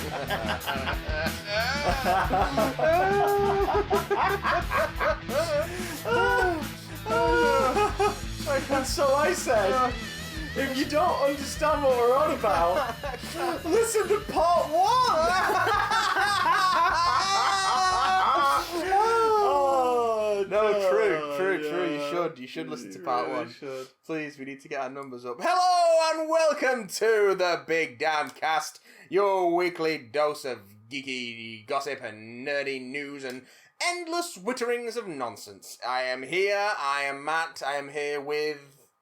And so I said, if you don't understand what we're on about, listen to part 1! No, true. You should listen to part 1. Should. Please, we need to get our numbers up. Hello and welcome to the Big Damn Cast, your weekly dose of geeky gossip and nerdy news and endless witterings of nonsense. I am Matt, I am here with...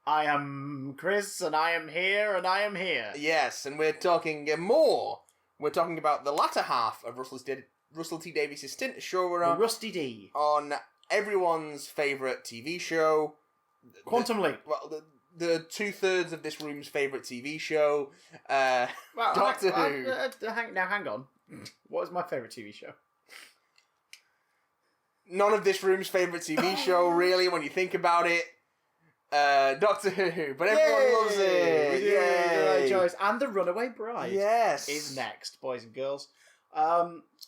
I am Chris, and I am here, and I am here. Yes, and we're talking more. We're talking about the latter half of Russell T Davies' stint as showrunner. The Rusty D. On everyone's favourite TV show. Quantum Leap. Well, the 2/3 of this room's favourite TV show. Well, Doctor Who. Now, hang on. What is my favourite TV show? None of this room's favourite TV show, really, when you think about it. Doctor Who, but everyone loves it. Yay! Choice. And The Runaway Bride. Yes. Is next, boys and girls.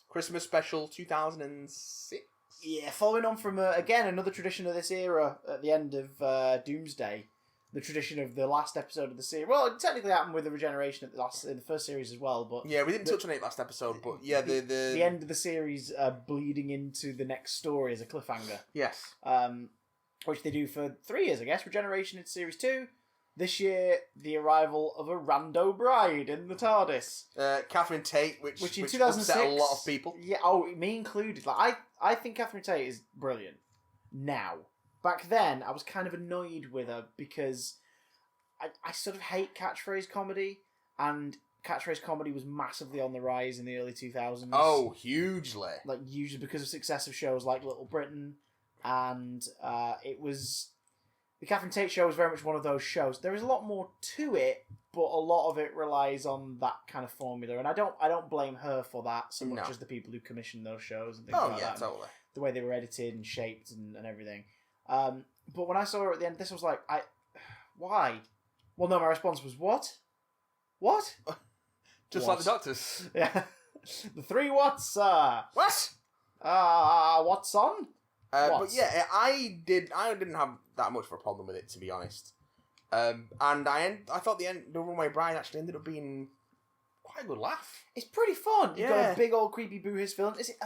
Christmas special 2006. Yeah, following on from, again, another tradition of this era at the end of Doomsday. The tradition of the last episode of the series. Well, it technically happened with the regeneration in the first series as well, but... Yeah, we didn't touch on it last episode, but yeah, the end of the series bleeding into the next story as a cliffhanger. Yes. Which they do for 3 years, I guess. Regeneration in Series 2. This year, the arrival of a rando bride in the TARDIS. Catherine Tate, which in 2006... upset a lot of people. Yeah, me included. I think Catherine Tate is brilliant. Now. Back then, I was kind of annoyed with her because I sort of hate catchphrase comedy, and catchphrase comedy was massively on the rise in the early 2000s. Oh, hugely. Like, usually because of successive shows like Little Britain, and it was... The Catherine Tate show was very much one of those shows. There is a lot more to it, but a lot of it relies on that kind of formula, and I don't blame her for that so much as the people who commission those shows and things like that. Oh, yeah, totally. The way they were edited and shaped and everything. But when I saw her at the end, this was like, why? Well, no, my response was, what? What? Just like the Doctors. Yeah. The 3 whats, What? What's on? But yeah, I didn't have that much of a problem with it, to be honest. And I thought the Runaway Bride actually ended up being quite a good laugh. It's pretty fun. You've got a big old creepy boo-hiss villain. Is it,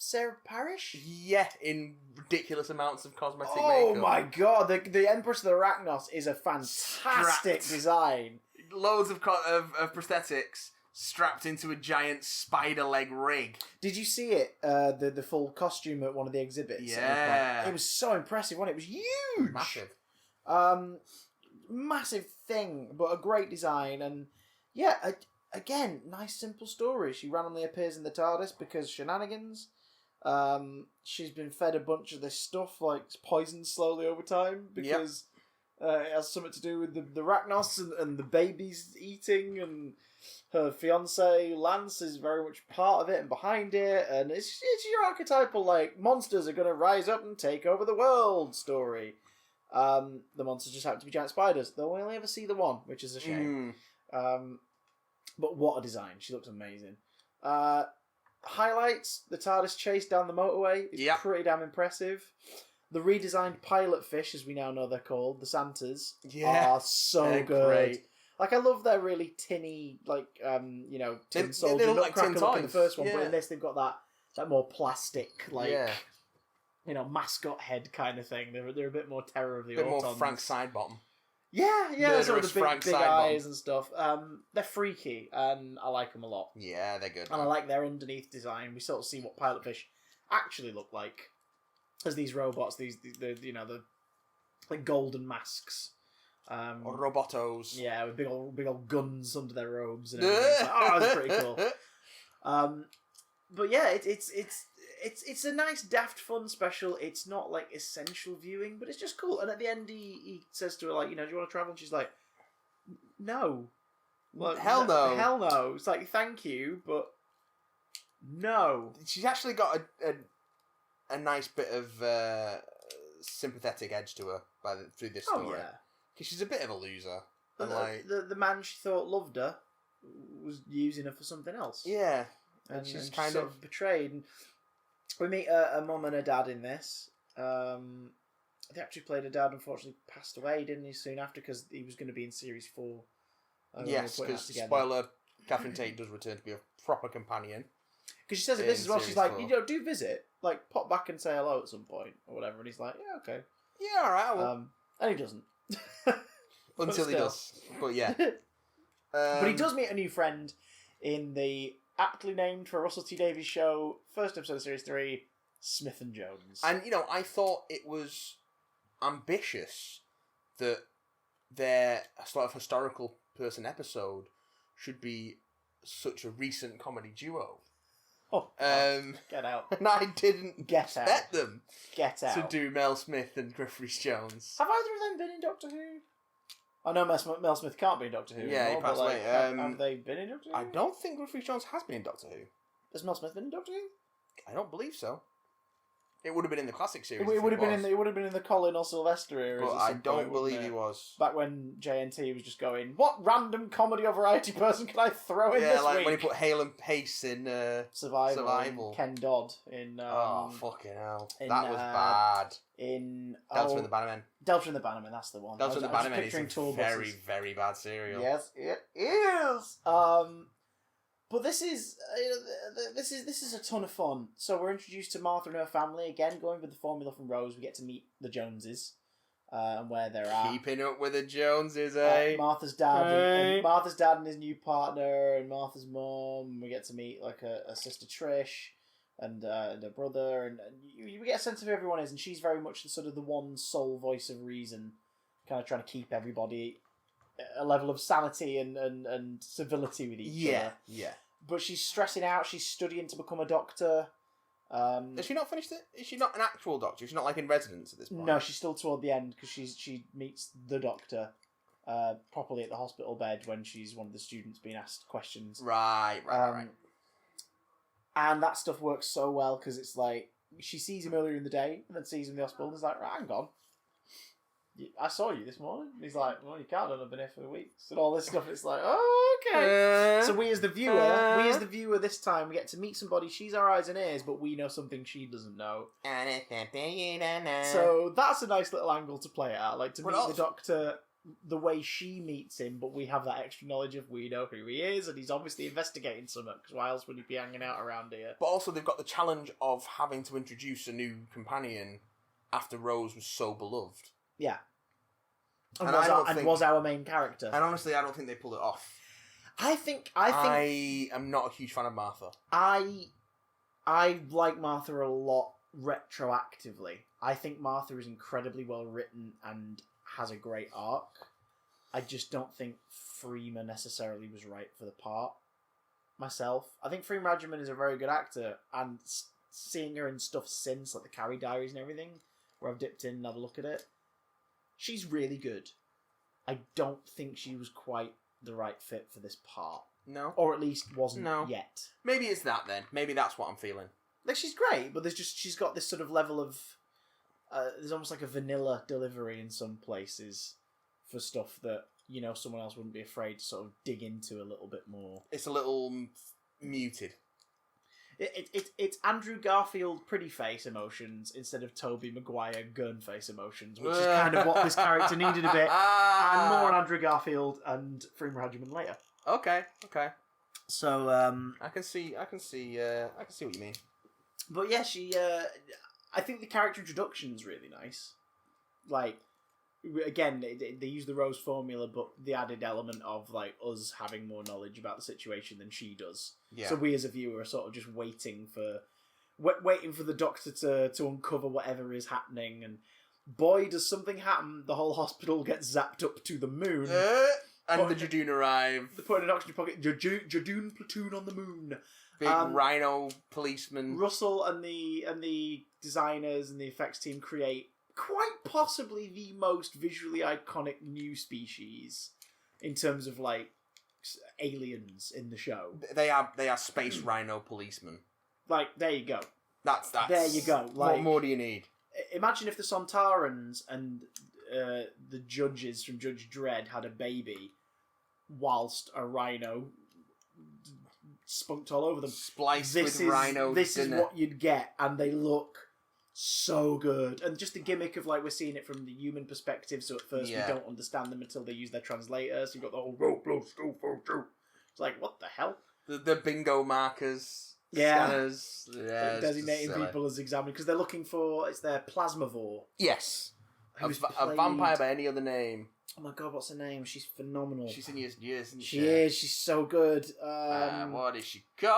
Sarah Parrish? Yeah, in ridiculous amounts of cosmetic makeup. Oh my god, the Empress of the Arachnos is a fantastic design. Loads of prosthetics strapped into a giant spider leg rig. Did you see it? The full costume at one of the exhibits? Yeah. It was so impressive, wasn't it? It was huge! Massive. Massive thing, but a great design, and yeah, again, nice simple story. She randomly appears in the TARDIS because shenanigans. She's been fed a bunch of this stuff, like poisoned slowly over time, because it has something to do with the Arachnos and the babies eating, and her fiancé Lance is very much part of it and behind it, and it's your archetypal, like, monsters are going to rise up and take over the world story. The monsters just happen to be giant spiders, though we only ever see the one, which is a shame. But what a design. She looks amazing. Highlights, the TARDIS chase down the motorway is pretty damn impressive. The redesigned pilot fish, as we now know they're called, the Santas, are so good. Great. Like, I love their really tinny, like, tin soldier, they look like tin look in the first one, but in this they've got that more plastic, like, mascot head kind of thing. They're a bit more Terror of the Autons. A bit more Frank Sidebottom. Yeah, sort of the big eyes and stuff. They're freaky, and I like them a lot. Yeah, they're good. And I like their underneath design. We sort of see what pilot fish actually look like as these robots. The golden masks. Or robotos. Yeah, with big old guns under their robes and everything. That's pretty cool. But yeah, it's a nice, daft, fun special. It's not like essential viewing, but it's just cool. And at the end, he says to her, like, do you want to travel? And she's like, no. Like, hell no. Hell no. It's like, thank you, but no. She's actually got a nice bit of sympathetic edge to her through this story. Oh, yeah. Because she's a bit of a loser. The man she thought loved her was using her for something else. Yeah. And she's she's kind sort of... betrayed. And we meet a mum and a dad in this. They actually played a dad, unfortunately passed away, didn't he, soon after, because he was going to be in Series 4. Yes, because, spoiler, Catherine Tate does return to be a proper companion. Because she says this as well, she's like, 4. Do visit. Like, pop back and say hello at some point, or whatever. And he's like, yeah, okay. Yeah, alright, I will. And he doesn't. Until he does. But yeah. But he does meet a new friend in the aptly named for Russell T Davies show, first episode of Series 3, Smith and Jones. And, I thought it was ambitious that their sort of historical person episode should be such a recent comedy duo. Oh, get out. And I didn't expect them to do Mel Smith and Griff Rhys-Jones. Have either of them been in Doctor Who? I know Mel Smith can't be in Doctor Who. Yeah, anymore, he passed away. Have they been in Doctor Who? I don't think Griff Rhys-Jones has been in Doctor Who. Has Mel Smith been in Doctor Who? I don't believe so. It would have been in the classic series. It would have been in the Colin or Sylvester era. But I don't believe he was. Back when JNT was just going, what random comedy or variety person can I throw in this week? Yeah, like when he put Hale and Pace in Survival. Ken Dodd in... oh, fucking hell. That was bad. Delta and the Bannermen. Delta and the Bannermen, that's the one. Delta and the Bannermen is a very, very bad serial. Yes, it is. But this is a ton of fun. So we're introduced to Martha and her family again, going with the formula from Rose. We get to meet the Joneses and where they're at. Keeping up with the Joneses, eh? Martha's dad, and Martha's dad and his new partner, and Martha's mum. We get to meet like a sister Trish and her brother, and you get a sense of who everyone is. And she's very much the sort of the one sole voice of reason, kind of trying to keep everybody a level of sanity and civility with each other. Yeah. But she's stressing out. She's studying to become a doctor. Has she not finished it? Is she not an actual doctor? She's not like in residence at this point? No, she's still toward the end because she meets the doctor properly at the hospital bed when she's one of the students being asked questions. Right. And that stuff works so well because it's like she sees him earlier in the day and then sees him in the hospital and is like, right, hang on. I saw you this morning. And he's like, well, you can't have been here for weeks and all this stuff. It's like, oh, okay. So we as the viewer this time, we get to meet somebody. She's our eyes and ears, but we know something she doesn't know. So that's a nice little angle to play it at, like to meet the doctor the way she meets him, but we have that extra knowledge of we know who he is, and he's obviously investigating something. Because why else would he be hanging out around here? But also, they've got the challenge of having to introduce a new companion after Rose was so beloved. Yeah. And was our main character. And honestly, I don't think they pulled it off. I am not a huge fan of Martha. I like Martha a lot retroactively. I think Martha is incredibly well written and has a great arc. I just don't think Freema necessarily was right for the part myself. I think Freema Agyeman is a very good actor, and seeing her in stuff since, like the Carrie Diaries and everything, where I've dipped in and had a look at it, she's really good. I don't think she was quite the right fit for this part. No. Or at least wasn't yet. Maybe it's that then. Maybe that's what I'm feeling. Like, she's great, but she's got this sort of level of... there's almost like a vanilla delivery in some places for stuff that, someone else wouldn't be afraid to sort of dig into a little bit more. It's a little muted. It's Andrew Garfield pretty face emotions instead of Tobey Maguire gun face emotions, which is kind of what this character needed a bit. And more on Andrew Garfield and Freema Agyeman later. Okay. So I can see what you mean. But yeah, she. I think the character introduction's really nice. Like, again, they use the Rose formula, but the added element of like us having more knowledge about the situation than she does. Yeah. So we as a viewer are sort of just waiting for the doctor to uncover whatever is happening, and boy, does something happen! The whole hospital gets zapped up to the moon, and the Jadoon arrive. They put an oxygen pocket. Jadoon platoon on the moon. Big Rhino policeman. Russell and the designers and the effects team create quite possibly the most visually iconic new species in terms of like aliens in the show. They are space Rhino policemen. Like, there you go. That's there you go. Like, what more do you need? Imagine if the Sontarans and the judges from Judge Dredd had a baby whilst a Rhino spunked all over them. Spliced with Rhino. This is what you'd get, and they look so good. And just the gimmick of like we're seeing it from the human perspective, so at first we don't understand them until they use their translator. So you've got the whole rope, it's like, what the hell? The bingo markers, scanners, designating people as examined because they're looking for it's their plasmavore. Yes, a vampire by any other name. Oh my god, what's her name? She's phenomenal. She's in years, isn't she? She is. She's so good. What is she called?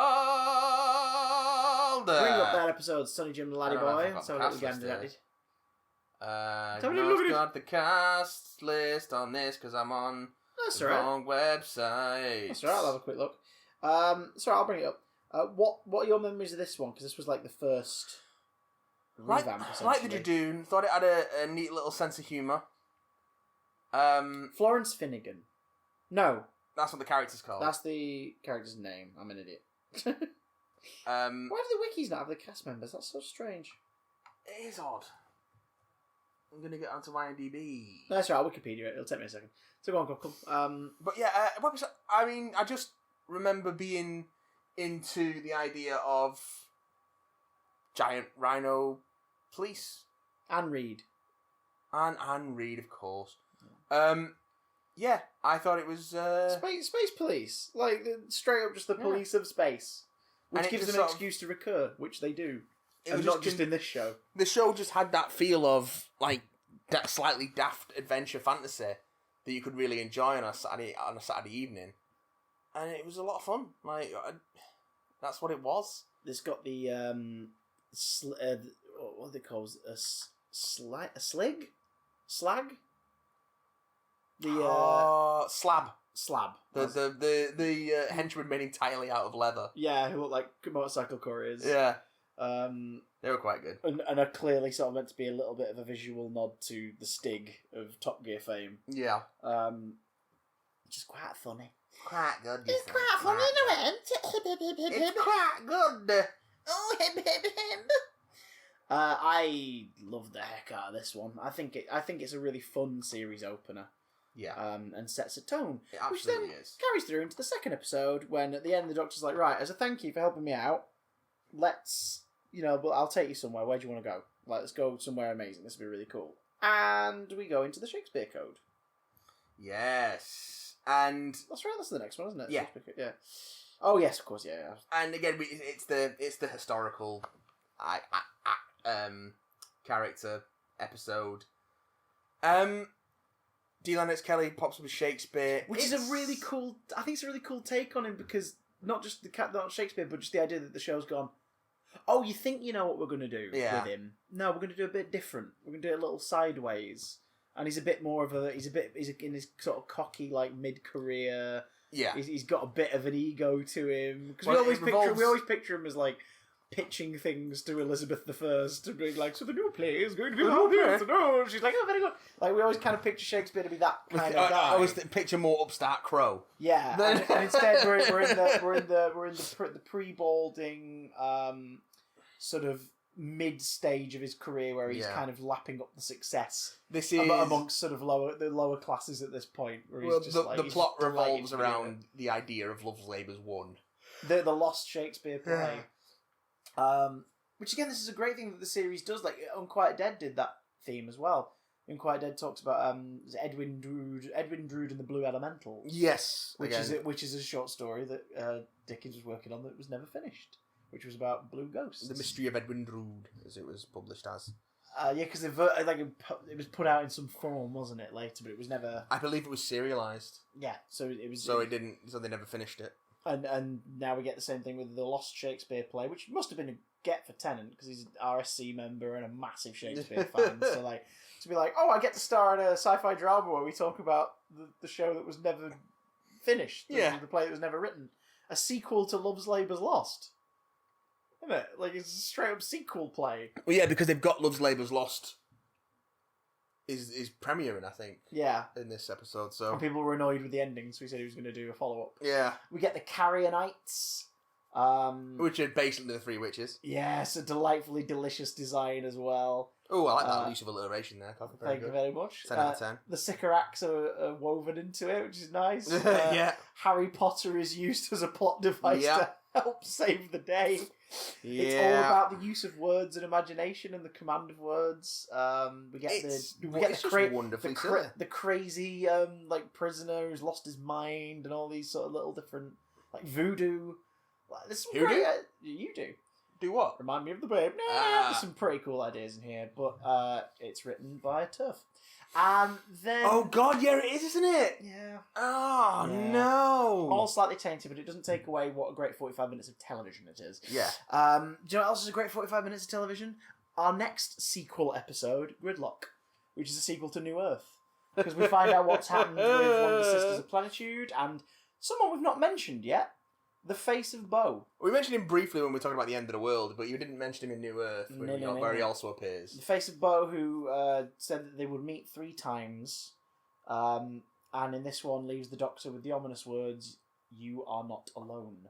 Bring up that episode, Sonny Jim the Laddie Boy. So what again did I've got the cast list on this because I'm on the wrong website. That's alright. I'll have a quick look. Sorry, I'll bring it up. What are your memories of this one? Because this was like the first revamp. Like the Jadoon. Thought it had a neat little sense of humour. Florence Finnegan. No. That's what the character's called. That's the character's name. I'm an idiot. Why do the wikis not have the cast members? That's so strange. It is odd. I'm going to get onto IMDb. No, that's right, I'll Wikipedia it. It'll take me a second. So go on, Cool. But yeah, I mean, I just remember being into the idea of giant rhino police. Anne Reid. Anne Reid, of course. Yeah, I thought it was... Space police. Like, straight up just the police of space. Which gives them an excuse to recur, which they do. And not just in this show. The show just had that feel of, like, that slightly daft adventure fantasy that you could really enjoy on a Saturday evening. And it was a lot of fun. Like, that's what it was. It's got the, what are they called? A slig? Slag? The slab. The henchmen made entirely out of leather. Yeah, who look like motorcycle couriers. Yeah. They were quite good. And are clearly sort of meant to be a little bit of a visual nod to the Stig of Top Gear fame. Yeah. Which is quite funny. Quite good. It's quite funny, isn't it? It's quite good. Oh, hip. I love the heck out of this one. I think it's a really fun series opener. Yeah. And sets a tone. It absolutely which then is. carries through into the second episode when at the end the doctor's like, right, as a thank you for helping me out, let's, I'll take you somewhere. Where do you want to go? Like, let's go somewhere amazing. This will be really cool. And we go into the Shakespeare Code. Yes. And... That's right, that's the next one, isn't it? Yeah. Yeah. Oh, yes, of course, yeah. And again, it's the historical character episode. D. Lennox Kelly pops up with Shakespeare, which is a really cool. I think it's a really cool take on him because not just not Shakespeare, but just the idea that the show's gone. Oh, you think you know what we're going to do with him? No, we're going to do a bit different. We're going to do it a little sideways, and he's a bit more of a. He's in his sort of cocky, like mid-career. Yeah, he's got a bit of an ego to him because we always picture him as like pitching things to Elizabeth I to be like, so the new play is going to be like this, and oh, she's like, oh, very good. Like we always kind of picture Shakespeare to be that kind of guy. I always picture more upstart Crow. Yeah, and instead we're in the pre-balding sort of mid stage of his career where he's kind of lapping up the success. This is amongst sort of the lower classes at this point. Where he's just the plot revolves around the idea of Love's Labour's Won. The lost Shakespeare play. Which again, this is a great thing that the series does. Like Unquiet Dead did that theme as well. Unquiet Dead talks about Edwin Drood and the Blue Elemental. Yes, which is a short story that Dickens was working on that was never finished, which was about blue ghosts. The Mystery of Edwin Drood, as it was published as. Yeah, because it was put out in some form, wasn't it, later? But it was never. I believe it was serialized. Yeah, so it was. So they never finished it. And now we get the same thing with the Lost Shakespeare play, which must have been a get for Tennant because he's an RSC member and a massive Shakespeare fan. So like to be like, oh, I get to star in a sci-fi drama where we talk about the show that was never finished, the play that was never written, a sequel to Love's Labour's Lost, isn't it? Like it's a straight up sequel play. Well, yeah, because they've got Love's Labour's Lost. Is premiering, I think. Yeah. In this episode, so... And people were annoyed with the ending, so he said he was going to do a follow-up. Yeah. We get the Carrier Knights. Which are basically the Three Witches. Yes, a delightfully delicious design as well. Oh, I like that use of alliteration there. Thank you very much. 10 out of 10. The Sycorax are woven into it, which is nice. Yeah. Harry Potter is used as a plot device to help save the day. Yeah. It's all about the use of words and imagination and the command of words. We get the crazy like prisoner who's lost his mind and all these sort of little different like voodoo. There's some Who great, do? You do. Do what? Remind me of the babe. There's some pretty cool ideas in here, but it's written by a turf. And then... Oh god, yeah, it is, isn't it? Yeah. Oh, Yeah. no. All slightly tainted, but it doesn't take away what a great 45 minutes of television it is. Yeah. Do you know what else is a great 45 minutes of television? Our next sequel episode, Gridlock, which is a sequel to New Earth. Because we find out what's happened with one of the Sisters of Plenitude and someone we've not mentioned yet. The Face of Bo. We mentioned him briefly when we were talking about the end of the world, but you didn't mention him in New Earth, where he also appears. The Face of Bo, who said that they would meet 3 times, and in this one leaves the Doctor with the ominous words, "You are not alone."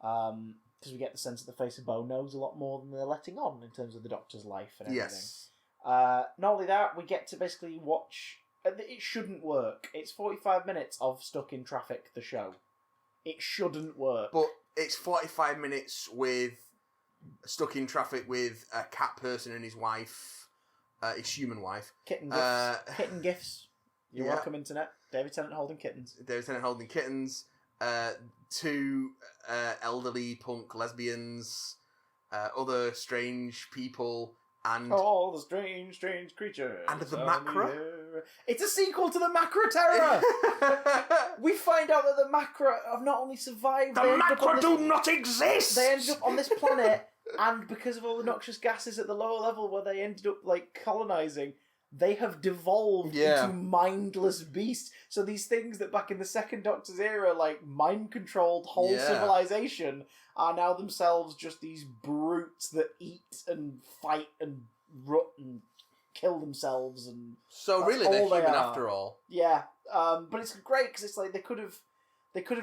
Because we get the sense that the Face of Bo knows a lot more than they're letting on in terms of the Doctor's life and everything. Yes. Not only that, we get to basically watch... It shouldn't work. It's 45 minutes of Stuck in Traffic, the show. It shouldn't work. But it's 45 minutes with stuck in traffic with a cat person and his wife, his human wife. Kitten gifts. Kitten gifts. You're welcome, Internet. David Tennant holding kittens. David Tennant holding kittens. 2 elderly punk lesbians. Other strange people. And all the strange creatures. And the Macra. It's a sequel to the Macra Terror. We find out that the Macra have not only survived. The Macra do not exist. They ended up on this planet, and because of all the noxious gases at the lower level where they ended up like colonizing, they have devolved into mindless beasts. So these things that back in the Second Doctor's era, like mind-controlled whole civilization, are now themselves just these brutes that eat and fight and rut and kill themselves. And so really, they're human after all. Yeah, but it's great because it's like they could have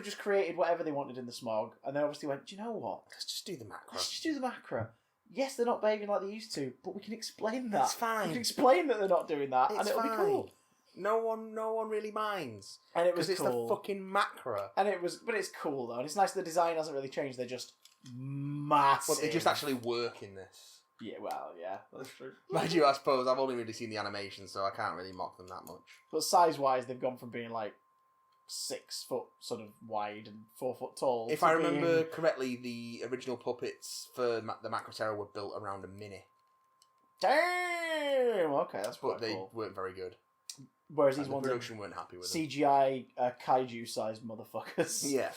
just created whatever they wanted in the smog, and they obviously went, do you know what? Let's just do the Macra. Let's just do the Macra. Yes, they're not behaving like they used to, but we can explain that. It's fine. We can explain that they're not doing that, and it'll be cool. No one really minds. And it was cool. It's the fucking Macra. But it's cool though, and it's nice the design hasn't really changed. They're just massive. But they just actually work in this. Yeah, well, yeah, that's true. Mind you, I suppose I've only really seen the animation, so I can't really mock them that much. But size-wise, they've gone from being like 6 foot sort of wide and 4 foot tall. If I remember correctly, the original puppets for the Macra Terror were built around a mini. Damn. Okay, that's quite But they cool. weren't very good. Whereas these the ones production weren't happy with them. CGI kaiju-sized motherfuckers. Yeah.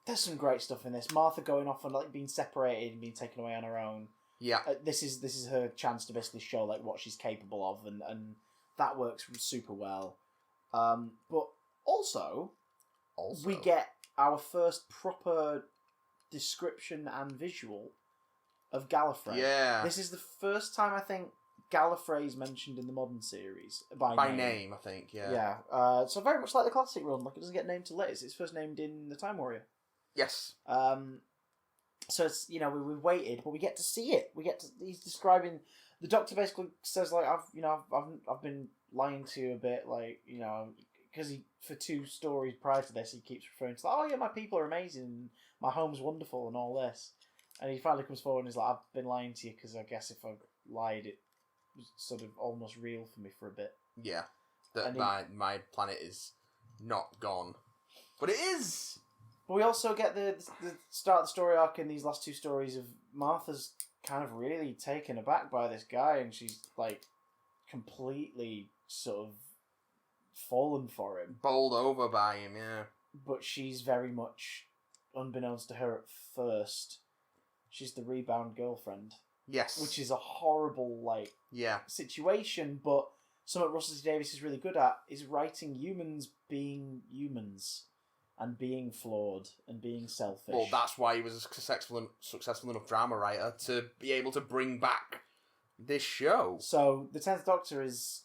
There's some great stuff in this. Martha going off and like being separated and being taken away on her own. Yeah. This is her chance to basically show like what she's capable of, and that works super well. But also, we get our first proper description and visual of Gallifrey. Yeah. This is the first time I think Gallifrey is mentioned in the modern series by name, I think. Yeah. Yeah. So very much like the classic run, like it doesn't get named till later. It's first named in the Time Warrior. Yes. So it's we've waited, but we get to see it. He's describing. The Doctor basically says like I've been lying to you a bit, like because he for 2 stories prior to this he keeps referring to like, oh yeah, my people are amazing, my home's wonderful and all this, and he finally comes forward and he's like, I've been lying to you because I guess if I lied it was sort of almost real for me for a bit. Yeah. That my planet is not gone, but it is. But we also get the start of the story arc in these last 2 stories of Martha's kind of really taken aback by this guy, and she's like completely sort of fallen for him. Bowled over by him, yeah. But she's very much, unbeknownst to her at first, she's the rebound girlfriend. Yes. Which is a horrible, situation, but something Russell T Davies is really good at is writing humans being humans. And being flawed and being selfish. Well, that's why he was a successful enough drama writer to be able to bring back this show. So the 10th Doctor is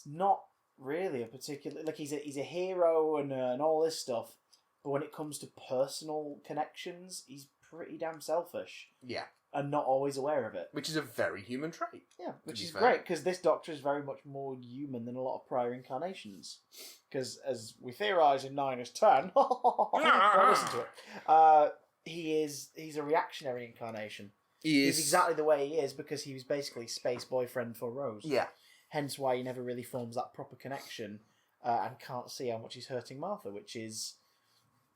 not really a particular he's a hero and all this stuff, but when it comes to personal connections, he's pretty damn selfish. Yeah. and not always aware of it. Which is a very human trait. Yeah, which is fair. great, because this Doctor is very much more human than a lot of prior incarnations. Because, as we theorise in 9 is 10, don't listen to it, he's a reactionary incarnation. He's exactly the way he is, because he was basically space boyfriend for Rose. Yeah. Hence why he never really forms that proper connection, and can't see how much he's hurting Martha, which is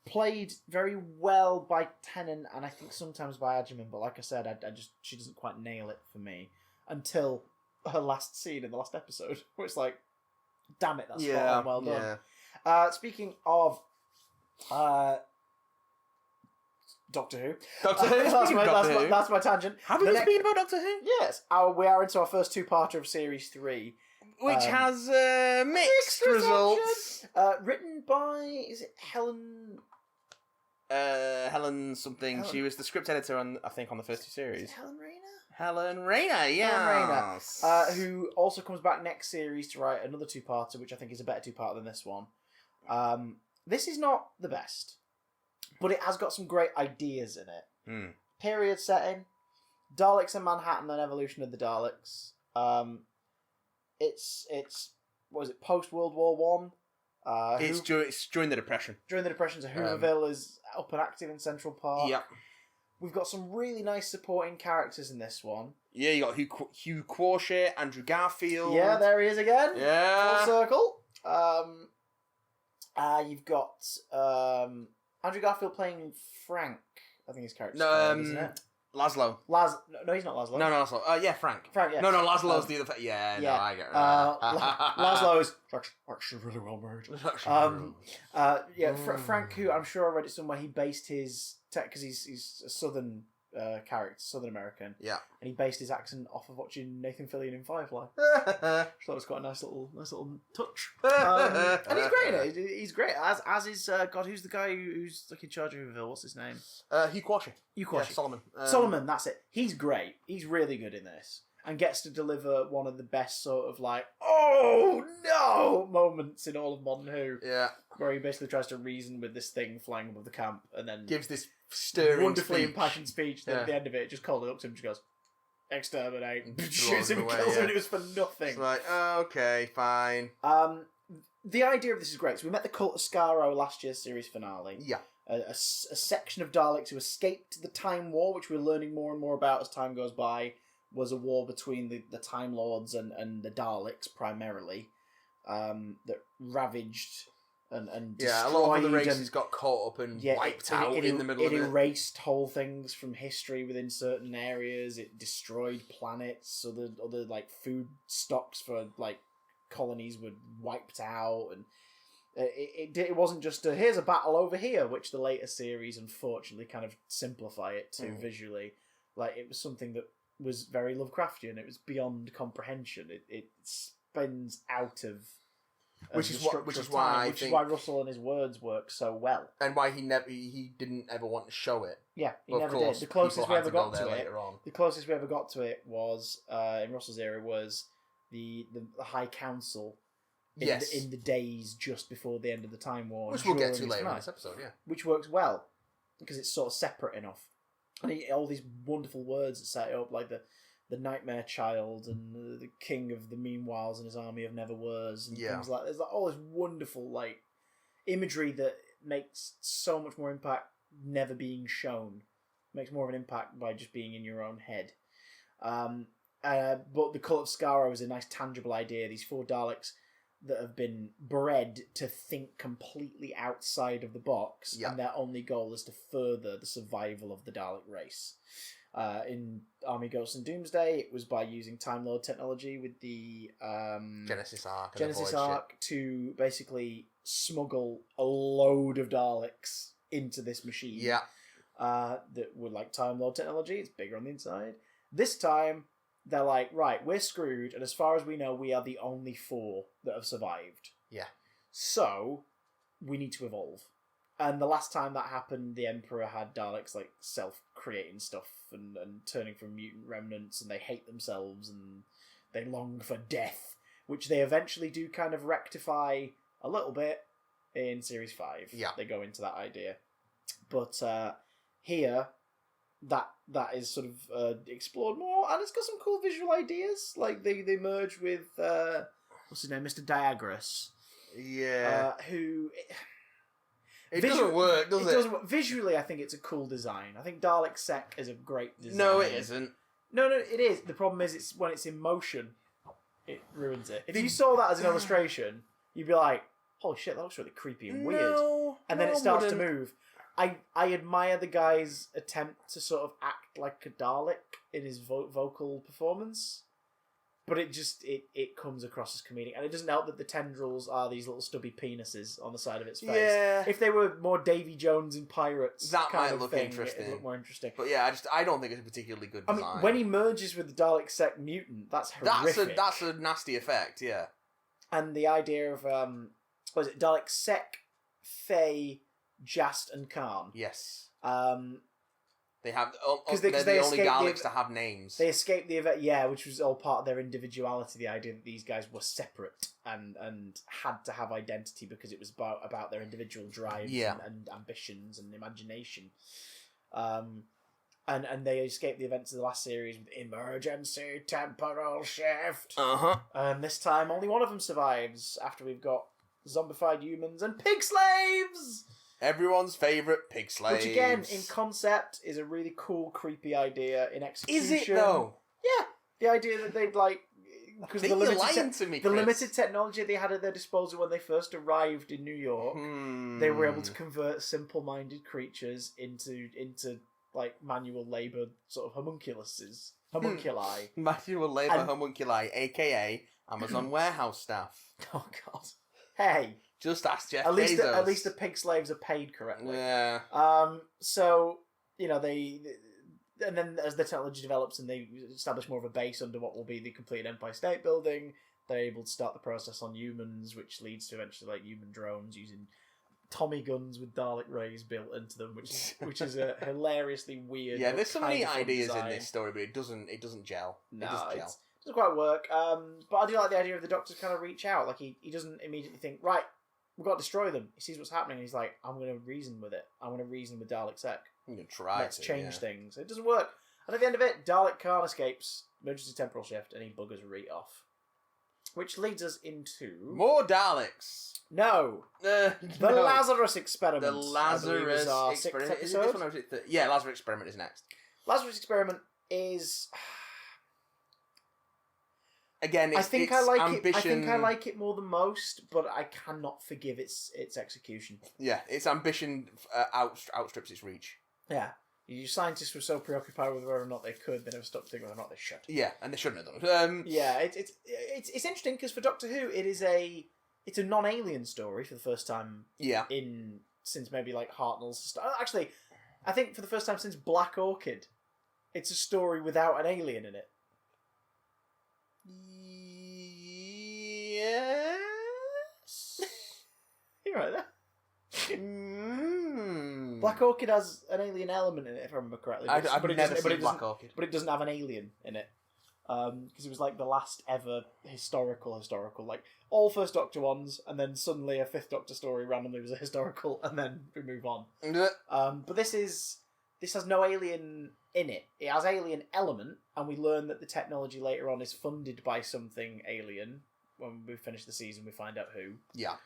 played very well by Tennant, and I think sometimes by Adjaman, but like I said, I just she doesn't quite nail it for me until her last scene in the last episode, where it's like, damn it, that's spot on, well done. Yeah. Speaking of Doctor Who. Doctor Who. That's my tangent. Have we been about Doctor Who? Yes. We are into our first two-parter of Series 3. Which has mixed results. Written by, is it Helen... Helen something. Helen... She was the script editor on the first two series. Helen Rayner? Helen Rayner, yeah. Who also comes back next series to write another two-parter, which I think is a better two-parter than this one. This is not the best, but it has got some great ideas in it. Period setting, Daleks in Manhattan and evolution of the Daleks. It's what is it, post World War One? It's during the Depression. During the Depression, so Hooverville is up and active in Central Park. Yep. We've got some really nice supporting characters in this one. Yeah, you got Hugh Quashie, Andrew Garfield. Yeah, there he is again. Yeah. Full circle. You've got Andrew Garfield playing Frank. I think his character's called, isn't it? Laszlo. No, he's not Laszlo. No, Laszlo. Yeah, Frank. Frank, yeah. No, Laszlo's the other... Yeah, no, I get it. Laszlo is actually really well made. Frank, who I'm sure I read it somewhere, he based his... Because he's a southern character, Southern American. Yeah. And he based his accent off of watching Nathan Fillion in Firefly. So that was quite a nice little touch. And he's great in it. He's great. As is God, who's the guy who's like in charge of Hooverville? What's his name? Hugh Quashie. Yeah, Solomon. Solomon, that's it. He's great. He's really good in this. And gets to deliver one of the best sort of like, oh no moments in all of Modern Who. Yeah. Where he basically tries to reason with this thing flying above the camp and then gives this stirring wonderfully impassioned speech. At the end of it, just called it up to him and just goes, exterminate. Shoots him and kills him, and it was for nothing. It's like, okay, fine. The idea of this is great. So we met the Cult of Skaro last year's series finale. Yeah. A section of Daleks who escaped the Time War, which we're learning more and more about as time goes by, was a war between the Time Lords and the Daleks primarily, that ravaged and destroyed. A lot of the races got caught up and wiped out in the middle of it. It erased whole things from history within certain areas. It destroyed planets. Other like food stocks for like colonies were wiped out, and it wasn't just here's a battle over here, which the later series unfortunately kind of simplify it to visually. Like it was something that was very Lovecraftian. It was beyond comprehension. It spins out of which is why Russell and his words work so well, and why he didn't ever want to show it. Yeah, he never did. The closest we ever got to it was in Russell's era was the High Council in the days just before the end of the Time War, which we'll get to later in this episode. Yeah, which works well because it's sort of separate enough. And all these wonderful words that set it up, like the Nightmare Child and the King of the Meanwhiles and his army of Never-Wers and things like that. There's like all this wonderful like imagery that makes so much more impact never being shown. Makes more of an impact by just being in your own head. But the Cult of Skaro is a nice tangible idea. These 4 Daleks that have been bred to think completely outside of the box, and their only goal is to further the survival of the Dalek race. In Army Ghosts and Doomsday, it was by using Time Lord technology with the Genesis Arc to basically smuggle a load of Daleks into this machine. Yeah. That were like Time Lord technology. It's bigger on the inside. This time, they're like, right, we're screwed, and as far as we know, we are the only 4 that have survived. Yeah. So, we need to evolve. And the last time that happened, the Emperor had Daleks like self-creating stuff and turning from mutant remnants, and they hate themselves and they long for death, which they eventually do kind of rectify a little bit in Series 5. Yeah. They go into that idea. But here, that is sort of explored more, and it's got some cool visual ideas. Like they merge with what's his name, Mr. Diagras. Yeah. Who it doesn't work, does it? Doesn't work. Visually, I think it's a cool design. I think Dalek Sec is a great design. No, it isn't. No, it is. The problem is, it's when it's in motion, it ruins it. If you saw that as an illustration, you'd be like, "Holy shit, that looks really creepy and weird." And then it starts to move. I admire the guy's attempt to sort of act like a Dalek in his vocal performance, but it comes across as comedic, and it doesn't help that the tendrils are these little stubby penises on the side of its face. Yeah. If they were more Davy Jones in Pirates, that kind might of look thing, interesting. it'd look more interesting. But yeah, I don't think it's a particularly good design. I mean, when he merges with the Dalek Sec mutant, that's horrific. That's a nasty effect. Yeah. And the idea of what is it, Dalek Sec, Faye, Jast, and Khan. Yes. They have because they're the only escaped Daleks to have names. They escaped the event, which was all part of their individuality. The idea that these guys were separate and had to have identity because it was about their individual drives and ambitions and imagination. And they escaped the events of the last series with emergency temporal shift. And this time, only one of them survives after we've got zombified humans and pig slaves. Everyone's favourite pig slaves. Which again, in concept, is a really cool, creepy idea. In execution, is it though? Yeah, the idea that they'd because the limited technology they had at their disposal when they first arrived in New York, they were able to convert simple-minded creatures into like manual labour sort of homunculi. Manual labour homunculi, aka Amazon warehouse staff. Oh God! Hey. Just ask Jeff Bezos. At least the pig slaves are paid correctly. Yeah. So and then as the technology develops and they establish more of a base under what will be the complete Empire State Building, they're able to start the process on humans, which leads to eventually like human drones using Tommy guns with Dalek rays built into them, which is a hilariously weird. Yeah, there's so many ideas design. in this story, but it doesn't gel. No, it doesn't gel. It doesn't quite work. But I do like the idea of the Doctor kind of reach out. Like he doesn't immediately think, right, we've got to destroy them. He sees what's happening and he's like, I'm going to reason with it. I'm going to reason with Dalek Sec. I'm going to try Let's change things. It doesn't work. And at the end of it, Dalek Khan escapes, emergency temporal shift, and he buggers Reet off. Which leads us into... more Daleks! No! The Lazarus Experiment. The Lazarus Experiment. Is it this one or is it yeah, Lazarus Experiment is next. Lazarus Experiment is... Again, I think I like it more than most, but I cannot forgive its execution. Yeah, its ambition outstrips its reach. Yeah. You scientists were so preoccupied with whether or not they could, they never stopped thinking whether or not they should. Yeah, and they shouldn't have done. Yeah, it's interesting because for Doctor Who, it's a non-alien story for the first time. Yeah. Since maybe like Hartnell's. Actually, I think for the first time since Black Orchid, it's a story without an alien in it. Yes. You're right there. Black Orchid has an alien element in it, if I remember correctly. I've never seen Black Orchid. But it doesn't have an alien in it. Because it was like the last ever historical. Like all First Doctor ones, and then suddenly a Fifth Doctor story randomly was a historical, and then we move on. But this has no alien in it. It has alien element, and we learn that the technology later on is funded by something alien. When we finish the season, we find out who. Yeah.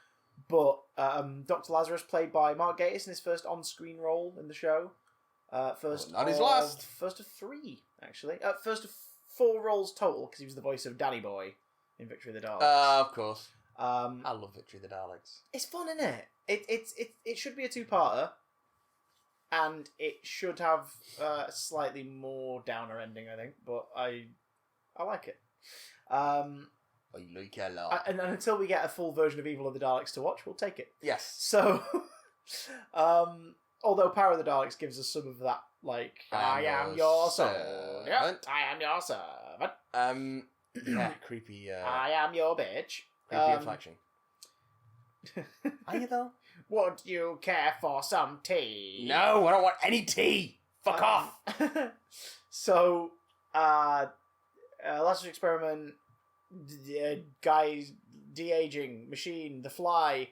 But Dr. Lazarus, played by Mark Gatiss in his first on-screen role in the show. His last. First of 3, actually. First of 4 roles total, because he was the voice of Danny Boy in Victory of the Daleks. Of course. I love Victory of the Daleks. It's fun, isn't it? It should be a 2-parter, and it should have a slightly more downer ending, I think. But I like it. I like it a lot. And until we get a full version of Evil of the Daleks to watch, we'll take it. Yes. So, although Power of the Daleks gives us some of that, like, I am your servant. Yep, I am your servant. Yeah, creepy. I am your bitch. Creepy inflection. Are you though? Would you care for some tea? No, I don't want any tea. Fuck off. So, Lazarus Experiment, guys, de-aging, machine, The Fly,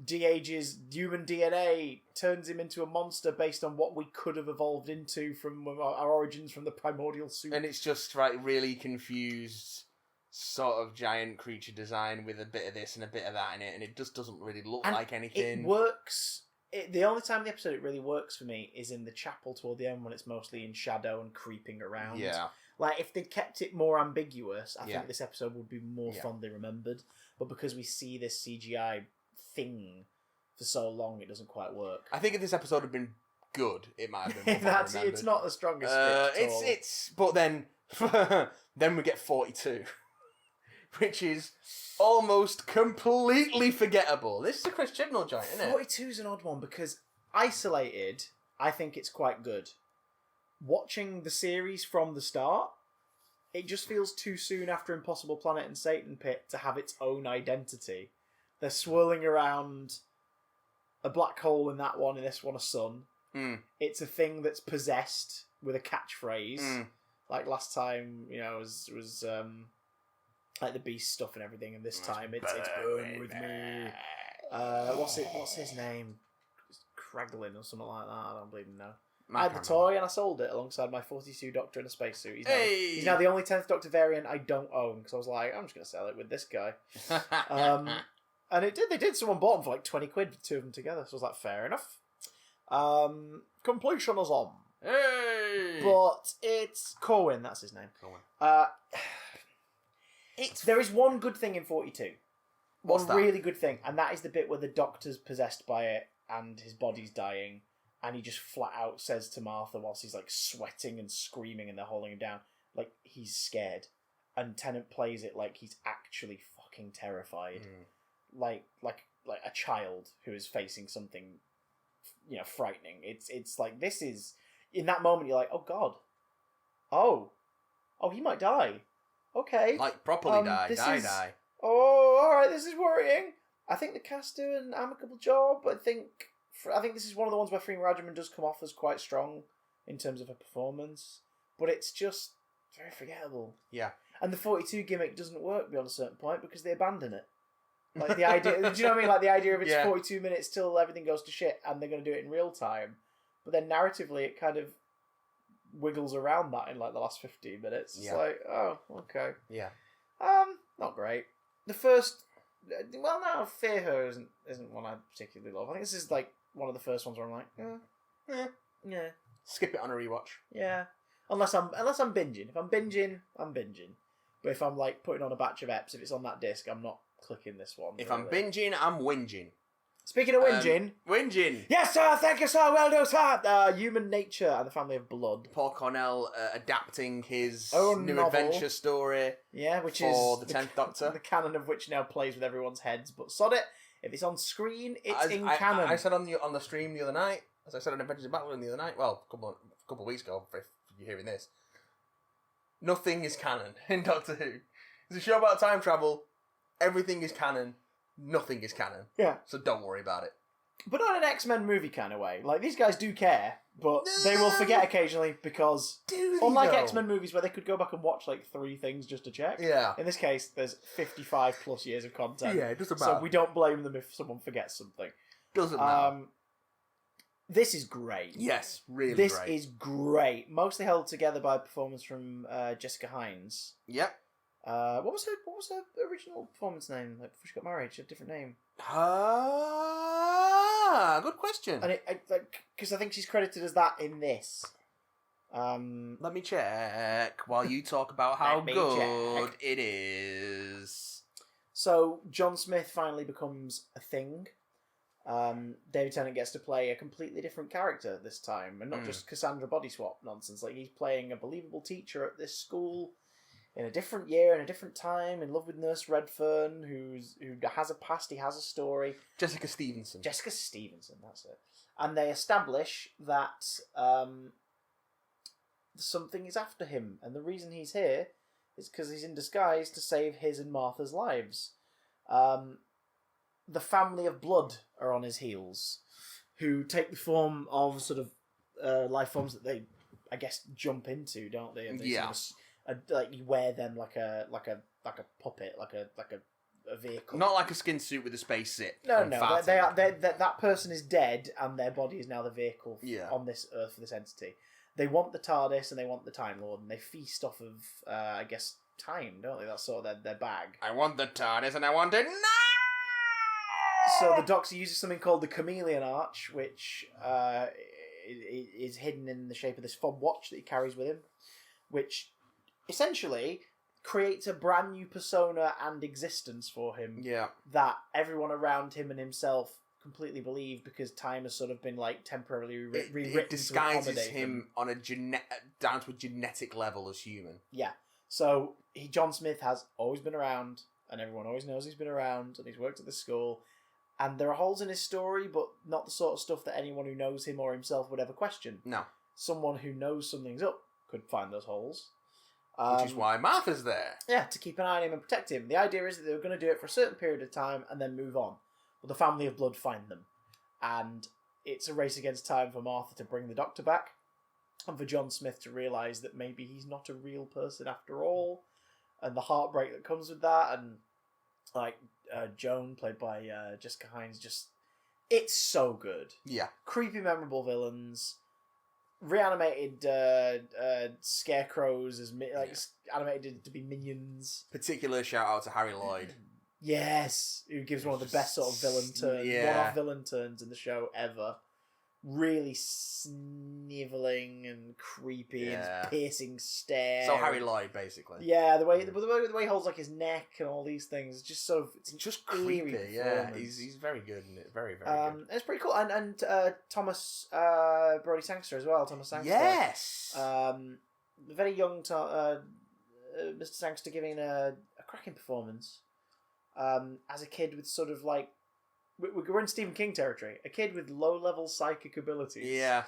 de-ages human DNA, turns him into a monster based on what we could have evolved into from our origins from the primordial soup. And it's just really confused sort of giant creature design with a bit of this and a bit of that in it, and it just doesn't really look like anything. It works. The only time in the episode it really works for me is in the chapel toward the end when it's mostly in shadow and creeping around. Yeah. Like, if they kept it more ambiguous, I think this episode would be more fondly remembered. But because we see this CGI thing for so long, it doesn't quite work. I think if this episode had been good, it might have been more remembered. It's not the strongest script at all. But then, then we get 42, which is almost completely forgettable. This is a Chris Chibnall joint, isn't it? 42 is an odd one because isolated, I think it's quite good. Watching the series from the start, it just feels too soon after Impossible Planet and Satan Pit to have its own identity. They're swirling around a black hole in that one, in this one a sun. It's a thing that's possessed with a catchphrase. Like last time, was like the beast stuff and everything, and this time it's burn with me. What's his name? Kraglin or something like that. I don't even know. I had the toy and I sold it alongside my 42 Doctor in a spacesuit. He's now the only 10th Doctor variant I don't own because I was like, I'm just going to sell it with this guy. And they did. Someone bought them for like 20 quid for two of them together. So I was like, fair enough. Completion is on. Hey! But it's Corwin, that's his name. Corwin. There is one good thing in 42. What's that? Really good thing, and that is the bit where the Doctor's possessed by it and his body's dying. And he just flat out says to Martha whilst he's like sweating and screaming and they're holding him down, like he's scared. And Tennant plays it like he's actually fucking terrified. Like a child who is facing something, frightening. It's like, this is, in that moment you're like, oh God. Oh, he might die. Okay. Like properly die. Die. Oh, alright, this is worrying. I think the cast do an amicable job. I think this is one of the ones where Freema Rajaman does come off as quite strong in terms of her performance, but it's just very forgettable. Yeah. And the 42 gimmick doesn't work beyond a certain point because they abandon it. Like the idea, do you know what I mean? Like the idea of it's 42 minutes till everything goes to shit and they're going to do it in real time, but then narratively it kind of wiggles around that in like the last 15 minutes. It's like, oh, okay. Yeah. Not great. The first, Fear Her isn't one I particularly love. I think this is like one of the first ones where I'm like, yeah. Skip it on a rewatch. Yeah. Unless I'm binging. If I'm binging, I'm binging. But if I'm like putting on a batch of eps, if it's on that disc, I'm not clicking this one. If I'm binging, I'm whinging. Speaking of whinging. Whinging. Yes, sir. Thank you, sir. Well done, sir. Human Nature and the Family of Blood. Paul Cornell adapting his new novel. Adventure story. Yeah, which for is the 10th Doctor. The canon of which now plays with everyone's heads. But sod it. If it's on screen, it's in canon. I said on the stream the other night, as I said on Adventures in Babylon the other night, well, a couple of weeks ago, if you're hearing this, nothing is canon in Doctor Who. It's a show about time travel. Everything is canon. Nothing is canon. Yeah. So don't worry about it. But not in an X-Men movie kind of way. Like, these guys do care, but they will forget occasionally because, unlike X-Men movies where they could go back and watch like 3 things just to check, in this case, there's 55 plus years of content. Yeah, it doesn't matter. So we don't blame them if someone forgets something. Doesn't matter. This is great. Yes, really this great. This is great. Mostly held together by a performance from Jessica Hines. Yep. What was her original performance name? Like before she got married, she had a different name. Good question. And because I think she's credited as that in this. Let me check while you talk about how good it is. So John Smith finally becomes a thing. David Tennant gets to play a completely different character this time, and not just Cassandra body swap nonsense. Like, he's playing a believable teacher at this school in a different year, in a different time, in love with Nurse Redfern, who has a past, he has a story. Jessica Stevenson, that's it. And they establish that something is after him, and the reason he's here is because he's in disguise to save his and Martha's lives. The Family of Blood are on his heels, who take the form of sort of life forms that they, I guess, jump into, don't they? And they sort of, like, you wear them like a puppet, like a a vehicle. Not like a skin suit with a space zip. No. That person is dead, and their body is now the vehicle on this Earth for this entity. They want the TARDIS and they want the Time Lord, and they feast off of, I guess, time, don't they? That's sort of their bag. I want the TARDIS and I want it now! So the Doctor uses something called the Chameleon Arch, which is hidden in the shape of this fob watch that he carries with him, which essentially creates a brand new persona and existence for him that everyone around him and himself completely believe, because time has sort of been like temporarily rewritten. It disguises him on a down to a genetic level as human. Yeah. So John Smith has always been around, and everyone always knows he's been around, and he's worked at the school. And there are holes in his story, but not the sort of stuff that anyone who knows him or himself would ever question. No. Someone who knows something's up could find those holes. Which is why Martha's there. Yeah, to keep an eye on him and protect him. The idea is that they were going to do it for a certain period of time and then move on. But the Family of Blood find them. And it's a race against time for Martha to bring the Doctor back, and for John Smith to realise that maybe he's not a real person after all, and the heartbreak that comes with that, and like Joan, played by Jessica Hines, it's so good. Yeah. Creepy, memorable villains, reanimated scarecrows as animated to be minions. Particular shout out to Harry Lloyd. Yes, who gives one of the best sort of villain turns, one-off villain turns in the show ever. Really snivelling and creepy and piercing stare. So Harry Lloyd, basically. Yeah, the way he holds like his neck and all these things, just sort of it's just creepy. Yeah, he's very good in it. Very good. It's pretty cool, and Thomas Brodie Sangster as well. Thomas Sangster. Yes. Very young Mr. Sangster giving a cracking performance. As a kid with sort of like, we're in Stephen King territory. A kid with low-level psychic abilities. Yeah.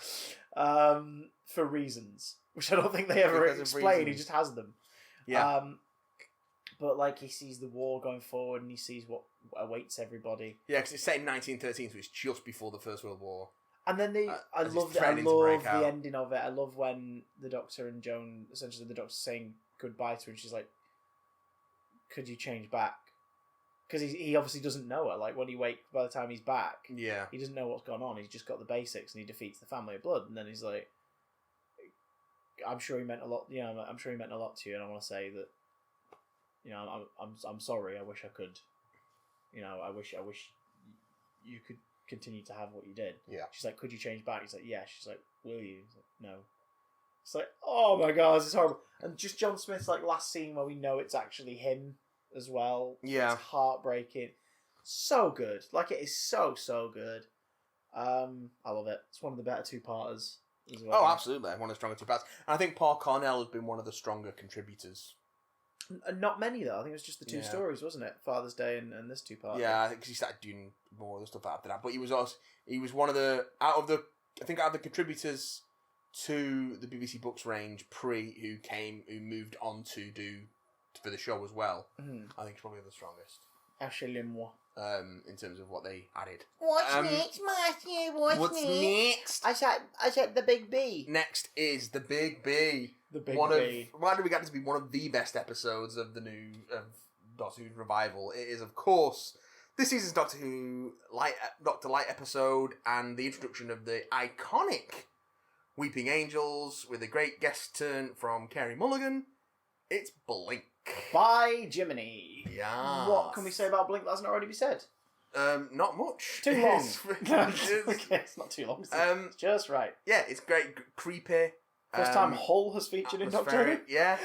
For reasons, which I don't think they ever explain. He just has them. Yeah. But like, he sees the war going forward, and he sees what awaits everybody. Yeah, because it's set in 1913, so it's just before the First World War. And then I love the ending of it. I love when the Doctor and Joan, essentially the Doctor's saying goodbye to her, and she's like, "Could you change back?" Because he obviously doesn't know her. Like, when he wakes, by the time he's back, he doesn't know what's gone on. He's just got the basics, and he defeats the Family of Blood. And then he's like, "I'm sure he meant a lot. I'm sure he meant a lot to you, and I want to say that, I'm sorry. I wish I could. I wish you could continue to have what you did." Yeah. She's like, "Could you change back?" He's like, "Yeah." She's like, "Will you?" He's like, "No." It's like, oh my god, this is horrible. And just John Smith's like last scene where we know it's actually him as well. Yeah. It's heartbreaking. So good. Like, it is so good. I love it. It's one of the better two-parters as well. Oh, absolutely. One of the stronger two-parters. And I think Paul Cornell has been one of the stronger contributors. Not many, though. I think it was just the two stories, wasn't it? Father's Day and this two-part. Yeah, I think he started doing more of the stuff after that. But he was one of the, out of the contributors to the BBC Books range who moved on to do for the show as well. Mm-hmm. I think he's probably the strongest. Achille-moi. In terms of what they added. What's next, Matthew? What's next? I said the Big B. Next is the Big B. The Big B. Why do we get this to be one of the best episodes of Doctor Who's revival? It is, of course, this season's Doctor Light episode, and the introduction of the iconic Weeping Angels with a great guest turn from Carey Mulligan. It's Blink. By Jiminy. Yeah. What can we say about Blink that hasn't already been said? Not much. Too long. Okay, it's not too long. It's just right. Yeah, it's great, creepy. First time Hull has featured in Doctor Who. Yeah.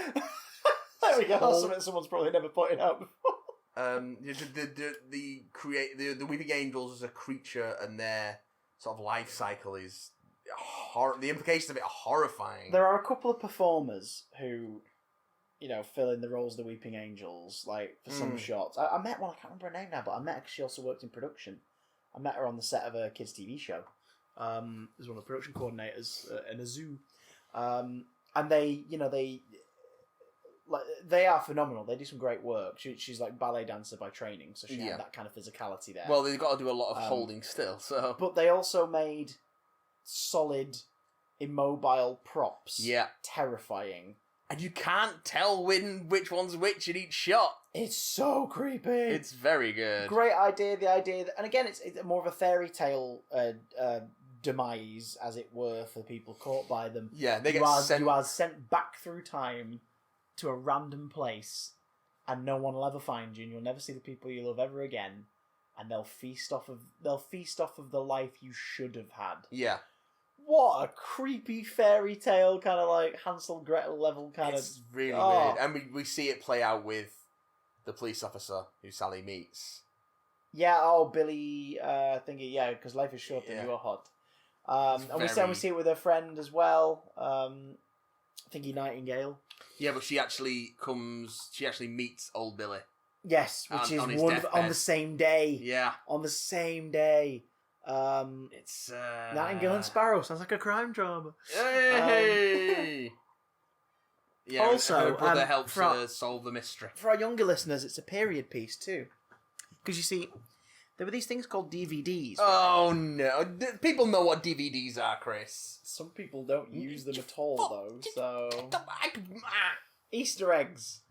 There we go. That's something someone's probably never pointed out before. The Weeping Angels as a creature and their sort of life cycle is the implications of it are horrifying. There are a couple of performers who, fill in the roles of the Weeping Angels, like, for some shots. I met one, I can't remember her name now, but I met her because she also worked in production. I met her on the set of a kids' TV show. As one of the production coordinators in a zoo. And they are phenomenal. They do some great work. She's like ballet dancer by training, so she had that kind of physicality there. Well, they've got to do a lot of holding still, so... But they also made solid, immobile props. Yeah. Terrifying. and you can't tell which one's which in each shot. It's so creepy. It's very good. Great idea. The idea that, and again, it's more of a fairy tale demise, as it were, for people caught by them. Yeah, they you get You are sent back through time to a random place, and no one will ever find you, and you'll never see the people you love ever again. And they'll feast off of the life you should have had. Yeah. What a creepy fairy tale kind of like Hansel Gretel level kind of. It's really weird, and we see it play out with the police officer who Sally meets. Yeah. Billy. Thingy. Yeah, because life is short and you're hot. And we see it with her friend as well. Thingy Nightingale. Yeah, but she actually meets old Billy. Yes, which is on the same day. Yeah. On the same day. It's Nightingale and Sparrow sounds like a crime drama. Hey! Yeah, also, her brother helps her solve the mystery. For our younger listeners, it's a period piece too. Because you see, there were these things called DVDs. Oh no! People know what DVDs are, Chris. Some people don't use them at all, though. So Easter eggs.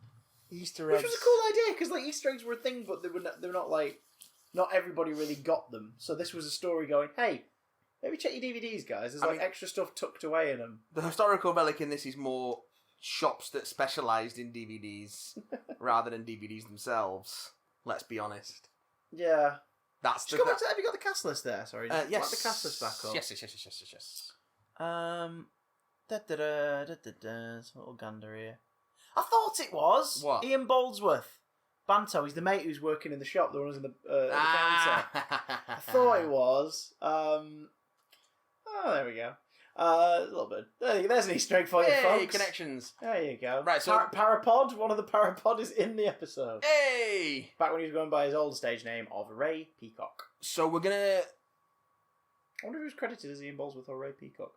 Which was a cool idea, because like Easter eggs were a thing, but they were not like, not everybody really got them. So this was a story going, hey, maybe check your DVDs, guys. There's extra stuff tucked away in them. The historical relic in this is more shops that specialised in DVDs rather than DVDs themselves. Let's be honest. Yeah. Have you got the cast list there? Sorry. Yes. The cast list back up. Yes. It's a little gander here. I thought it was. What? Ian Boldsworth. Banto, he's the mate who's working in the shop, the one who's in the counter. I thought it was. There we go. A little bit. There's an Easter egg for you, folks. Connections. There you go. Right, so... Parapod, one of the Parapod is in the episode. Hey! Back when he was going by his old stage name of Ray Peacock. So we're gonna... I wonder who's credited as Ian Boldsworth or Ray Peacock.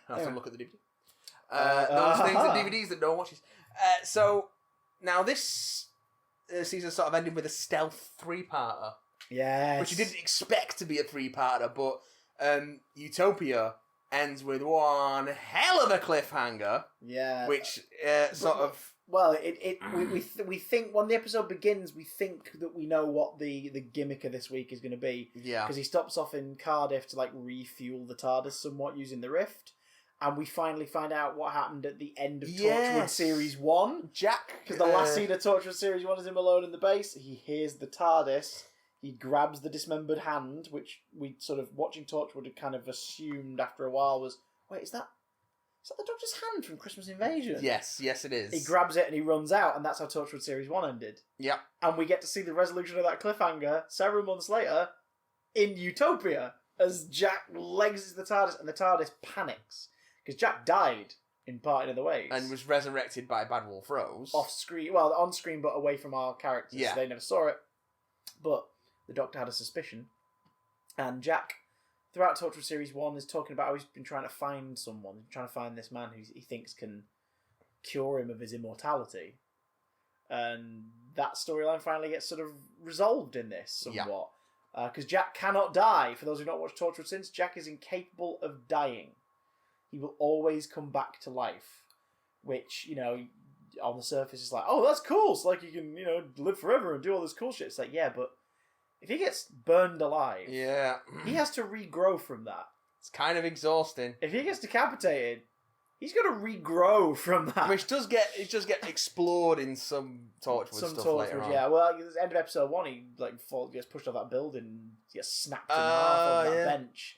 I'll have to look at the DVD. Those things in DVDs that no one watches. So, now this season sort of ended with a stealth 3-parter. Yes. Which you didn't expect to be a 3-parter, but Utopia ends with one hell of a cliffhanger. Yeah. Which sort of... Well, we think when the episode begins, we think that we know what the gimmick of this week is going to be. Yeah. Because he stops off in Cardiff to like refuel the TARDIS somewhat using the rift. And we finally find out what happened at the end of Torchwood Series 1. Jack. Because the last scene of Torchwood Series 1 is him alone in the base. He hears the TARDIS. He grabs the dismembered hand, which we sort of, watching Torchwood, had kind of assumed after a while was, wait, is that the Doctor's hand from Christmas Invasion? Yes, it is. He grabs it and he runs out, and that's how Torchwood Series 1 ended. Yep. And we get to see the resolution of that cliffhanger several months later in Utopia, as Jack legs the TARDIS, and the TARDIS panics. Because Jack died in Part in Other Ways. And was resurrected by Bad Wolf Rose. Off screen, well, on screen, but away from our characters. Yeah. So they never saw it. But the Doctor had a suspicion. And Jack, throughout Torchwood Series 1, is talking about how he's been trying to find someone, trying to find this man who he thinks can cure him of his immortality. And that storyline finally gets sort of resolved in this somewhat. Because Jack cannot die. For those who've not watched Torchwood since, Jack is incapable of dying. He will always come back to life. Which, on the surface is like, oh, that's cool. It's like you can, live forever and do all this cool shit. It's like, yeah, but if he gets burned alive, he has to regrow from that. It's kind of exhausting. If he gets decapitated, he's got to regrow from that. Which does get explored in some Torchwood stuff later on. Yeah. Well, at the end of episode 1, he gets pushed off that building, and gets snapped in half on that bench,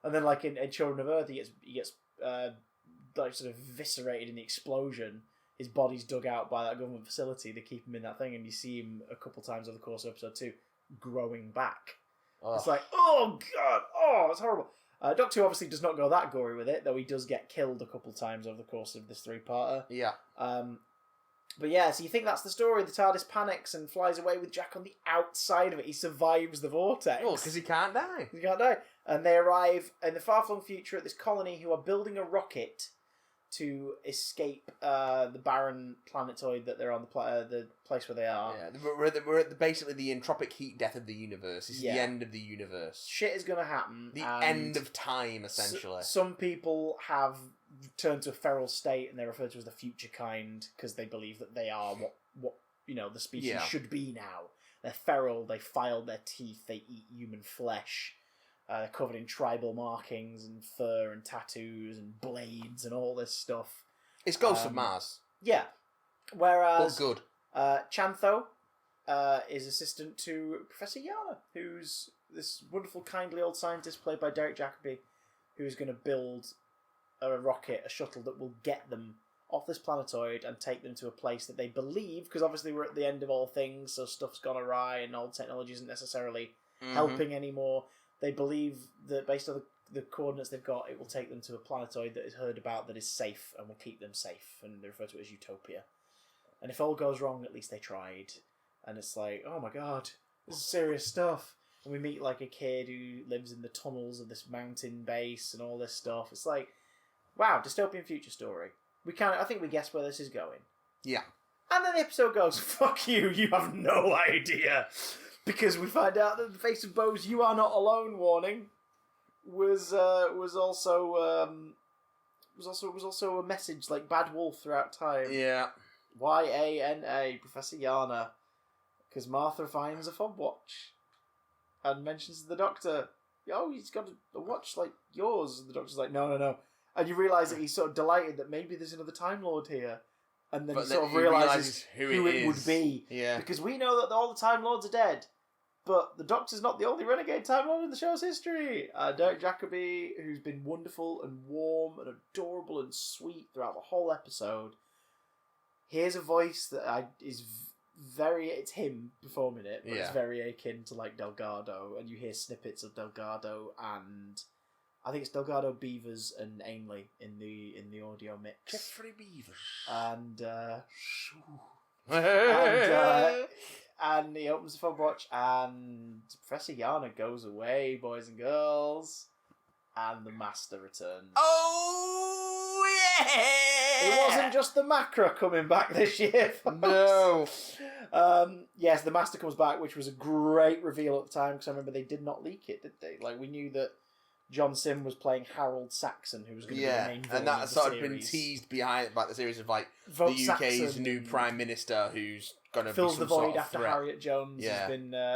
and then in Children of Earth, he gets sort of eviscerated in the explosion. His body's dug out by that government facility to keep him in that thing, and you see him a couple times over the course of episode 2 growing back. It's like, oh god, it's horrible. Doctor Who obviously does not go that gory with it, though he does get killed a couple times over the course of this 3-parter. Yeah. But yeah, so you think that's the story. The TARDIS panics and flies away with Jack on the outside of it. He survives the vortex. Well, because he can't die. He can't die. And they arrive in the far-flung future at this colony who are building a rocket to escape the barren planetoid that they're on, the place where they are. Yeah, we're at basically the entropic heat death of the universe. It's the end of the universe. Shit is going to happen. The end of time, essentially. Some people have turn to a feral state, and they're referred to as the future kind because they believe that they are what the species should be now. They're feral. They file their teeth. They eat human flesh. They're covered in tribal markings and fur and tattoos and blades and all this stuff. It's Ghosts of Mars. Yeah. Whereas But good. Chantho is assistant to Professor Yana, who's this wonderful, kindly old scientist played by Derek Jacobi, who's going to build a rocket, a shuttle that will get them off this planetoid and take them to a place that they believe, because obviously we're at the end of all things, so stuff's gone awry and old technology isn't necessarily helping anymore. They believe that based on the coordinates they've got, it will take them to a planetoid that is heard about that is safe and will keep them safe, and they refer to it as Utopia. And if all goes wrong, at least they tried. And it's like, oh my god, this is serious stuff. And we meet like a kid who lives in the tunnels of this mountain base and all this stuff. It's like, wow, dystopian future story. I think we guess where this is going. Yeah. And then the episode goes, fuck you, you have no idea. Because we find out that the Face of Bo's "You Are Not Alone" warning was also a message like Bad Wolf throughout time. Yeah. YANA, Professor Yana. Because Martha finds a fob watch and mentions to the Doctor, "Oh, he's got a watch like yours." And the Doctor's like, no. And you realise that he's sort of delighted that maybe there's another Time Lord here. And then he sort of realises who it would be. Yeah. Because we know that all the Time Lords are dead. But the Doctor's not the only renegade Time Lord in the show's history. Derek Jacobi, who's been wonderful and warm and adorable and sweet throughout the whole episode, here's a voice that is very... It's him performing it, but it's very akin to like Delgado. And you hear snippets of Delgado and... I think it's Delgado, Beavers, and Ainley in the audio mix. Jeffrey Beavers. And he opens the phone watch, and Professor Yana goes away, boys and girls, and the Master returns. Oh yeah! It wasn't just the Macra coming back this year, folks. No. Yes, the Master comes back, which was a great reveal at the time, because I remember they did not leak it, did they? Like, we knew that John Sim was playing Harold Saxon, who was going to be the main villain and that of the sort of series. been teased behind the series of like Vote the UK's Saxon new Prime Minister, who's going to fills be the some void sort of after threat. Harriet Jones Yeah.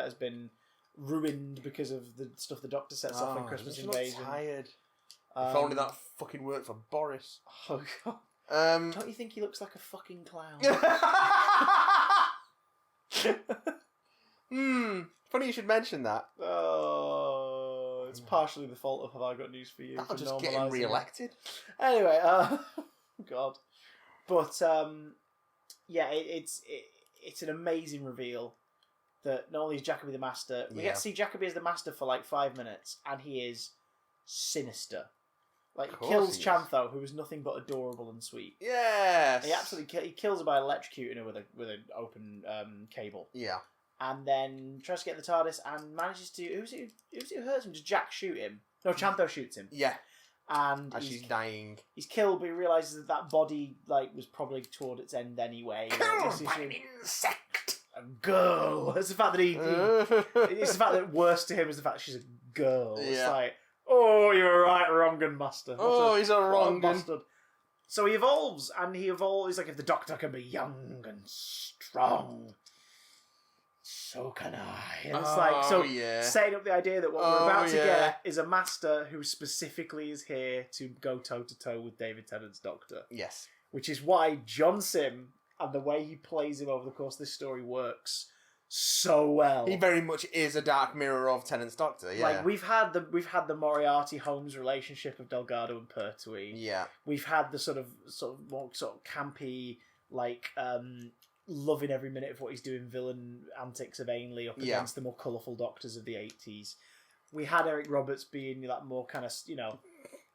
has been ruined because of the stuff the Doctor sets off in Christmas I'm Invasion. tired. If only that fucking worked for Boris. Oh god! Don't you think he looks like a fucking clown? Funny you should mention that. Oh, it's partially the fault of Have I Got News for You. That'll for just get him normalising re-elected. it. Anyway, god, but yeah, it's an amazing reveal that not only is Jacobi the Master, we get to see Jacobi as the Master for like 5 minutes, and he is sinister. Like, he kills Chantho, who is nothing but adorable and sweet. Yes. He absolutely he kills her by electrocuting her with an open cable. Yeah. And then tries to get the TARDIS and manages to... Who's it who hurts him? Does Jack shoot him? No, Chantho shoots him. Yeah. And she's dying. He's killed, but he realises that body was probably toward its end anyway. Killed by an insect. A girl. It's the fact that it's the fact that worse to him is the fact that she's a girl. Yeah. It's like, oh, you're right, wrong master. He's a wrong bastard. So he evolves, and he's like, if the Doctor can be young and strong, so can I. And it's like, setting up the idea that what we're about to get is a Master who specifically is here to go toe-to-toe with David Tennant's Doctor. Yes. Which is why John Sim and the way he plays him over the course of this story works so well. He very much is a dark mirror of Tennant's Doctor, yeah. Like, we've had the Moriarty-Holmes relationship of Delgado and Pertwee. Yeah. We've had the sort of campy, like, loving every minute of what he's doing villain antics of Ainley up against the more colourful Doctors of the 80s. We had Eric Roberts being that more kind of,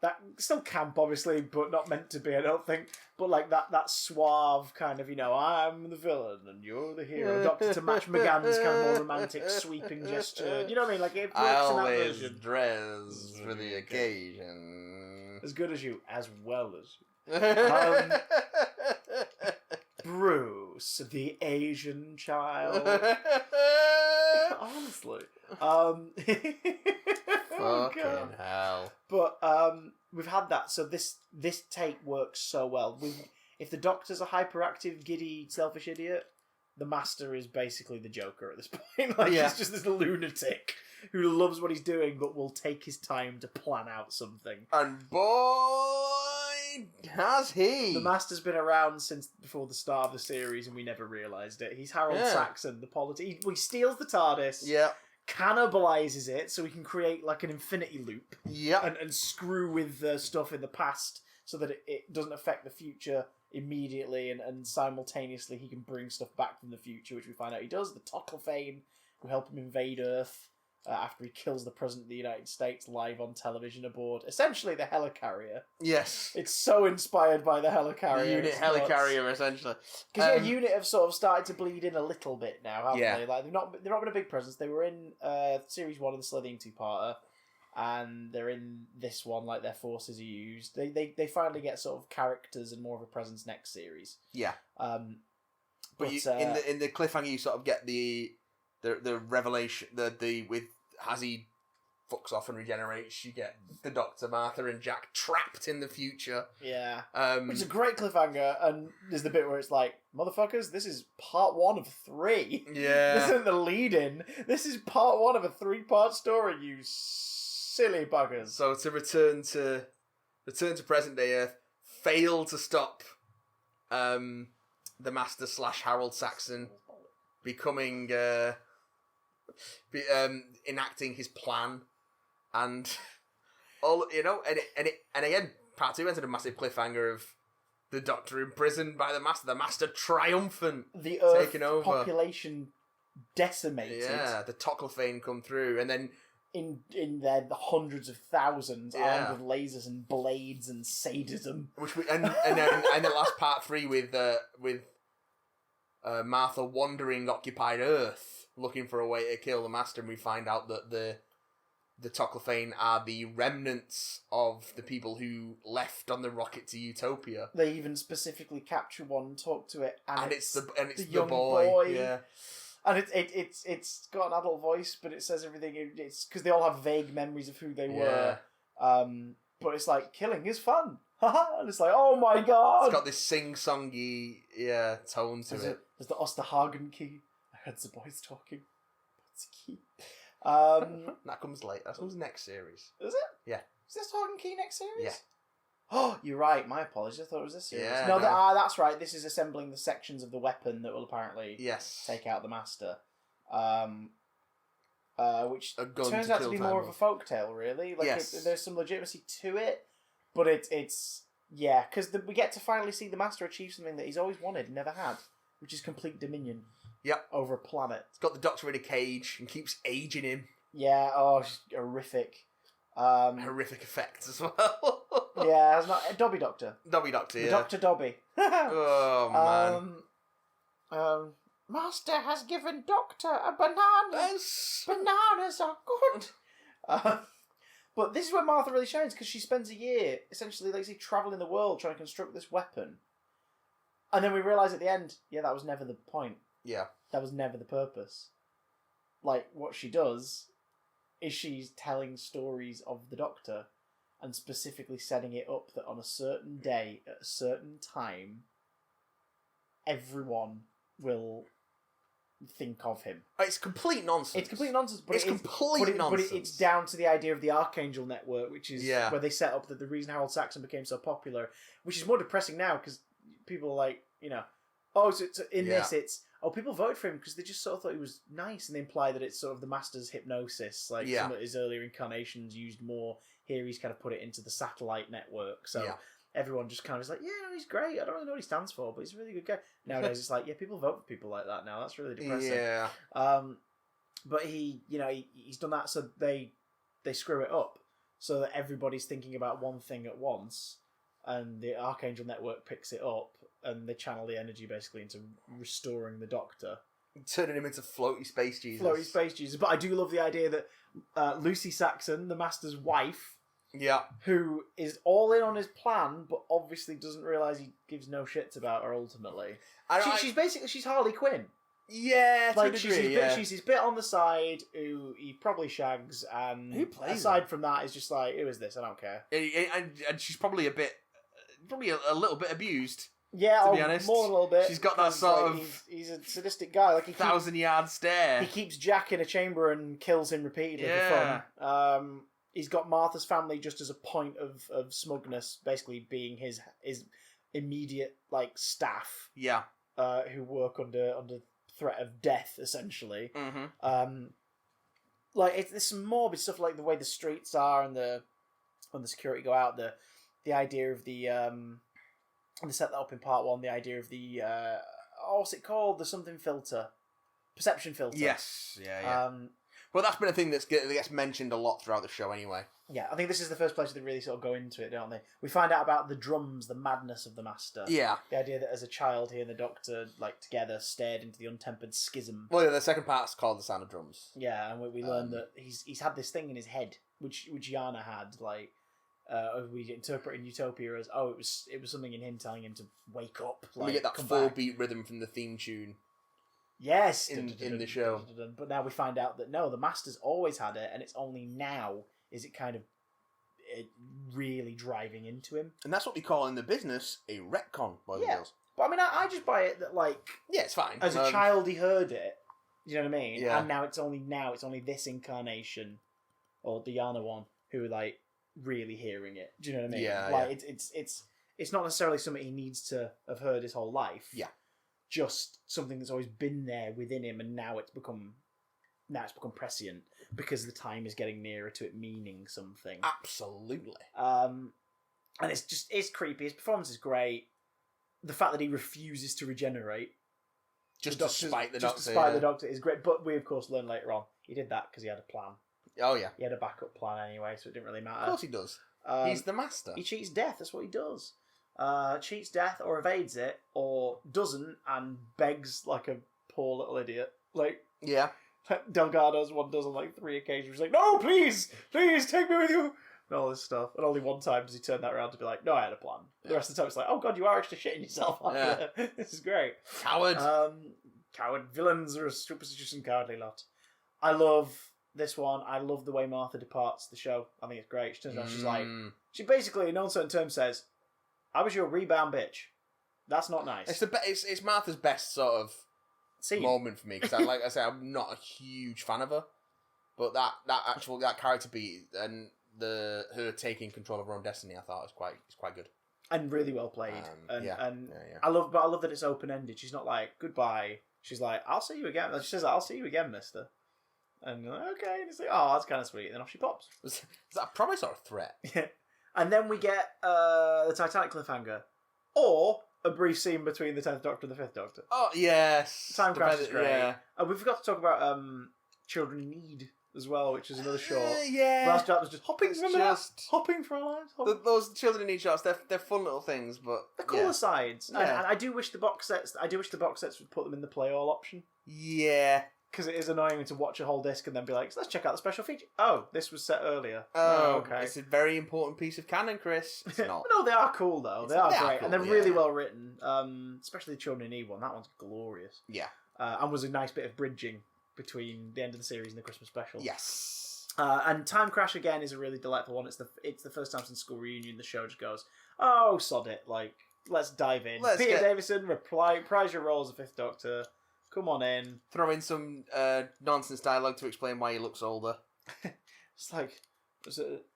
that still camp, obviously, but not meant to be, I don't think. But like that suave kind of, I'm the villain and you're the hero. Doctor to match McGann's kind of more romantic, sweeping gesture. You know what I mean? Like, it works in that version. Dress for the occasion. As good as you, as well as you. Bruce, the Asian child. Honestly. Fucking hell. But we've had that, so this take works so well. If the Doctor's a hyperactive, giddy, selfish idiot, the Master is basically the Joker at this point. He's just this lunatic who loves what he's doing, but will take his time to plan out something. And boy, has he! The Master's been around since before the start of the series, and we never realised it. He's Harold Saxon, the politician. He steals the TARDIS. Yeah. Cannibalizes it so he can create like an infinity loop. Yeah. And screw with stuff in the past so that it doesn't affect the future immediately, and simultaneously he can bring stuff back from the future, which we find out he does. The Tocklefane, who help him invade Earth after he kills the President of the United States live on television aboard essentially the Helicarrier. Yes. It's so inspired by the Helicarrier. The unit Helicarrier, essentially. Because unit have sort of started to bleed in a little bit now, haven't Yeah. they? Like they've not been a big presence. They were in series 1 of the Slitheen two-parter, and they're in this one. Like their forces are used. They finally get sort of characters and more of a presence next series. Yeah. But in the cliffhanger, you sort of get the revelation with as he fucks off and regenerates, you get the Doctor, Martha, and Jack trapped in the future. Yeah. Which is a great cliffhanger, and there's the bit where it's like, motherfuckers, this is part 1 of 3. Yeah. This isn't the lead-in. This is part 1 of a 3-part story, you silly buggers. So to return to present day Earth, fail to stop the Master / Harold Saxon becoming enacting his plan, and all and again, part 2 entered a massive cliffhanger of the Doctor imprisoned by the Master triumphant, the Earth taking over, population decimated. Yeah, the Tocklefane come through, and then in the hundreds of thousands armed with lasers and blades and sadism. And then last part 3 with Martha wandering occupied Earth, looking for a way to kill the Master, and we find out that the Tocklefane are the remnants of the people who left on the rocket to Utopia. They even specifically capture one, talk to it, and it's the young boy. Yeah. And it's got an adult voice, but it says everything. It's because they all have vague memories of who they were. But it's like, killing is fun. And it's like, oh my god! It's got this sing-songy tone to it. There's the Osterhagen key. I heard the boys talking. What's the key? That comes later. That comes next series. Is it? Yeah. Is this Hagen key next series? Yeah. Oh, you're right. My apologies. I thought it was this series. Yeah, no. That's right. This is assembling the sections of the weapon that will apparently take out the Master. Which turns out to be more of a folktale, really. Like there's some legitimacy to it, but it's because we get to finally see the Master achieve something that he's always wanted and never had, which is complete dominion. Yep. Over a planet. It's got the Doctor in a cage and keeps aging him. Yeah. Oh, it's horrific. Horrific effects as well. Yeah, it's not Dobby Doctor. Dobby Doctor, the Doctor Dobby. Oh man. Master has given Doctor a banana. Yes. Bananas are good. But this is where Martha really shines, because she spends a year essentially, like, traveling the world trying to construct this weapon, and then we realise at the end, that was never the point. Yeah. That was never the purpose. Like, what she does is she's telling stories of the Doctor and specifically setting it up that on a certain day, at a certain time, everyone will think of him. It's complete nonsense. It's complete nonsense, but it's down to the idea of the Archangel Network, which is where they set up that the reason Harold Saxon became so popular, which is more depressing now, because people are like, this it's... Oh, people voted for him because they just sort of thought he was nice, and they imply that it's sort of the Master's hypnosis. Like some of his earlier incarnations used more. Here he's kind of put it into the satellite network. So everyone just kind of is like, he's great. I don't really know what he stands for, but he's a really good guy. Nowadays it's like, people vote for people like that now. That's really depressing. Yeah. But he's done that, so they screw it up so that everybody's thinking about one thing at once, and the Archangel Network picks it up, and they channel the energy basically into restoring the Doctor. Turning him into floaty space Jesus. Floaty space Jesus. But I do love the idea that Lucy Saxon, the Master's wife, who is all in on his plan, but obviously doesn't realise he gives no shits about her ultimately. She's Harley Quinn. Yeah, to a Like degree, she's his bit on the side who he probably shags, and who plays aside her? from that, it's just like, who is this? I don't care. And she's probably a little bit abused. Yeah, to be honest, more than a little bit. She's got that sort like, of he's a sadistic guy. Like 1,000-yard stare. He keeps Jack in a chamber and kills him repeatedly for fun. He's got Martha's family just as a point of smugness, basically being his immediate like staff. Yeah. Who work under threat of death, essentially. Mm-hmm. Like there's some morbid stuff, like the way the streets are and when the security go out. The idea of the they set that up in part 1. The idea of the what's it called? The something filter, perception filter. Yes. Yeah. Well, that's been a thing that gets mentioned a lot throughout the show, anyway. Yeah, I think this is the first place they really sort of go into it, don't they? We find out about the drums, the madness of the Master. Yeah. The idea that as a child, he and the Doctor, like together, stared into the untempered schism. Well, yeah, the second part's called The Sound of Drums. Yeah, and we learn that he's had this thing in his head, which Yana had, like. We interpret in Utopia as it was something in him telling him to wake up. Like, we get that 4-beat rhythm from the theme tune. Yes, in the show. But now we find out that no, the Master's always had it, and it's only now is it kind of really driving into him. And that's what we call in the business a retcon, boys and girls. But I mean, I just buy it that like it's fine. As a child, he heard it. You know what I mean? Yeah. And now it's only this incarnation, or the Yana one, who are like really hearing it. Do you know what I mean? Yeah. Like it's not necessarily something he needs to have heard his whole life. Yeah. Just something that's always been there within him, and now it's become prescient because the time is getting nearer to it meaning something. Absolutely. And it's creepy. His performance is great. The fact that he refuses to regenerate, just to spite the Doctor, is great. But we of course learn later on he did that because he had a plan. Oh yeah, he had a backup plan anyway, so it didn't really matter. Of course he does. He's the Master. He cheats death. That's what he does. Cheats death or evades it or doesn't and begs like a poor little idiot. Like Delgado's one does on like 3 occasions. He's like, no, please take me with you. And all this stuff. And only one time does he turn that around to be like, no, I had a plan. The rest of the time it's like, oh god, you are actually shitting yourself, aren't you? This is great. Coward. Coward. Villains are a superstitious and cowardly lot. I love this one. I love the way Martha departs the show. I think it's great. She turns around, she's like, she basically in uncertain terms says, I was your rebound bitch. That's not nice. It's Martha's best sort of moment for me because, like I say, I'm not a huge fan of her, but that character beat and her taking control of her own destiny, I thought was quite good and really well played. I love that it's open ended. She's not like goodbye. She's like, I'll see you again. She says, I'll see you again, Mister. And you're like, okay, and it's like, oh, that's kind of sweet. And then off she pops. Is that a promise or a threat? Yeah. And then we get the Titanic cliffhanger, or a brief scene between the 10th Doctor and the 5th Doctor. Oh yes, Time Crash is great. Yeah. And we forgot to talk about Children in Need as well, which is another short. Last chapter was just hopping for our lives. Those Children in Need shots, they're fun little things, but they're cool asides. Yeah. And I do wish the box sets would put them in the play all option. Yeah. Because it is annoying to watch a whole disc and then be like, so let's check out the special feature. Oh, this was set earlier. Oh, okay. It's a very important piece of canon, Chris. It's not. No, they are cool, though. They are great. Cool, and they're really well written. Especially the Children in Need one. That one's glorious. Yeah. And was a nice bit of bridging between the end of the series and the Christmas special. Yes. And Time Crash, again, is a really delightful one. It's the first time since School Reunion the show just goes, oh, sod it. Like, let's dive in. Peter Davison, reprise your role as the 5th Doctor. Come on in. Throw in some nonsense dialogue to explain why he looks older. It's like, was it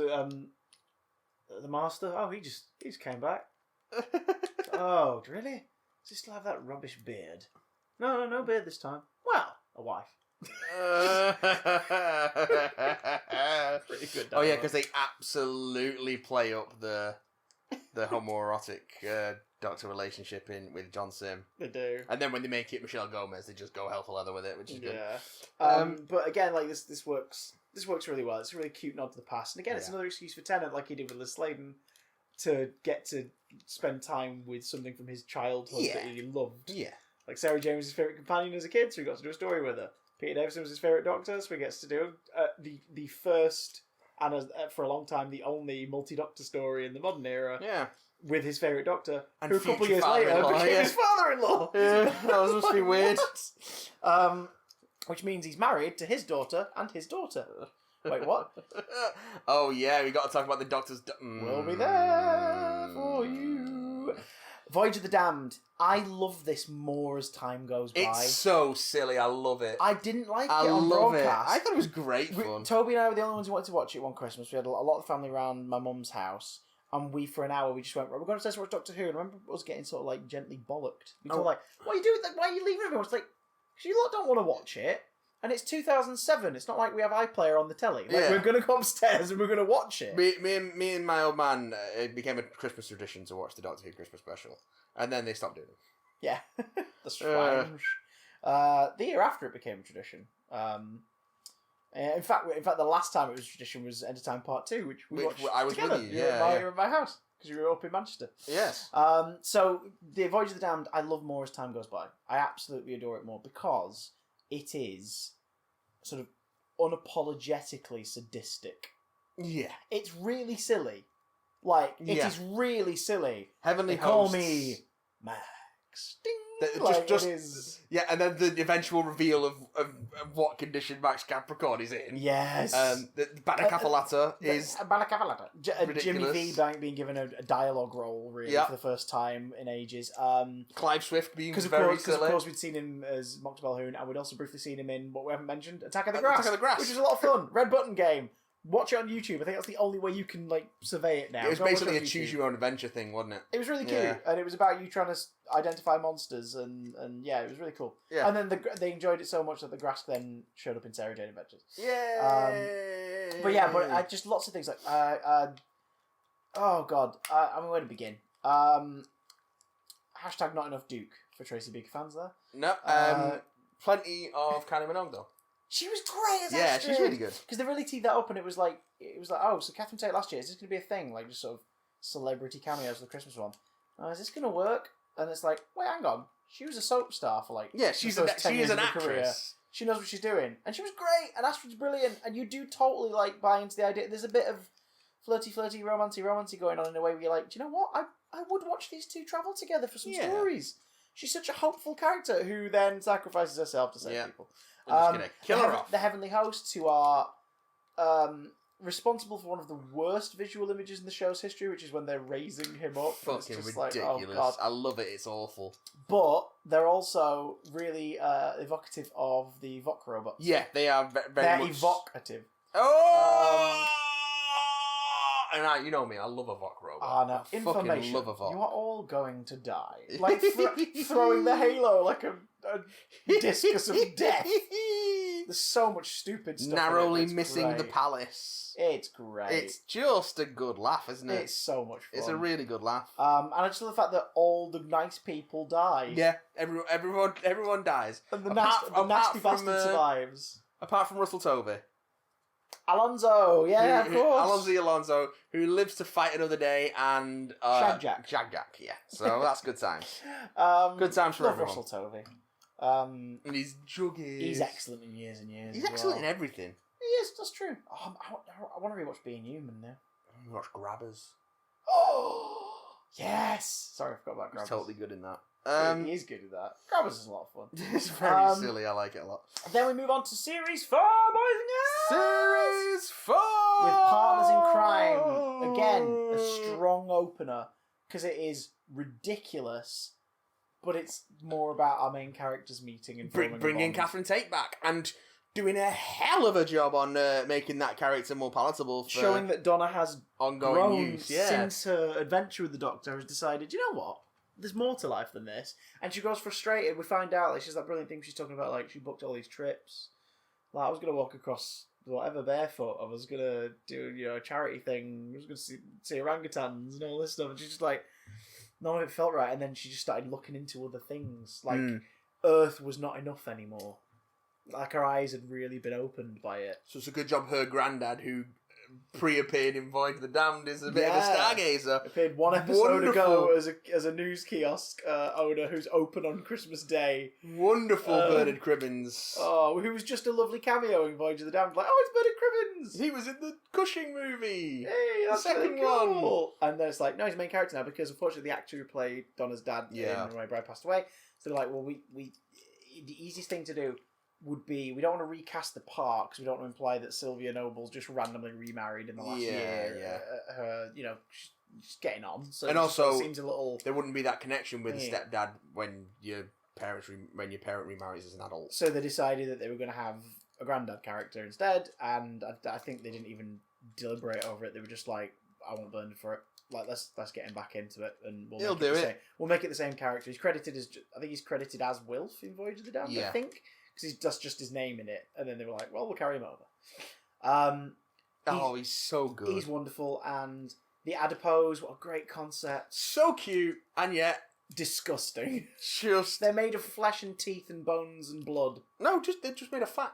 the Master? Oh, he just came back. Oh, really? Does he still have that rubbish beard? No beard this time. Well, a wife. Pretty good dialogue. Oh yeah, because they absolutely play up the homoerotic Doctor relationship with John Sim. They do. And then when they make it Michelle Gomez, they just go hell for leather with it, which is good. But again, like this works really well. It's a really cute nod to the past. And again, it's another excuse for Tennant, like he did with Liz Sladen, to get to spend time with something from his childhood that he loved. Yeah. Like Sarah James was his favourite companion as a kid, so he got to do a story with her. Peter Davison was his favourite Doctor, so he gets to do the first, and for a long time, the only multi-Doctor story in the modern era. Yeah. with his favourite Doctor, And who a couple of future years later father-in-law, became yeah. his father-in-law. Yeah, that must be weird. Which means he's married to his daughter and his daughter. Wait, what? Oh yeah, we got to talk about the Doctor's. We'll be there for you. Voyage of the Damned. I love this more as time goes by. It's so silly. I love it. I didn't like I it on love broadcast. it. I thought it was great fun. Toby and I were the only ones who wanted to watch it one Christmas. We had a lot of the family around my mum's house, and for an hour, we just went, right, we're going to watch Doctor Who. And I remember us getting sort of like gently bollocked. We were like, what are you doing? Like, why are you leaving everyone? It's like, because you lot don't want to watch it. And it's 2007. It's not like we have iPlayer on the telly. Like, we're going to go upstairs and we're going to watch it. Me and my old man, it became a Christmas tradition to watch the Doctor Who Christmas special. And then they stopped doing it. Yeah. That's strange. The year after it became a tradition. In fact, the last time it was a tradition was End of Time Part 2, which we watched I was together. with you, You were at my house, because you were up in Manchester. Yes. So, The Voyage of the Damned, I love more as time goes by. I absolutely adore it more, because it is sort of unapologetically sadistic. Yeah. It's really silly. Like, it is really silly. Heavenly They call Hosts. me Max. Ding! Just it is. Yeah, and then the eventual reveal of what condition Max Capricorn is in. Yes. The Banacafalata is Jimmy ridiculous. V being given a dialogue role, really, for the first time in ages. Clive Swift being Because very of silly. course we'd seen him as Mock Balhoun, and we'd also briefly seen him in what we haven't mentioned, Attack of the Grass. Attack of the Grass. Which was a lot of fun. Red Button Game. Watch it on YouTube. I think that's the only way you can survey it now. It was Go watch basically it a on choose YouTube. your own adventure thing, wasn't it? It was really cute, and it was about you trying to identify monsters, and yeah, it was really cool. Yeah. And then they enjoyed it so much that the grass then showed up in Sarah Jane Adventures. Yeah. But I just lots of things like oh god, I mean, where to begin? Hashtag not enough Duke for Tracy Beaker fans there. No, plenty of Kylie Minogue though. She was great as Yeah, Astrid. she's really good. Because they really teed that up, and it was like, oh, so Catherine Tate last year, is this going to be a thing? Like, just sort of celebrity cameos for the Christmas one. Is this going to work? And it's like, wait, hang on. She was a soap star for she is an actress. Career. She knows what she's doing. And she was great, and Astrid's brilliant, and you do totally, buy into the idea. There's a bit of flirty, romancy going on in a way where you're like, do you know what? I would watch these two travel together for some stories. She's such a hopeful character who then sacrifices herself to save people. Kill her off. The Heavenly Hosts, who are responsible for one of the worst visual images in the show's history, which is when they're raising him up. Fucking ridiculous. Oh God. I love it. It's awful. But they're also really evocative of the Vok robots. Yeah, they are very they're much... evocative. Oh! And you know me, I love a Vok robot. No. I Information. fucking love a Vok. You are all going to die. Like throwing the halo like a discus of death. There's so much stupid stuff. Narrowly in it. missing great. the palace. It's great. It's just a good laugh, isn't it? It's so much fun. It's a really good laugh. And I just love the fact that all the nice people die. Yeah, everyone dies. And the nasty bastard survives. Apart from Russell Tovey. Alonso, yeah, of course. Alonso, who lives to fight another day, and Shagjack, yeah. So that's good times. Good times for love everyone. Russell Tovey. And he's juggy. He's excellent in years and years. He's excellent in everything. He is. That's true. I want to rewatch Being Human now. Watch Grabbers. Oh yes. Sorry, I forgot about Grabbers. He's totally good in that. He is good at that. Grabbers is a lot of fun. It's very silly. I like it a lot. Then we move on to Series 4, boys and girls. Series 4! With Partners in Crime. Again, a strong opener. Because it is ridiculous, but it's more about our main characters meeting and bringing Catherine Tate back. And doing a hell of a job on making that character more palatable. For showing that Donna has ongoing grown use. Yeah. since her adventure with the Doctor, has decided, you know what? There's more to life than this. And she grows frustrated. We find out, she's that brilliant thing she's talking about, she booked all these trips. I was going to walk across whatever barefoot. I was going to do, a charity thing. I was going to see orangutans and all this stuff. And she's just none of it felt right. And then she just started looking into other things. Earth was not enough anymore. Her eyes had really been opened by it. So it's a good job her granddad, who pre-appeared in Voyage of the Damned is a bit of a stargazer. Appeared one episode ago as a news kiosk owner who's open on Christmas Day. Wonderful Bernard Cribbins. Oh, who was just a lovely cameo in Voyage of the Damned. Like, oh, it's Bernard Cribbins. He was in the Cushing movie. Hey, that's the second really cool. one. And then it's like, no, he's the main character now because unfortunately the actor who played Donna's dad in Runaway Bride passed away. So they're like, well, we the easiest thing to do would be, we don't want to recast the part because we don't want to imply that Sylvia Noble's just randomly remarried in the last year. Yeah. Her, she's getting on. So and also, it seems a little... there wouldn't be that connection with the stepdad when your parent remarries as an adult. So they decided that they were going to have a granddad character instead, and I think they didn't even deliberate over it. They were just like, I want Bernard for it. Like, let's get him back into it, and we'll make it the same. We'll make it the same character. He's credited as, I think he's credited as Wilf in Voyage of the Damned. I think, because that's just his name in it. And then they were like, well, we'll carry him over. He's so good. He's wonderful, and the adipose, what a great concept. So cute, and yet disgusting. They're made of flesh and teeth and bones and blood. No, they're just made of fat.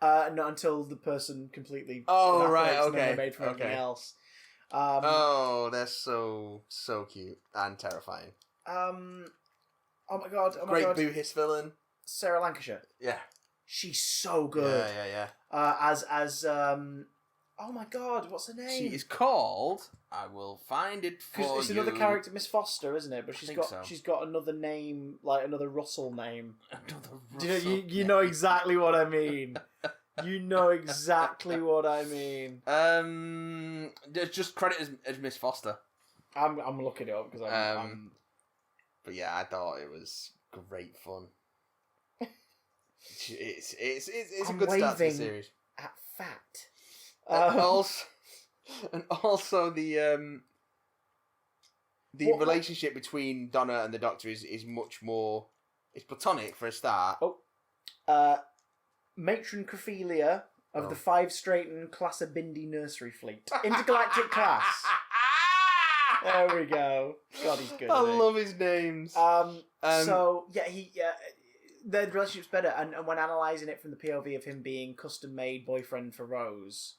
Not until the person completely. Oh right, okay. And then they're made from everything else. They're so cute and terrifying. Oh my god! Great Boo Hiss villain, Sarah Lancashire. Yeah, she's so good. Yeah. As oh my god, what's her name? She is called. I will find it for you. It's another character, Miss Foster, isn't it? But she's got another name, like another Russell name. Another Russell. You know exactly what I mean. You know exactly what I mean. Just credit as Miss Foster. I'm looking it up because I'm. But yeah, I thought it was great fun. It's a good start to the series. At fat. And also the relationship between Donna and the Doctor is much more. It's platonic for a start. Matron Crophelia of the 5 Straighten Classa Bindi Nursery Fleet. Intergalactic class. There we go. God, he's good. I love his names. Their relationship's better, and when analysing it from the POV of him being custom-made boyfriend for Rose,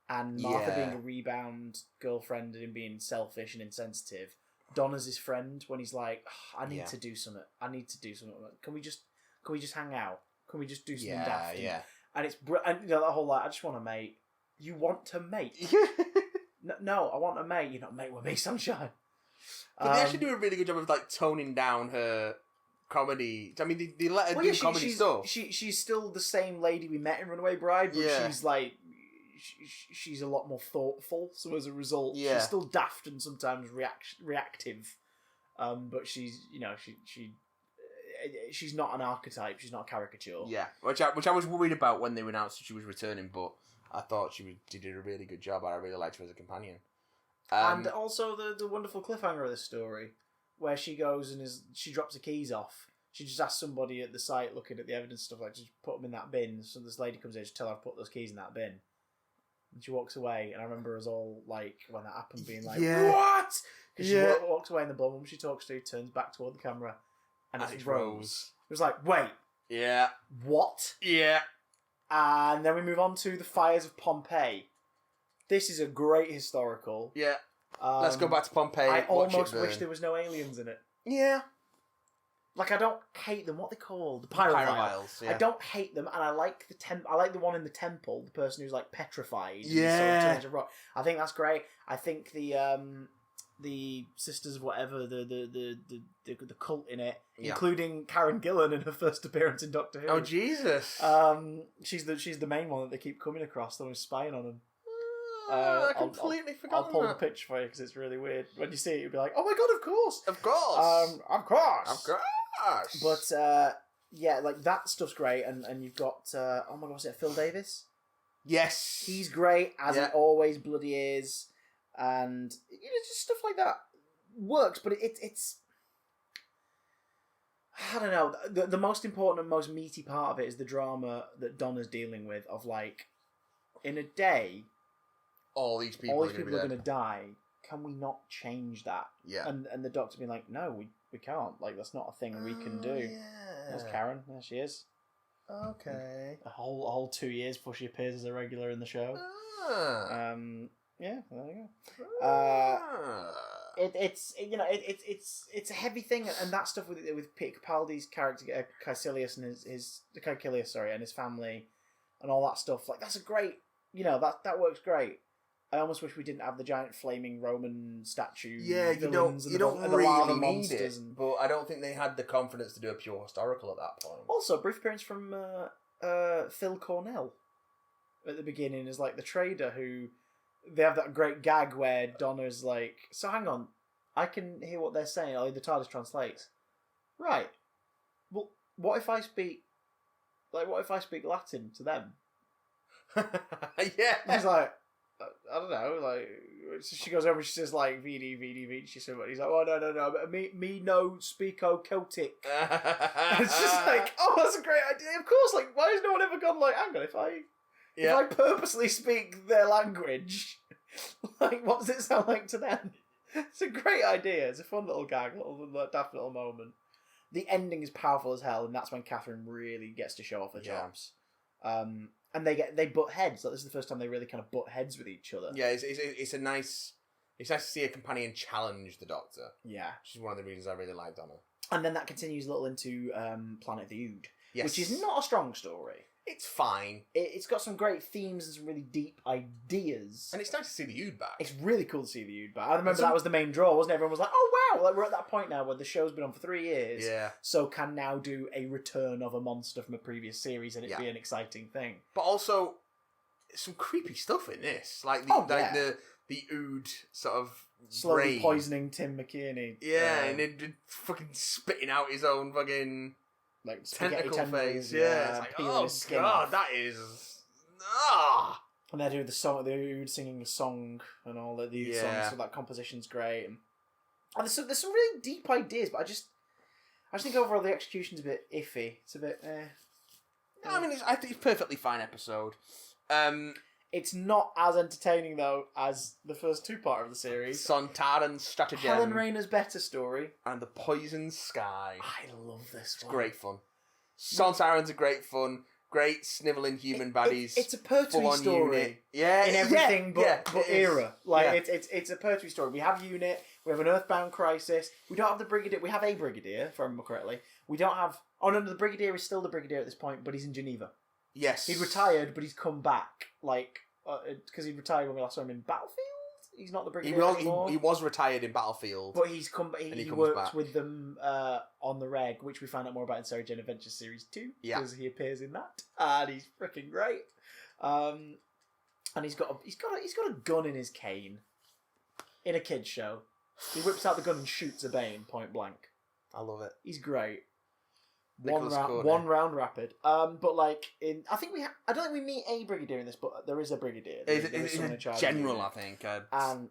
and Martha being a rebound girlfriend and him being selfish and insensitive, Donna's his friend when he's like, I need to do something. Can we just hang out? Can we just do something daft? And it's that whole like, I just want a mate. You want to mate? No, I want a mate. You're not a mate with me, sunshine. But they actually do a really good job of like toning down her comedy. I mean, they let her do comedy stuff. She's still the same lady we met in Runaway Bride, but she's like, she's a lot more thoughtful. So as a result, she's still daft and sometimes reactive. But she's she's not an archetype. She's not a caricature. Yeah, which I was worried about when they announced that she was returning, but I thought she did a really good job. I really liked her as a companion. And also the wonderful cliffhanger of this story, where she goes and she drops the keys off. She just asks somebody at the site looking at the evidence stuff, like, just put them in that bin. So this lady comes in, just tell her to put those keys in that bin. And she walks away, and I remember us all, like, when that happened, being like, what? Because she walks away, and the blonde woman she talks to turns back toward the camera, and it's Rose. It was like, wait. Yeah. What? Yeah. And then we move on to the fires of Pompeii. This is a great historical. Yeah. Let's go back to Pompeii. I almost wish there was no aliens in it. Yeah. Like, I don't hate them. What are they called? The Pyroviles. Yeah. I don't hate them, and I like I like the one in the temple, the person who's like petrified. Yeah. And sort of rock. I think that's great. I think the sisters of whatever, the cult in it, including Karen Gillan in her first appearance in Doctor Who. Oh Jesus! She's the main one that they keep coming across. The one who's spying on them. I completely forgot. I'll pull the picture for you because it's really weird. When you see it, you'll be like, "Oh my god, of course, of course, of course, of course." But like that stuff's great, and you've got oh my god, was it Phil Davis? Yes, he's great as he always bloody is, and just stuff like that works. But it's I don't know. The most important and most meaty part of it is the drama that Donna's dealing with. Of like, in a day, all these people are going to die. Can we not change that? Yeah. And the Doctor being like, no, we can't. Like, that's not a thing we can do. Yeah. There's Karen. There she is. Okay. A whole 2 years before she appears as a regular in the show. Ah. Yeah, there you go. Ah. It's a heavy thing, and that stuff with Peter Capaldi's character Caecilius and his and his family, and all that stuff. Like that's a great, that works great. I almost wish we didn't have the giant flaming Roman statue. Yeah, you don't really need it. But I don't think they had the confidence to do a pure historical at that point. Also, a brief appearance from Phil Cornell at the beginning as like the trader who. They have that great gag where Donna's like, so hang on, I can hear what they're saying. Oh, the TARDIS translates. Right. Well, what if I speak Latin to them? Yeah. He's like, I don't know, like, so she goes over and she says like, VD, she said, he's like, oh, no, but me no speako Celtic. It's just like, oh, that's a great idea. Of course, like, why has no one ever gone like, hang on, if I purposely speak their language, like, what does it sound like to them? It's a great idea. It's a fun little gag, daft little moment. The ending is powerful as hell, and that's when Catherine really gets to show off her chops. And they butt heads. Like, this is the first time they really kind of butt heads with each other. Yeah, it's nice to see a companion challenge the Doctor. Yeah, which is one of the reasons I really liked Donna. And then that continues a little into Planet of the Ood, yes. Which is not a strong story. It's fine. It's got some great themes and some really deep ideas. And it's nice to see the Ood back. It's really cool to see the Ood back. I remember that was the main draw, wasn't it? Everyone was like, oh wow, like we're at that point now where the show's been on for 3 years. Yeah. So can now do a return of a monster from a previous series and it be an exciting thing. But also, some creepy stuff in this. Like the Ood sort of slowly brain. Poisoning Tim McKinney. Yeah, and it fucking spitting out his own fucking like tentacle face. Yeah, it's like, oh god, that is And they're doing the Ood singing a song and all the Ood songs, so that composition's great. And there's some really deep ideas, but I just think overall the execution's a bit iffy. It's a bit. I mean, I think it's a perfectly fine episode. It's not as entertaining though as the first 2 part of the series. Sontaran's Stratagem, Helen Rayner's Better Story, and The Poison Sky. I love this one. It's great fun. Sontaran's a great fun. Great snivelling human baddies. It's a Pertwee story. Unit. Yeah, in everything but era. Like it's a Pertwee story. We have Unit. We have an Earthbound crisis. We don't have the Brigadier. We have a Brigadier, if I remember correctly. We don't have. Oh no, the Brigadier is still the Brigadier at this point, but he's in Geneva. Yes, he'd retired, but he's come back. Like because he retired when we last saw him in Battlefield. He's not the Brigadier anymore. He was retired in Battlefield, but he's come. He worked back with them on the Reg, which we find out more about in Sarah Jane Adventures Series 2. Because he appears in that, and he's freaking great. And he's got a gun in his cane in a kids show. He whips out the gun and shoots a Bane point blank. I love it. He's great. One round rapid. But like I don't think we meet a Brigadier in this, but there is a Brigadier. It's a general, I think. And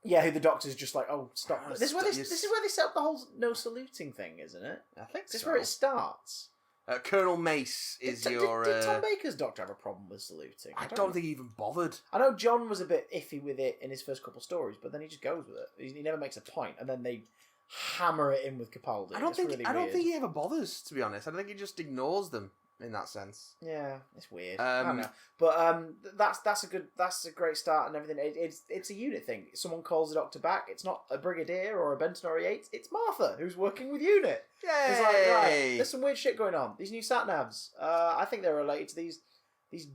who the Doctor's just like, oh, stop. This is where they set up the whole no saluting thing, isn't it? I think this is where it starts. Colonel Mace is did Tom Baker's Doctor have a problem with saluting? I don't think he even bothered. I know John was a bit iffy with it in his first couple of stories, but then he just goes with it. He never makes a point, and then they hammer it in with Capaldi. I don't think he ever bothers, to be honest. I think he just ignores them in that sense. Yeah, it's weird. I don't know. But that's a great start and everything. It's a Unit thing. Someone calls the Doctor back. It's not a Brigadier or a Benton or a Yates. It's Martha who's working with Unit. Yay! It's like, right, there's some weird shit going on. These new sat-navs. I think they're related to these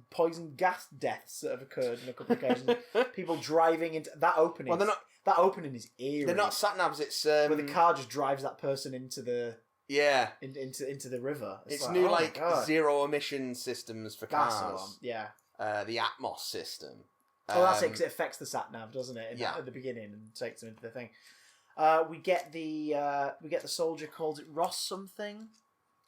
poison gas deaths that have occurred on a couple of occasions. People driving into that opening. Well, they're not. That opening is eerie. They're not sat-navs. It's where the car just drives that person into the into the river. It's like, new zero emission systems for cars. That's the one. Yeah. The Atmos system. That's it, because it affects the sat nav, doesn't it? At the beginning and takes them into the thing. We get the soldier called it Ross something.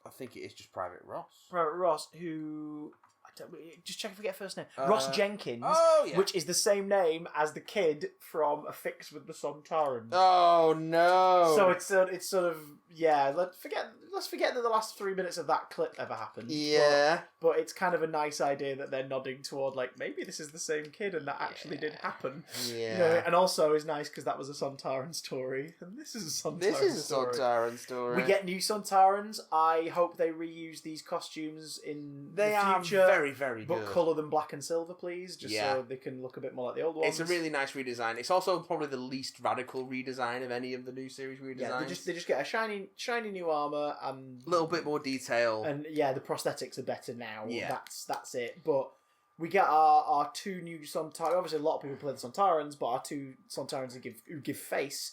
I think it is just Private Ross. Private Ross, who I actor. Just check if we get first name. Ross Jenkins, Oh, yeah. which is the same name as the kid from A Fix with the Sontarans. Oh, no. So it's sort of, yeah, let's forget that the last 3 minutes of that clip ever happened. Yeah. But it's kind of a nice idea that they're nodding toward, like, maybe this is the same kid and that actually did happen. Yeah. You know, and also is nice because that was a Sontaran story, and this is a Sontaran story. Sontaran story. We get new Sontarans. I hope they reuse these costumes in the future. Are very, very good. But colour them black and silver, please, just so they can look a bit more like the old ones. It's a really nice redesign. It's also probably the least radical redesign of any of the new series redesigns. Yeah, they just get a shiny new armour and a little bit more detail. And yeah, the prosthetics are better now. Yeah. That's it. But we get our two new Sontarans. Obviously, a lot of people play the Sontarans, but our two Sontarans who give face.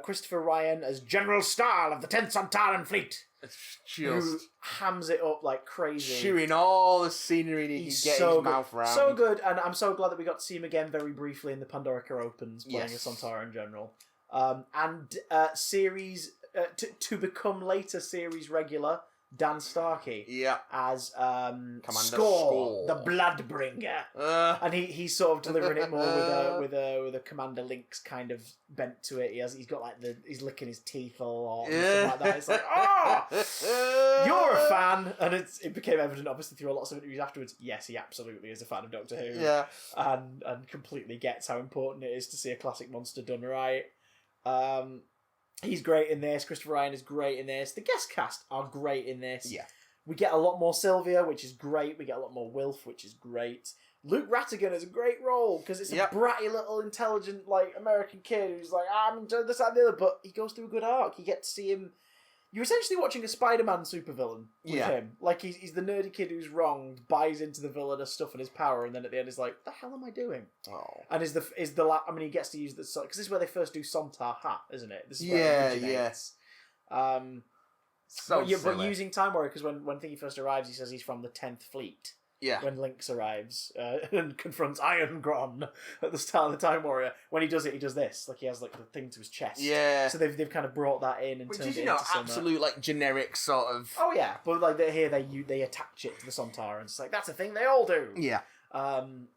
Christopher Ryan as General Stahl of the 10th Sontaran Fleet. Who hams it up like crazy. Chewing all the scenery that he can get his mouth around. So good, and I'm so glad that we got to see him again very briefly in the Pandorica Opens playing a Sontaran General. Series... to become later series regular, Dan Starkey as Commander Score, the Bloodbringer, and he's sort of delivering it more with a Commander Lynx kind of bent to it. He's got like he's licking his teeth a lot and stuff like that. It's like, you're a fan, and it became evident obviously through lots of interviews afterwards. Yes, he absolutely is a fan of Doctor Who, and completely gets how important it is to see a classic monster done right. He's great in this. Christopher Ryan is great in this. The guest cast are great in this. Yeah. We get a lot more Sylvia, which is great. We get a lot more Wilf, which is great. Luke Rattigan is a great role because it's a bratty little intelligent like American kid who's like, I'm enjoying this, that, and the other, but he goes through a good arc. You get to see him. You're essentially watching a Spider-Man supervillain with him. Like, he's the nerdy kid who's wronged, buys into the villainous stuff and his power, and then at the end is like, the hell am I doing? Oh. And he gets to use the... Because this is where they first do Sontar Hat, isn't it? This is where it originates. But using Time Warrior, because when Thingy first arrives, he says he's from the 10th Fleet. Yeah. When Lynx arrives and confronts Iron Gron at the start of the Time Warrior, when he does it, he does this. Like, he has like the thing to his chest. Yeah. So they've kind of brought that in and which turned is, it into absolute like generic sort of. Oh yeah, but like here they attach it to the Sontarans. It's like that's a thing they all do. Yeah. And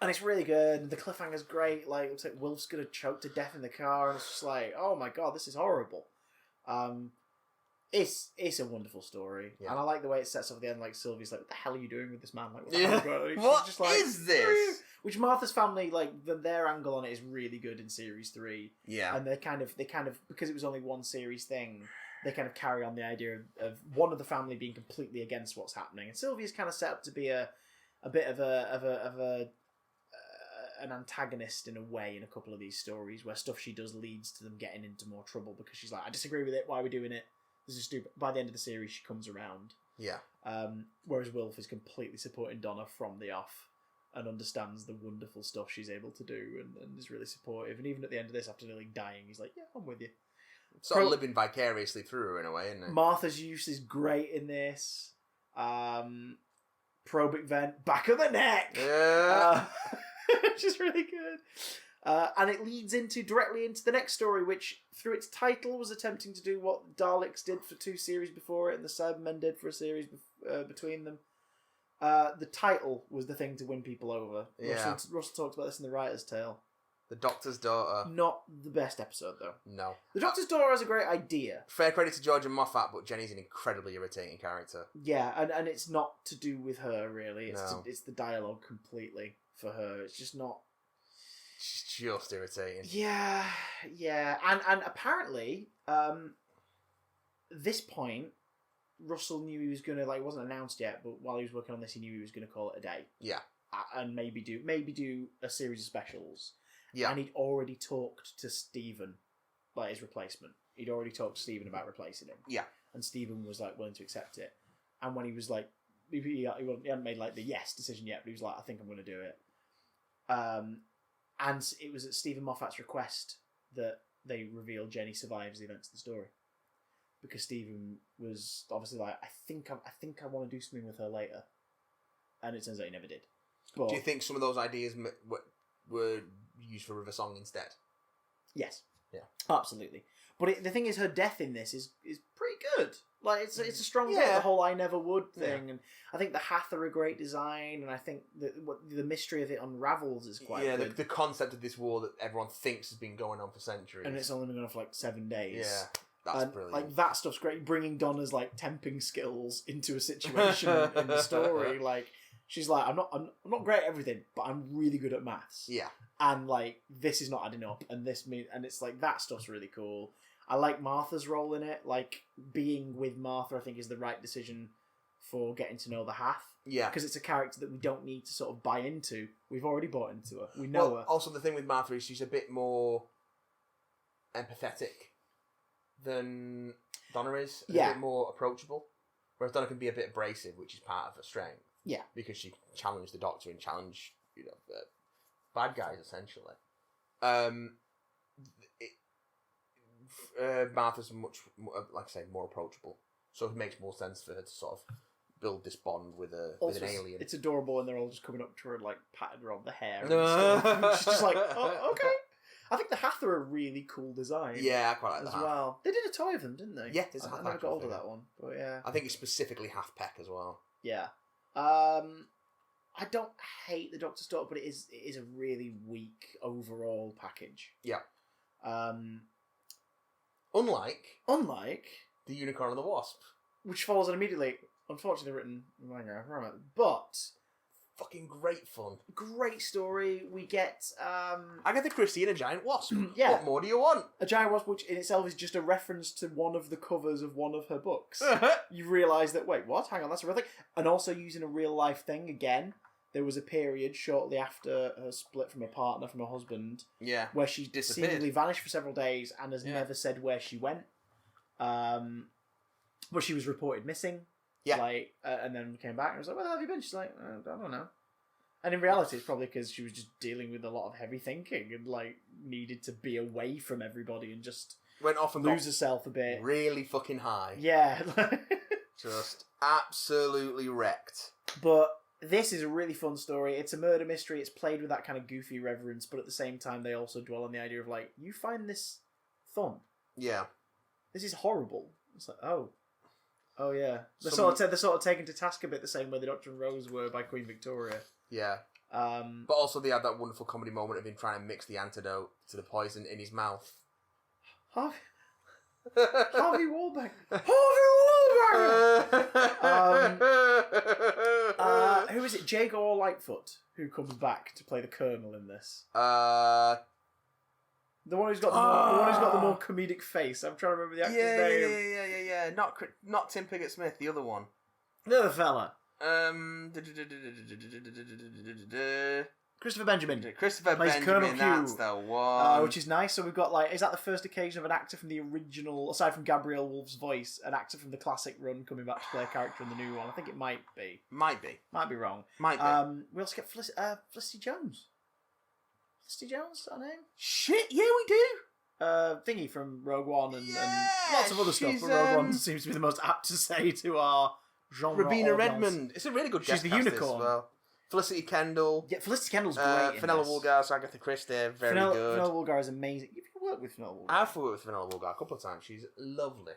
it's really good. And the cliffhanger's great. Like, it looks like Wilf's gonna choke to death in the car, and it's just like, oh my god, this is horrible. It's a wonderful story, and I like the way it sets up at the end. Like, Sylvie's like, "What the hell are you doing with this man? Like, what the hell what just like, is this?" Which Martha's Family, like, their angle on it is really good in series 3. Yeah, and they kind of because it was only one series thing, they kind of carry on the idea of one of the family being completely against what's happening, and Sylvia's kind of set up to be a bit of an antagonist in a way in a couple of these stories where stuff she does leads to them getting into more trouble because she's like, I disagree with it. Why are we doing it? This is stupid. By the end of the series, she comes around. Yeah. Whereas Wilf is completely supporting Donna from the off and understands the wonderful stuff she's able to do and is really supportive. And even at the end of this, after nearly dying, he's like, yeah, I'm with you. Sort of living vicariously through her in a way, isn't it? Martha's use is great in this. Probic vent, back of the neck! Yeah. Which is really good. And it leads directly into the next story, which, through its title, was attempting to do what Daleks did for 2 series before it, and the Cybermen did for a series between them. The title was the thing to win people over. Yeah. Russell talks about this in The Writer's Tale. The Doctor's Daughter. Not the best episode, though. No. The Doctor's Daughter has a great idea. Fair credit to George and Moffat, but Jenny's an incredibly irritating character. Yeah, and it's not to do with her, really. It's the dialogue completely for her. It's just not... She's just irritating. Yeah. And apparently, this point, Russell knew he was going to, like, it wasn't announced yet, but while he was working on this, he knew he was going to call it a day. Yeah. And maybe do a series of specials. Yeah. And he'd already talked to Stephen, like his replacement. He'd already talked to Stephen about replacing him. Yeah. And Stephen was, like, willing to accept it. And when he was, like, he hadn't made, like, the yes decision yet, but he was like, I think I'm going to do it. And it was at Stephen Moffat's request that they revealed Jenny survives the events of the story, because Stephen was obviously like, I think I want to do something with her later, and it turns out he never did. But do you think some of those ideas were used for River Song instead? Yes. Yeah. Absolutely. But the thing is, her death in this is pretty good. Like, it's a strong Yeah. bit, the whole I never would thing. And I think the Hath are a great design, and I think the mystery of it unravels is quite good. The concept of this war that everyone thinks has been going on for centuries. And it's only been going on for, 7 days. Yeah, that's brilliant. Like, that stuff's great. Bringing Donna's, temping skills into a situation in the story. Like, she's like, I'm not great at everything, but I'm really good at maths. Yeah. And, this is not adding up, and it's like, that stuff's really cool. I like Martha's role in it. Like, being with Martha, I think, is the right decision for getting to know the Hath. Yeah. Because it's a character that we don't need to sort of buy into. We've already bought into her. We know her. Also, the thing with Martha is she's a bit more empathetic than Donna is. A bit more approachable. Whereas Donna can be a bit abrasive, which is part of her strength. Yeah. Because she challenged the Doctor and challenged, the bad guys, essentially. Martha's much, like I say, more approachable. So it makes more sense for her to sort of build this bond with an alien. It's adorable, and they're all just coming up to her and patting her on the hair. And stuff. She's just like, oh, okay. I think the Hath are a really cool design. Yeah, I quite like as well. They did a toy of them, didn't they? Yeah, there's a I Hath never got hold of figure. that one, but yeah. I think it's specifically Half Peck as well. Yeah. I don't hate the Doctor's Daughter, but it is a really weak overall package. Yeah. Unlike the Unicorn and the Wasp, which follows it immediately. Unfortunately written manga, but fucking great fun. Great story. We get Agatha Christie and a giant wasp. Yeah. What more do you want? A giant wasp, which in itself is just a reference to one of the covers of one of her books. You realise that, wait, what? Hang on, that's a real thing. And also using a real life thing again. There was a period shortly after her split from her partner, from her husband, where she seemingly vanished for several days and has never said where she went. But she was reported missing. Yeah. And then came back and was like, where have you been? She's like, I don't know. And in reality, it's probably because she was just dealing with a lot of heavy thinking and needed to be away from everybody and just went off and lose herself a bit. Really fucking high. Yeah. Just absolutely wrecked. But this is a really fun story. It's a murder mystery. It's played with that kind of goofy reverence, but at the same time, they also dwell on the idea of you find this fun. Yeah. This is horrible. It's like, oh yeah. They're sort of taken to task a bit the same way the Doctor and Rose were by Queen Victoria. Yeah. But also they had that wonderful comedy moment of him trying to mix the antidote to the poison in his mouth. Harvey Wallbank. Who is it? Jagar Lightfoot, who comes back to play the Colonel in this. The one who's got the more comedic face. I'm trying to remember the actor's name. Yeah. Not Tim Pigott Smith, the other one. The other fella. Christopher Benjamin. Plays Colonel Q, that's the one. Which is nice. So we've got is that the first occasion of an actor from the original, aside from Gabrielle Wolf's voice, an actor from the classic run coming back to play a character in the new one? I think it might be. Might be wrong. Might be. We also get Felicity Jones. Felicity Jones, is that her name? Shit, yeah, we do. Thingy from Rogue One and lots of other stuff. But Rogue One seems to be the most apt to say to our genre. Rabina Redmond. It's a really good guest. She's the unicorn. As well. Felicity Kendall. Yeah, Felicity Kendall's great. Fenella Woolgar, Agatha Christie, very good. Fenella Woolgar is amazing. You've worked with Fenella Woolgar. I've worked with Fenella Woolgar a couple of times. She's lovely.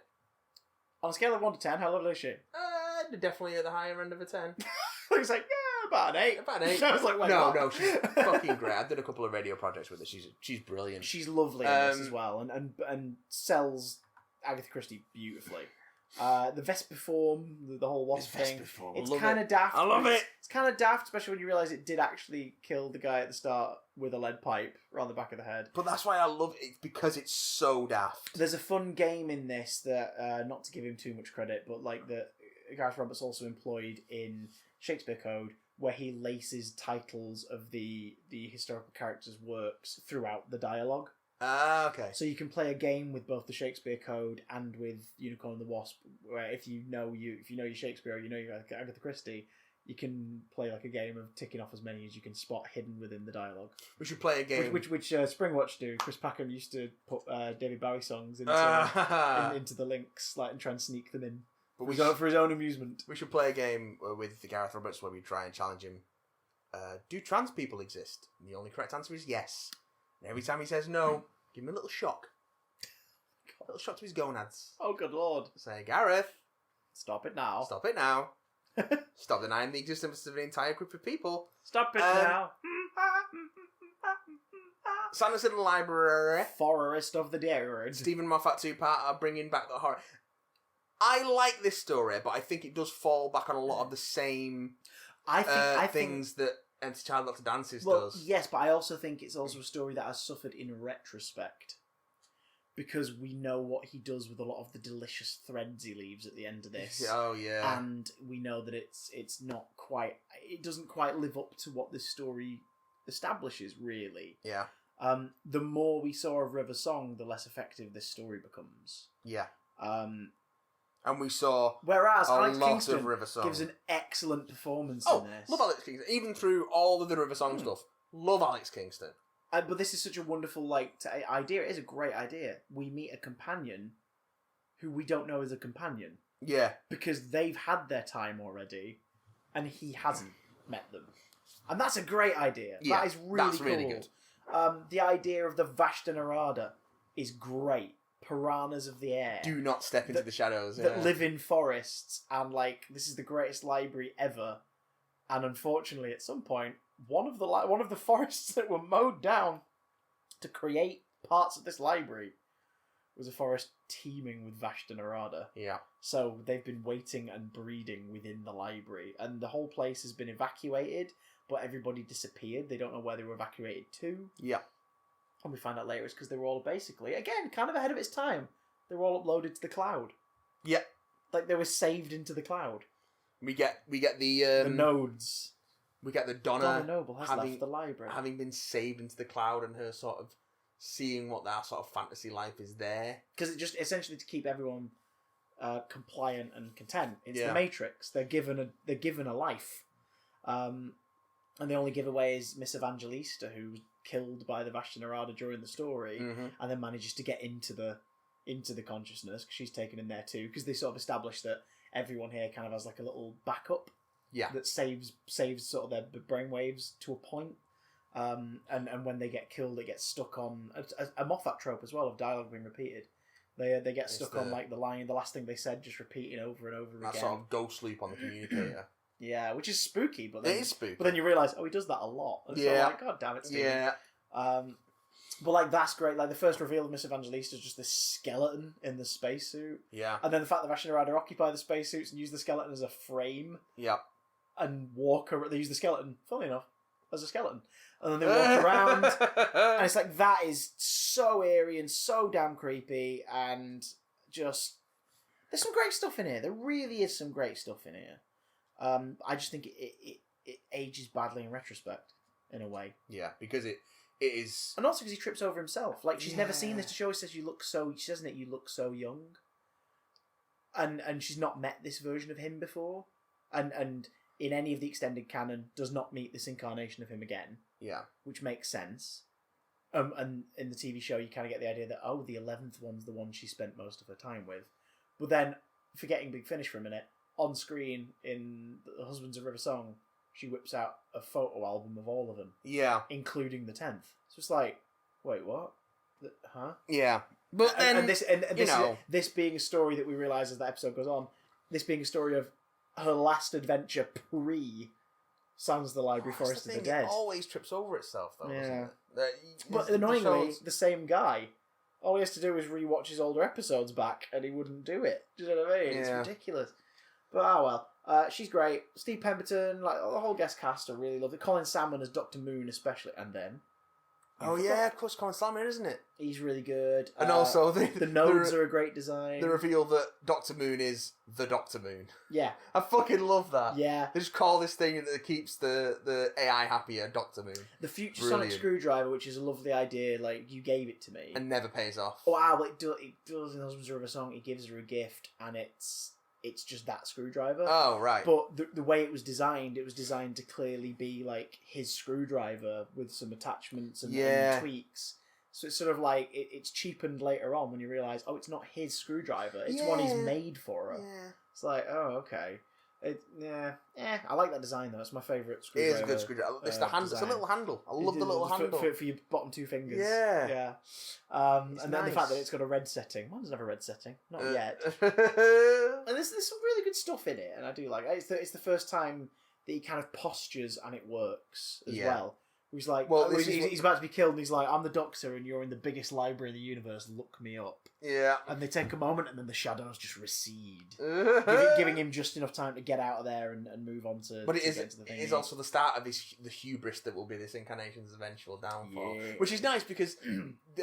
On a scale of 1 to 10, how lovely is she? Definitely at the higher end of a 10. He's like, yeah, about an 8. About an 8. I was like, wait, no, she's fucking great. I've done a couple of radio projects with her. She's brilliant. She's lovely in this as well, and sells Agatha Christie beautifully. The Vespiform, the whole wasp thing. It's kind of daft. I love it. It's kind of daft, especially when you realise it did actually kill the guy at the start with a lead pipe around the back of the head. But that's why I love it, because it's so daft. There's a fun game in this that, not to give him too much credit, but that Gareth Roberts also employed in Shakespeare Code, where he laces titles of the historical characters' works throughout the dialogue. Okay. So you can play a game with both the Shakespeare Code and with Unicorn and the Wasp, where if you know your Shakespeare or you know your Agatha Christie, you can play a game of ticking off as many as you can spot hidden within the dialogue. We should play a game which Springwatch do. Chris Packham used to put David Bowie songs into the links, and try and sneak them in. But we got it for his own amusement. We should play a game with Gareth Roberts where we try and challenge him. Do trans people exist? And the only correct answer is yes. And every time he says no, give him a little shock. little shot to his gonads. Oh, good lord. Say, Gareth, Stop it now. stop it now. Stop denying the existence of an entire group of people. Stop it now. Sanderson Library. Forest of the Dead. Stephen Moffat 2-part are bringing back the horror. I like this story, but I think it does fall back on a lot of the same I things that Empty Child Dr. Dances well, does. Yes, but I also think it's also a story that has suffered in retrospect. Because we know what he does with a lot of the delicious threads he leaves at the end of this. Oh, yeah. And we know that it's not quite... It doesn't quite live up to what this story establishes, really. Yeah. The more we saw of River Song, the less effective this story becomes. Yeah. And we saw whereas a Alex lot Kingston of River Song. gives an excellent performance Oh, in this. love Alex Kingston. Even through all of the River Song stuff, love Alex Kingston. But this is such a wonderful idea. It is a great idea. We meet a companion who we don't know is a companion. Yeah. Because they've had their time already, and he hasn't met them. And that's a great idea. Yeah, that is really that's cool. really good. The idea of the Vashta Narada is great. Piranhas of the air. Do not step into the shadows. That live in forests, and this is the greatest library ever. And unfortunately, at some point, one of the forests that were mowed down to create parts of this library was a forest teeming with Vashta Narada. Yeah. So they've been waiting and breeding within the library, and the whole place has been evacuated, but everybody disappeared. They don't know where they were evacuated to. Yeah. And we find out later it's because they were all basically, again, kind of ahead of its time. They were all uploaded to the cloud. Yeah. They were saved into the cloud. We get the nodes. We get the Donna Noble has left the library. Having been saved into the cloud, and her sort of seeing what that sort of fantasy life is there. Because it just essentially to keep everyone compliant and content. It's the Matrix. They're given a life. And the only giveaway is Miss Evangelista, who was killed by the Vashta Narada during the story, and then manages to get into the consciousness, because she's taken in there too, because they sort of established that everyone here kind of has like a little backup that saves sort of their brainwaves to a point. And when they get killed, it gets stuck on a Moffat trope as well of dialogue being repeated. They get stuck on like the last thing they said, just repeating over and over again. That sort of ghost loop on the communicator. Yeah, which is spooky, but then, it is spooky. But then you realise, he does that a lot. And so like, God damn it, Steve. Yeah. But like that's great. Like the first reveal of Miss Evangelista is just this skeleton in the spacesuit. Yeah. And then the fact that Vashta Narada occupy the spacesuits and use the skeleton as a frame. Yeah. And walk around. They use the skeleton, funnily enough, as a skeleton. And then they walk around. And it's like, that is so eerie and so damn creepy. And just... There's some great stuff in here. There really is some great stuff in here. I just think it ages badly in retrospect, in a way. Yeah, because it is... And also because he trips over himself. Like, she's never seen this. She always says, you look so... She says, you look so young. And she's not met this version of him before. And in any of the extended canon, does not meet this incarnation of him again. Yeah. Which makes sense. And in the TV show, you kind of get the idea that, the 11th one's the one she spent most of her time with. But then, forgetting Big Finish for a minute, on screen in The Husbands of River Song, she whips out a photo album of all of them. Yeah. Including the 10th. So it's like, wait, what? Huh? Yeah. But then, this being a story that we realise as the episode goes on, this being a story of her last adventure pre Sons of the Library, Forest of the Dead. It always trips over itself, though, doesn't it? But annoyingly, the same guy. All he has to do is rewatch his older episodes back, and he wouldn't do it. Do you know what I mean? It's ridiculous. But well. She's great. Steve Pemberton, like the whole guest cast, I really love it. Colin Salmon as Dr. Moon, especially, and then. Oh yeah, of course, Colin Salmon, isn't it? He's really good. And also the nodes are a great design. The reveal that Dr. Moon is the Dr. Moon. Yeah. I fucking love that. Yeah. They just call this thing that keeps the AI happier Dr. Moon. The future Sonic Screwdriver, which is a lovely idea, like, you gave it to me. And never pays off. Oh, wow, it does in Husbands of River Song, it gives her a gift, and it's just that screwdriver. Oh, right. But the way it was designed to clearly be like his screwdriver with some attachments and tweaks. So it's sort of like it's cheapened later on when you realise, it's not his screwdriver. It's one he's made for her. Yeah. It's like, oh, okay. I like that design though. It's my favourite It screwdriver. is a good screwdriver. It's the hand. It's a little handle. I love the little handle for your bottom two fingers. Yeah. And then the fact that it's got a red setting. Mine doesn't have a red setting, not yet. And there's some really good stuff in it, and I do like it. It's the first time that he kind of postures and it works as well. He's like, he's about to be killed, and he's like, "I'm the Doctor, and you're in the biggest library in the universe. Look me up." Yeah. And they take a moment, and then the shadows just recede, giving him just enough time to get out of there and move on to. But it is also the start of the hubris that will be this incarnation's eventual downfall, which is nice because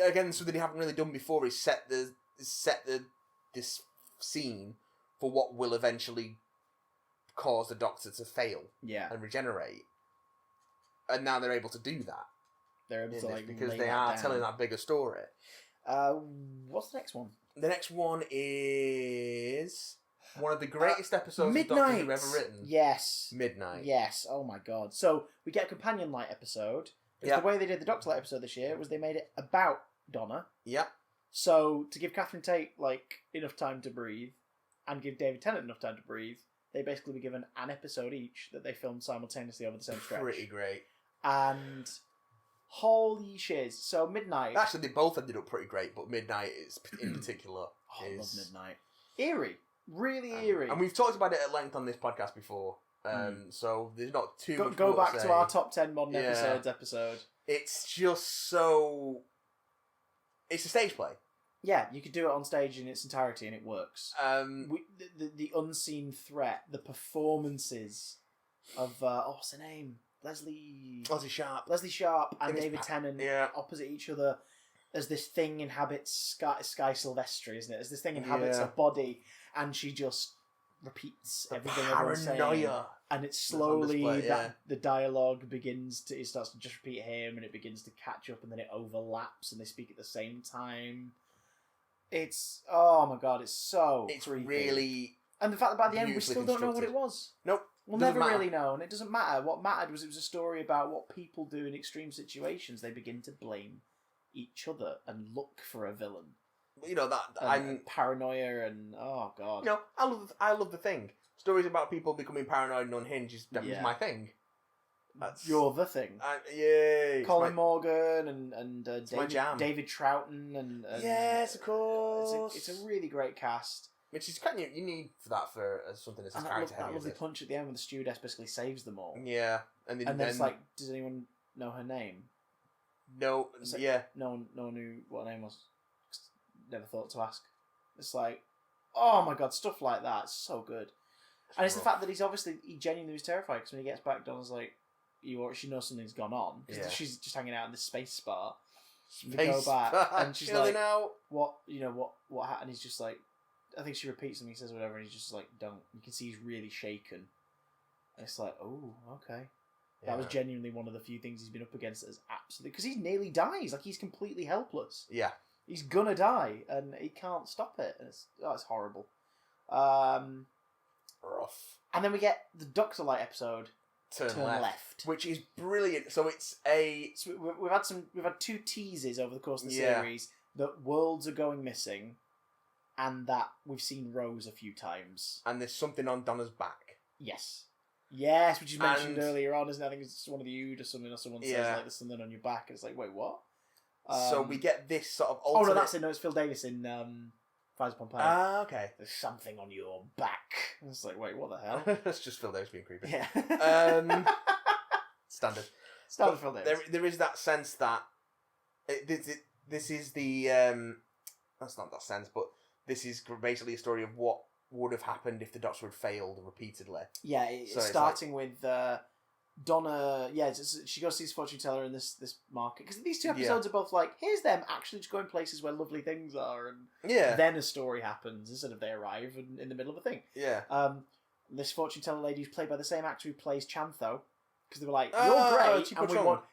again, something they haven't really done before is set this scene for what will eventually cause the Doctor to fail and regenerate. And now they're able to do that. They're able to because they are telling that bigger story. What's the next one? The next one is one of the greatest episodes of Doctor Who ever written. Yes. Midnight. Yes. Oh my god. So we get a companion light episode. The way they did the Doctor Light episode this year was they made it about Donna. Yeah. So to give Catherine Tate enough time to breathe, and give David Tennant enough time to breathe, they basically were given an episode each that they filmed simultaneously over the same stretch. Pretty great. And holy shiz. So Midnight... Actually, they both ended up pretty great, but Midnight is in particular. I love Midnight. Eerie. Really eerie. And we've talked about it at length on this podcast before. So there's not too much Go more back to say. to our top 10 modern episodes episode. It's just so... It's a stage play. Yeah, you could do it on stage in its entirety and it works. The unseen threat, the performances of... what's her name? Leslie Sharp and David Tennant opposite each other as this thing inhabits Sky Silvestri, isn't it? As this thing inhabits her body and she just repeats everything everyone's saying. And it's slowly the dialogue begins to... It starts to just repeat him and it begins to catch up and then it overlaps and they speak at the same time. It's... Oh my god, it's so creepy. Really... And the fact that by the end we still don't know what it was. Nope. We'll never really know, and it doesn't matter. What mattered was it was a story about what people do in extreme situations. They begin to blame each other and look for a villain. You know, I'm paranoia and oh god. You know, I love the Thing. Stories about people becoming paranoid and unhinged is my thing. You're the Thing. Yay! Colin Morgan and David Troughton and yes, of course. It's a really great cast. Which is kind of you need for that for something that's as character heavy. That lovely punch at the end when the stewardess basically saves them all. Yeah, and then it's like, does anyone know her name? No, no one knew what her name was. Never thought to ask. It's like, oh my god, stuff like that. It's so good. And it's the fact that he genuinely was terrified because when he gets back, Donna's like, she knows something's gone on because she's just hanging out in this space spa. They go back and she's like, what happened? And he's just like. I think she repeats something, he says whatever, and he's just like, don't. You can see he's really shaken. And it's like, oh, okay. Yeah. That was genuinely one of the few things he's been up against that is absolutely... Because he nearly dies. Like, he's completely helpless. Yeah. He's gonna die, and he can't stop it. And it's horrible. Rough. And then we get the Doctor Light episode, Turn Left. Which is brilliant. So it's a... So we've had two teases over the course of the series that worlds are going missing... And that we've seen Rose a few times. And there's something on Donna's back. Yes, which you mentioned earlier on, isn't it? I think it's one of the Ood or something, or someone says, like, there's something on your back. And it's like, wait, what? So we get this sort of alternate... Oh, no, that's it. No, it's Phil Davis in Fires Upon Pompeii. Ah, okay. There's something on your back. And it's like, wait, what the hell? That's just Phil Davis being creepy. Yeah. Standard Phil Davis. There is that sense that... This is the... that's not that sense, but... This is basically a story of what would have happened if the Doctor had failed repeatedly. Yeah, starting with Donna. Yeah, she goes to see his fortune teller in this market because these two episodes are both like, here's them actually just going places where lovely things are, and then a story happens instead of they arrive in the middle of a thing. Yeah. This fortune teller lady is played by the same actor who plays Chantho because they were like,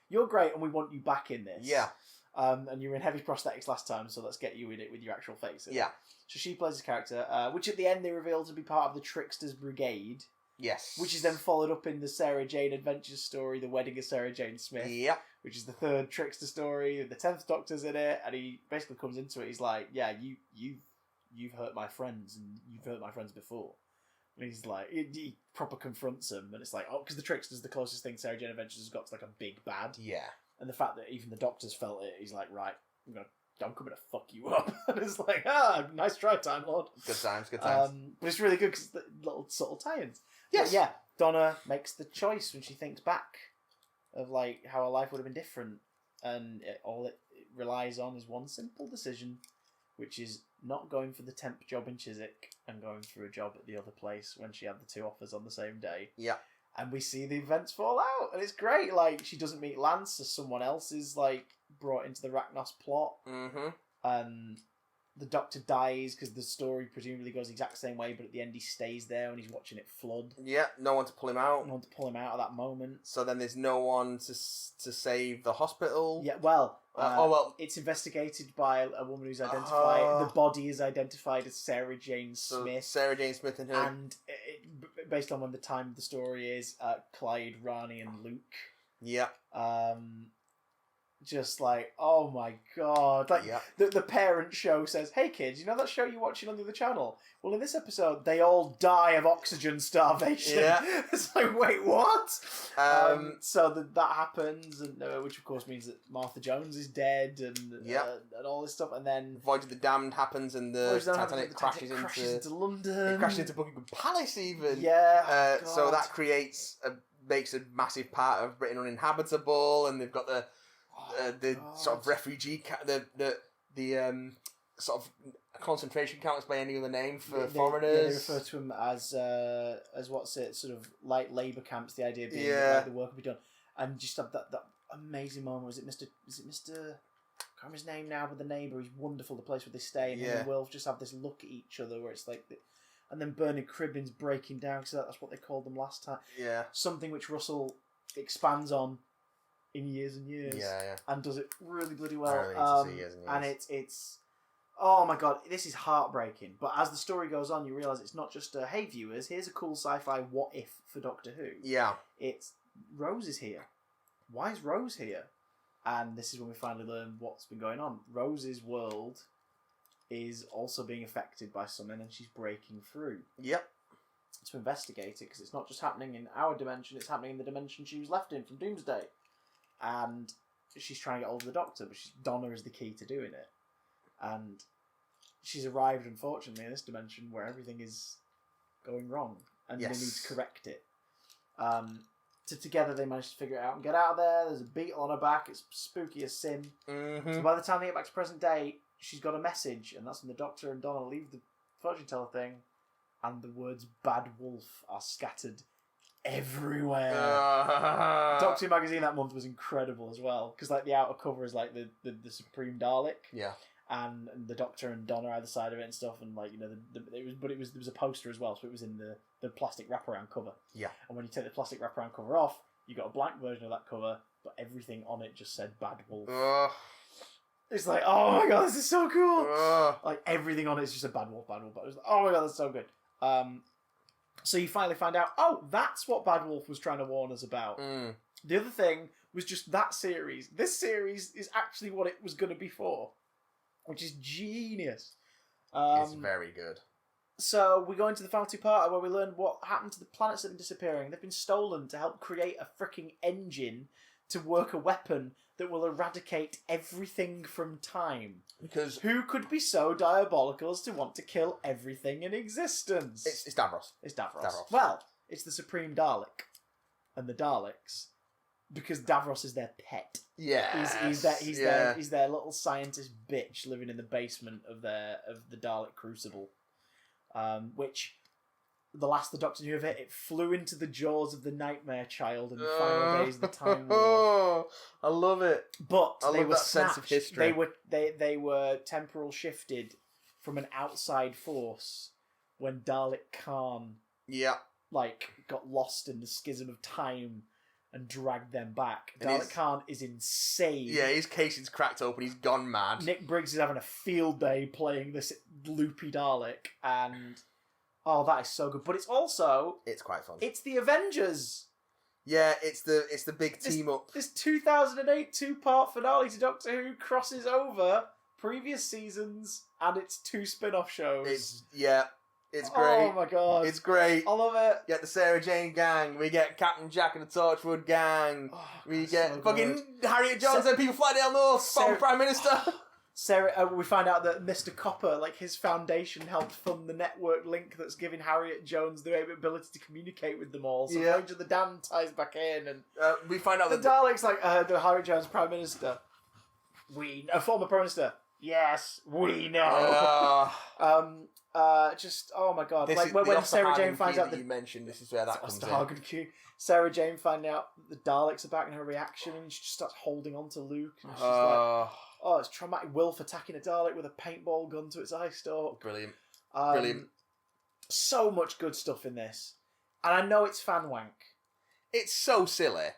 you're great, and we want you back in this. Yeah. And you were in heavy prosthetics last time, so let's get you in it with your actual face. Yeah. So she plays this character, which at the end they reveal to be part of the Tricksters Brigade. Yes. Which is then followed up in the Sarah Jane Adventures story, The Wedding of Sarah Jane Smith. Yeah. Which is the third Trickster story. The 10th Doctor's in it, and he basically comes into it. He's like, yeah, you've hurt my friends, and you've hurt my friends before. And he's like, he proper confronts him, and it's like, oh, because the Trickster's the closest thing Sarah Jane Adventures has got to like a big bad. Yeah. And the fact that even the Doctor's felt it, he's like, right, I'm coming to fuck you up. And it's like, nice try, Time Lord. Good times. But it's really good because the little subtle tie-ins. Yes. But yeah, Donna makes the choice when she thinks back of like how her life would have been different, and all it relies on is one simple decision, which is not going for the temp job in Chiswick and going for a job at the other place when she had the 2 offers on the same day. Yeah. And we see the events fall out, and it's great. Like, she doesn't meet Lance, so someone else is like brought into the Rachnos plot. Mm-hmm. And the Doctor dies because the story presumably goes the exact same way, but at the end he stays there and he's watching it flood. Yeah, no one to pull him out. No one to pull him out at that moment. So then there's no one to save the hospital. Yeah, well, well, it's investigated by a woman who's identified. The body is identified as Sarah Jane Smith. Sarah Jane Smith and her. And based on when the time of the story is, Clyde, Rani, and Luke. Yeah. Just like, oh my god. Like, yeah. the parent show says, hey kids, you know that show you're watching on the other channel? Well, in this episode, they all die of oxygen starvation. Yeah. It's like, wait, what? So that happens, and which of course means that Martha Jones is dead, and all this stuff, and then Voyage of the Damned happens, and the Titanic crashes into London. It crashes into Buckingham Palace, even. Yeah. So that makes a massive part of Britain uninhabitable, and they've got the sort of refugee the sort of concentration camps by any other name for foreigners. They refer to them as what's it, sort of like labour camps. The idea being that like, the work will be done, and just have that amazing moment. Is it Mr. I can't remember his name now, but the neighbour, he's wonderful. The place where they stay, and him and Wilf just have this look at each other where it's like, and then Bernard Cribbin's breaking down because that's what they called them last time. Yeah, something which Russell expands on in years and years, and does it really bloody well. And it's oh my god, this is heartbreaking. But as the story goes on, you realise it's not just hey viewers, here's a cool sci-fi what if for Doctor Who. Yeah, it's Rose is here. Why is Rose here? And this is when we finally learn what's been going on. Rose's world is also being affected by something, and she's breaking through. Yep. To investigate it, because it's not just happening in our dimension; it's happening in the dimension she was left in from Doomsday. And she's trying to get hold of the Doctor, but Donna is the key to doing it. And she's arrived, unfortunately, in this dimension where everything is going wrong, and they need to correct it. Together they manage to figure it out and get out of there. There's a beetle on her back. It's spooky as sin. Mm-hmm. So by the time they get back to present day, she's got a message, and that's when the Doctor and Donna leave the fortune teller thing, and the words "Bad Wolf" are scattered everywhere. Doctor Who magazine that month was incredible as well, because like the outer cover is like the Supreme Dalek, and the Doctor and Donna either side of it and stuff, and like there was a poster as well, so it was in the plastic wraparound cover. Yeah, and when you take the plastic wraparound cover off, you got a blank version of that cover, but everything on it just said Bad Wolf. It's like, oh my god, this is so cool. Like everything on it is just a Bad Wolf, Bad Wolf. Bad Wolf. Oh my god, that's so good. So you finally find out, oh, that's what Bad Wolf was trying to warn us about. The other thing was just that series. This series is actually what it was going to be for, which is genius. It's very good. So we go into the final two-parter where we learn what happened to the planets that have been disappearing. They've been stolen to help create a freaking engine to work a weapon that will eradicate everything from time. Because who could be so diabolical as to want to kill everything in existence? It's Davros. It's Davros. Well, it's the Supreme Dalek and the Daleks, because Davros is their pet. Yeah, he's their little scientist bitch living in the basement of the Dalek Crucible, which. The last the Doctor knew of it, it flew into the jaws of the Nightmare Child in the final days of the Time War. I love it. But I they love were that sense of history. They were temporal shifted from an outside force when Dalek Khan got lost in the schism of time and dragged them back. And Dalek Khan is insane. Yeah, his casing's cracked open. He's gone mad. Nick Briggs is having a field day playing this loopy Dalek, and. Oh, that is so good. But it's quite fun. It's the Avengers. Yeah, it's the big team up. This 2008 two-part finale to Doctor Who crosses over previous seasons and its two spin-off shows. It's great. Oh my god. It's great. I love it. Get the Sarah Jane gang. We get Captain Jack and the Torchwood gang. Oh, We that's get so fucking good. Harriet Jones and people fly down north. Former Prime Minister. Sarah, we find out that Mr. Copper, like his foundation, helped fund the network link that's giving Harriet Jones the ability to communicate with them all. So Voyage of the Damned ties back in, and we find out the that Daleks, like the Harriet Jones Prime Minister, a former Prime Minister. Yes, we know. Just oh my god! Like when Sarah Jane finds out that you mentioned, this is where that comes in. Sarah Jane finding out that the Daleks are back in her reaction, and she just starts holding on to Luke. And she's like, "Oh, it's traumatic." Wilf attacking a Dalek with a paintball gun to its eye stalk. Brilliant, brilliant. So much good stuff in this, and I know it's fan wank. It's so silly,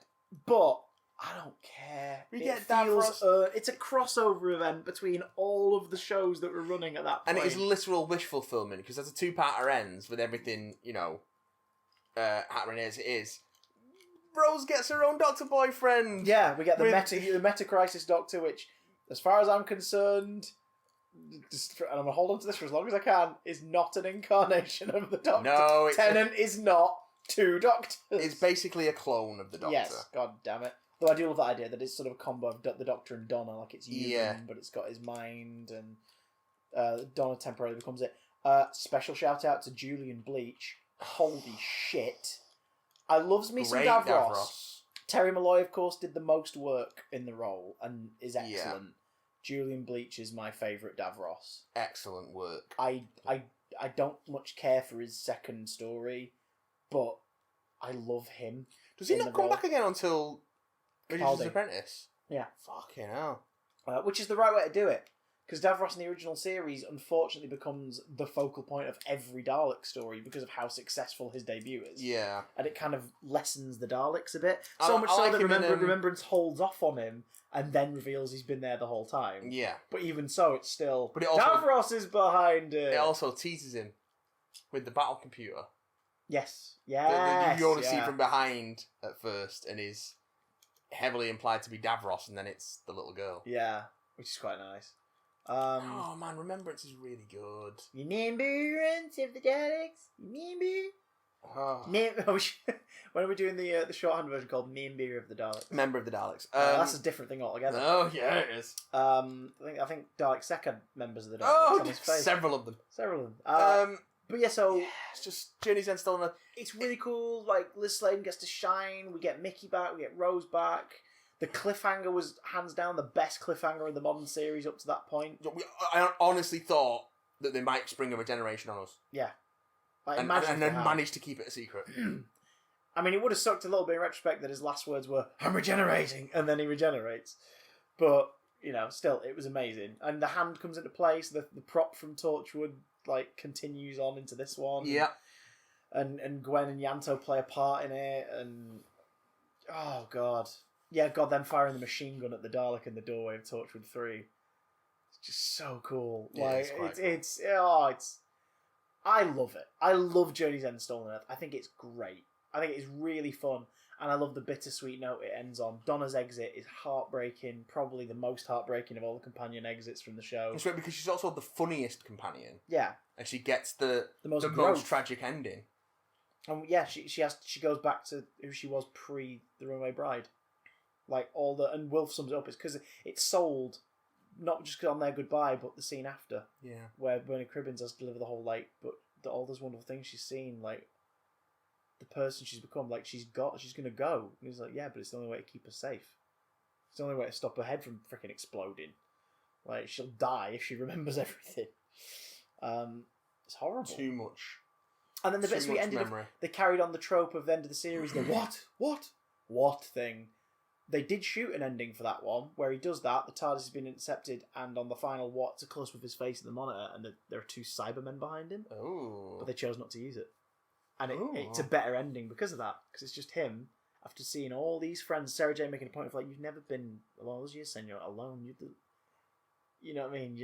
but I don't care. We get Davros. It's a crossover event between all of the shows that were running at that point. And it is literal wish fulfillment, because as a two-parter ends with everything, happening as it is, Rose gets her own Doctor boyfriend. Yeah, we get the Meta Crisis Doctor, which, as far as I'm concerned, and I'm going to hold on to this for as long as I can, is not an incarnation of the Doctor. No, Tennant is not two Doctors. It's basically a clone of the Doctor. Yes, god damn it. Though I do love that idea that it's sort of a combo of the Doctor and Donna, like it's human, but it's got his mind, and Donna temporarily becomes it. Special shout out to Julian Bleach. Holy shit. I loves me some Davros. Terry Malloy, of course, did the most work in the role and is excellent. Yeah. Julian Bleach is my favourite Davros. Excellent work. I don't much care for his second story, but I love him. Does he not come back again until Capaldi's Apprentice? Yeah. Fucking hell. Which is the right way to do it. Because Davros in the original series, unfortunately, becomes the focal point of every Dalek story because of how successful his debut is. Yeah. And it kind of lessens the Daleks a bit. So much so that Remembrance holds off on him and then reveals he's been there the whole time. Yeah. But even so, it's still... But it also, Davros is behind it. It also teases him with the battle computer. Yes. Yes. You only see from behind at first and is heavily implied to be Davros, and then it's the little girl. Yeah. Which is quite nice. Oh man, Remembrance is really good. Remembrance of the Daleks. Remember? When are we doing the shorthand version called Member of the Daleks? Member of the Daleks. That's a different thing altogether. Oh yeah, it is. I think Dalek second members of the Daleks. Oh, several of them. But yeah, so it's just Journey's End still. It's really cool. Like Liz Sladen gets to shine. We get Mickey back. We get Rose back. The cliffhanger was hands down the best cliffhanger in the modern series up to that point. I honestly thought that they might spring a regeneration on us. Yeah. And then managed to keep it a secret. I mean, it would have sucked a little bit in retrospect that his last words were, "I'm regenerating," and then he regenerates. But, still, it was amazing. And the hand comes into place, the prop from Torchwood, continues on into this one. Yeah. And Gwen and Yanto play a part in it, and... Oh, God. Yeah, God, them firing the machine gun at the Dalek in the doorway of Torchwood 3. It's just so cool. Yeah, it's I love it. I love Journey's End Stolen Earth. I think it's great. I think it's really fun. And I love the bittersweet note it ends on. Donna's exit is heartbreaking, probably the most heartbreaking of all the companion exits from the show. It's great because she's also the funniest companion. Yeah. And she gets the most tragic ending. And yeah, she goes back to who she was pre The Runaway Bride. And Wilf sums it up. It's because it's sold, not just on their goodbye, but the scene after. Yeah. Where Bernie Cribbins has to deliver the whole, all those wonderful things she's seen, the person she's become, she's going to go. And he's like, yeah, but it's the only way to keep her safe. It's the only way to stop her head from freaking exploding. She'll die if she remembers everything. It's horrible. Too much. And then the bits we ended up, they carried on the trope of the end of the series, the what thing. They did shoot an ending for that one, where he does that, the TARDIS has been intercepted, and on the final it's a close-up of his face in the monitor, and there are two Cybermen behind him. Oh. But they chose not to use it. And it's a better ending because of that, because it's just him, after seeing all these friends, Sarah Jane making a point of, you've never been, all those years saying you're alone, you know what I mean?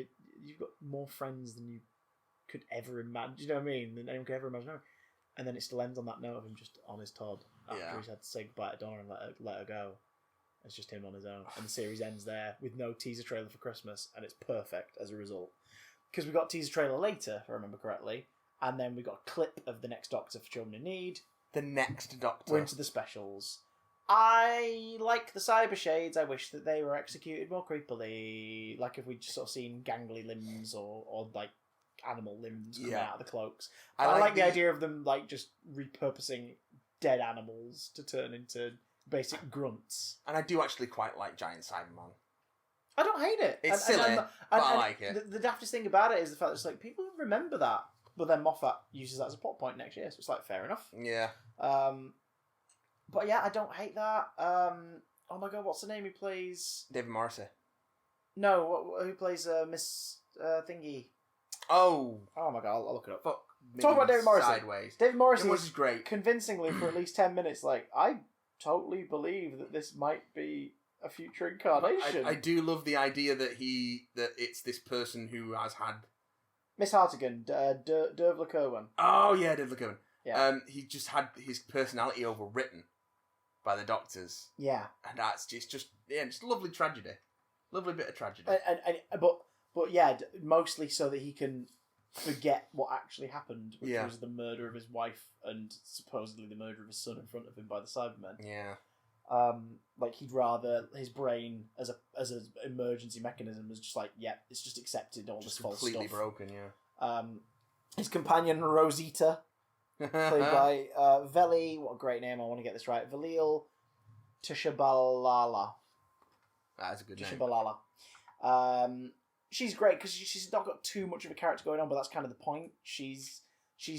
You've got more friends than you could ever imagine, you know what I mean? Than anyone could ever imagine. And then it still ends on that note of him just on his Todd, after he's had to say goodbye to Donna and let her go. It's just him on his own. And the series ends there with no teaser trailer for Christmas, and it's perfect as a result. Because we got teaser trailer later, if I remember correctly, And then we got a clip of the next Doctor for Children in Need. The next Doctor. We're into the specials. I like the cyber shades. I wish that they were executed more creepily. Like if we'd just sort of seen gangly limbs or like animal limbs coming out of the cloaks. I like the idea of them like just repurposing dead animals to turn into basic grunts. And I do actually quite like Giant Cyberman. I don't hate it. It's silly, but I like it. The daftest thing about it is the fact that it's like people remember that, but then Moffat uses that as a plot point next year, so it's like fair enough. Yeah. But yeah, I don't hate that. Oh my god, what's the name who plays? David Morrissey. No, who plays Miss Thingy? Oh my god, I'll look it up. Fuck. Talk about David Morrissey. Sideways. David Morrissey was great. Convincingly for at least 10 minutes. Like, I totally believe that this might be a future incarnation. I do love the idea that it's this person who has had Miss Hartigan, Dervla Corwin. Oh yeah, Dervla Corwin. Yeah. He just had his personality overwritten by the doctors. Yeah. And that's just a lovely tragedy. Lovely bit of tragedy. But yeah, mostly so that he can forget what actually happened, which was the murder of his wife and supposedly the murder of his son in front of him by the Cybermen. Yeah. Like he'd rather his brain as an emergency mechanism was just like, it's just accepted all this false stuff. Completely broken, yeah. His companion Rosita, played by Veli. What a great name! I want to get this right. Velil Tishabalala. That's a good name. Tishabalala. She's great because she's not got too much of a character going on, but that's kind of the point. She's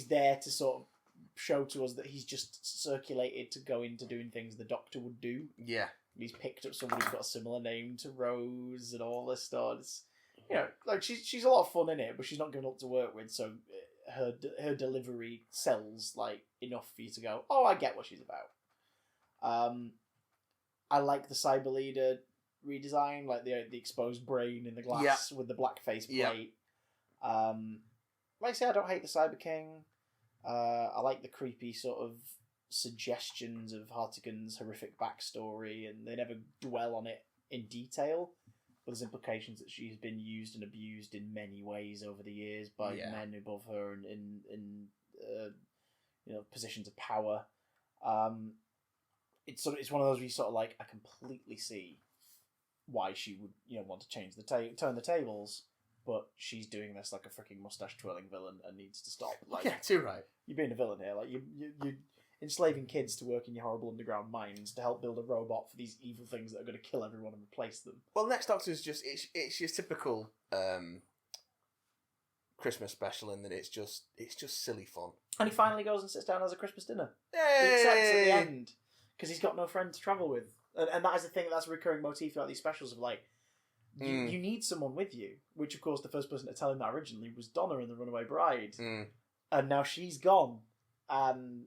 there to sort of show to us that he's just circulated to go into doing things the Doctor would do. Yeah. He's picked up somebody who's got a similar name to Rose and all this stuff. It's, like she's a lot of fun in it, but she's not given up to work with, so her delivery sells like enough for you to go, oh, I get what she's about. I like the Cyber Leader redesign, like the exposed brain in the glass with the black face plate. Like I say, I don't hate the Cyber King. I like the creepy sort of suggestions of Hartigan's horrific backstory, and they never dwell on it in detail, but there's implications that she's been used and abused in many ways over the years by men above her and in positions of power. It's one of those where you sort of like, I completely see why she would want to change turn the tables, but she's doing this like a freaking mustache twirling villain and needs to stop. Like, yeah, too right. You're being a villain here. Like you enslaving kids to work in your horrible underground mines to help build a robot for these evil things that are going to kill everyone and replace them. Well, Next Doctor is just it's your typical Christmas special in that it's just silly fun. And he finally goes and sits down and has a Christmas dinner. Yay! He accepts at the end because he's got no friend to travel with, and that is the thing. That's a recurring motif throughout these specials of like. You need someone with you, which of course the first person to tell him that originally was Donna in The Runaway Bride, and now she's gone, and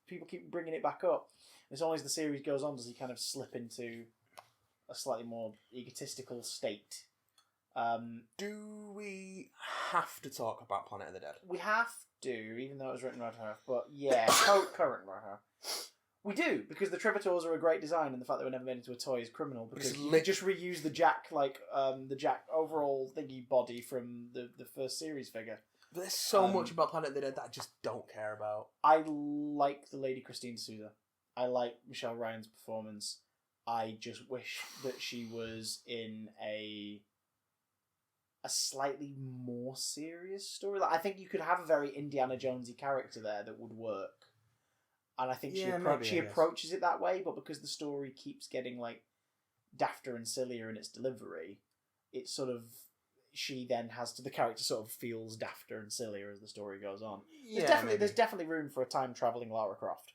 people keep bringing it back up. As long as the series goes on, does he kind of slip into a slightly more egotistical state? Do we have to talk about Planet of the Dead? We have to, even though it was written right half, but yeah, current right half. We do, because the Trivitors are a great design, and the fact that they were never made into a toy is criminal, because you just reuse the Jack, the Jack overall thingy body from the first series figure. But there's so much about Planet of the Dead that I just don't care about. I like the Lady Christine Souza. I like Michelle Ryan's performance. I just wish that she was in a slightly more serious story. Like, I think you could have a very Indiana Jonesy character there that would work. And I think she approaches it that way, but because the story keeps getting like dafter and sillier in its delivery, it's sort of the character sort of feels dafter and sillier as the story goes on. There's definitely room for a time traveling Lara Croft.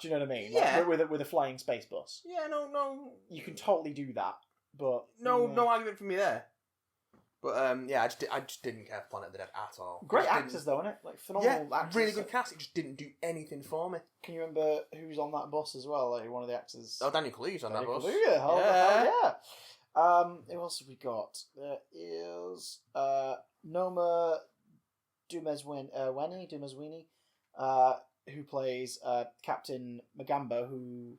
Do you know what I mean? Yeah. Like, with a flying space bus. Yeah, no. You can totally do that, but no argument from me there. But I just didn't care for Planet of the Dead at all. Great actors though, innit? Like phenomenal actors. Really good cast. It just didn't do anything for me. Can you remember who's on that bus as well? Like one of the actors. Oh, Daniel Kaluuya's on that bus. Yeah. Who else have we got? There is Noma Dumezwini, who plays Captain Magamba, who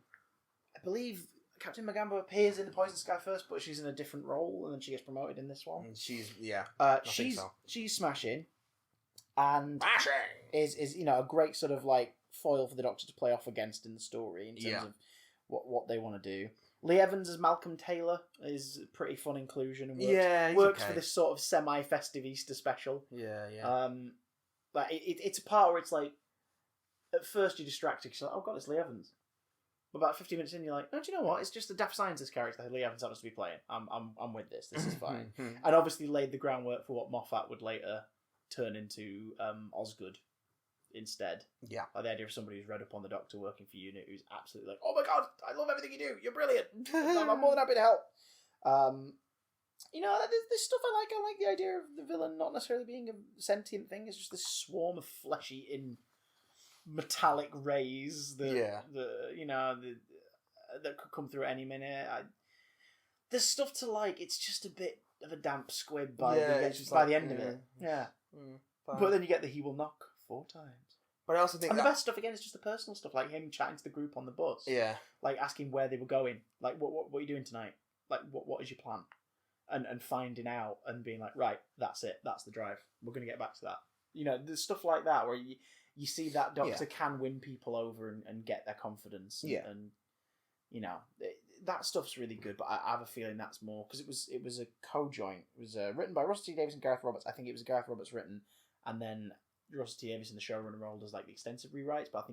I believe Captain Magamba appears in The Poison Sky first, but she's in a different role, and then she gets promoted in this one. She's she's smashing. and Bashing! is a great sort of like foil for the Doctor to play off against in the story in terms of what they want to do. Lee Evans as Malcolm Taylor is a pretty fun inclusion and works for this sort of semi-festive Easter special. Yeah. Like it's a part where it's like, at first you're distracted because you're like, oh god, it's Lee Evans. But about 50 minutes in, you're like, no, do you know what? It's just the daft scientist character that Lee Evans happens to be playing. I'm with this. This is fine. And obviously laid the groundwork for what Moffat would later turn into Osgood instead. Yeah. Like the idea of somebody who's read up on the Doctor working for UNIT who's absolutely like, oh my god, I love everything you do. You're brilliant. I'm more than happy to help. There's stuff I like. I like the idea of the villain not necessarily being a sentient thing. It's just this swarm of fleshy metallic rays that could come through at any minute. There's stuff to like. It's just a bit of a damp squib by the end of it. Yeah. But then you get the he will knock 4 times. But I also think the best stuff again is just the personal stuff, like him chatting to the group on the bus. Yeah. Like asking where they were going. Like what are you doing tonight? Like what is your plan? And finding out and being like, right, that's it. That's the drive. We're going to get back to that. There's stuff like that where you see that Doctor can win people over and get their confidence. And that stuff's really good. But I have a feeling that's more because it was a co-joint. It was written by Russell T Davies and Gareth Roberts. I think it was Gareth Roberts written, and then Russell T Davies in the showrunner role does like the extensive rewrites. But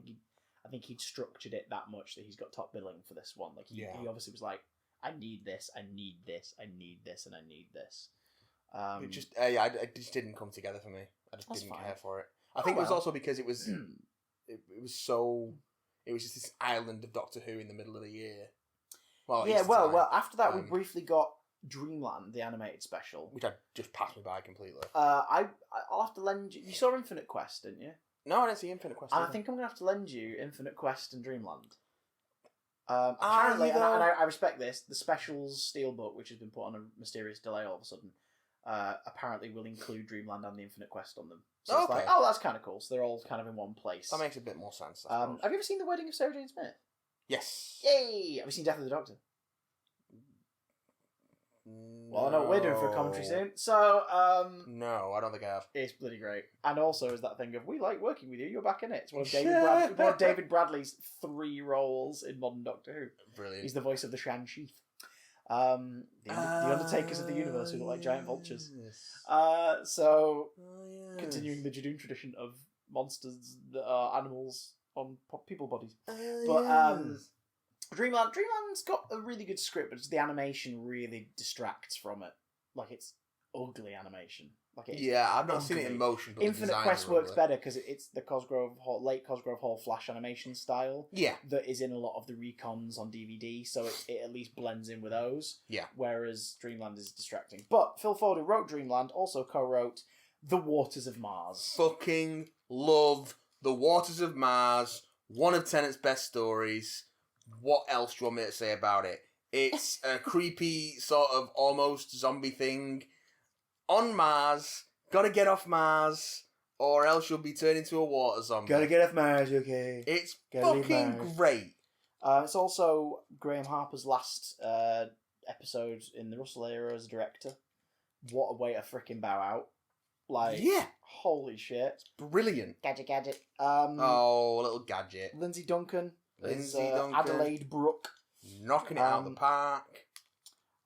I think he'd structured it that much that he's got top billing for this one. Like he obviously was like, I need this, I need this, I need this, and I need this. It just didn't come together for me. I just didn't care for it. I think it was also because it was it was just this island of Doctor Who in the middle of the year. Well, after that we briefly got Dreamland, the animated special, which just passed me by completely. I'll have to lend you. You saw Infinite Quest, didn't you? No, I didn't see Infinite Quest. And I think I'm gonna have to lend you Infinite Quest and Dreamland. Apparently, and I respect this, the specials steelbook, which has been put on a mysterious delay all of a sudden, apparently will include Dreamland and the Infinite Quest on them. So it's like, that's kind of cool. So they're all kind of in one place. That makes a bit more sense. Have you ever seen The Wedding of Sarah Jane Smith? Yes. Yay! Have you seen Death of the Doctor? Well, I know what we're doing for a commentary soon. So, no, I don't think I have. It's bloody great. And also is that thing of, we like working with you, you're back in it. It's one of David Bradley's 3 roles in modern Doctor Who. Brilliant. He's the voice of the Shan Sheath. The Undertakers of the universe who look like giant vultures. Yes. Continuing the Jadoon tradition of monsters that are animals on people bodies. Dreamland's got a really good script, but the animation really distracts from it. Like, it's ugly animation. I've not seen it in motion. But Infinite Quest works better because it's the late Cosgrove Hall Flash animation style. Yeah, that is in a lot of the recons on DVD, so it at least blends in with those. Yeah, whereas Dreamland is distracting. But Phil Ford, who wrote Dreamland, also co-wrote The Waters of Mars. Fucking love The Waters of Mars. One of Tennant's best stories. What else do you want me to say about it? It's a creepy sort of almost zombie thing on Mars. Gotta get off Mars, or else you'll be turned into a water zombie. Gotta get off Mars, okay? It's fucking great. It's also Graham Harper's last episode in the Russell era as a director. What a way to frickin' bow out. Holy shit. It's brilliant. Gadget. Little gadget. Lindsay Duncan. Adelaide Brooke. Knocking it out of the park.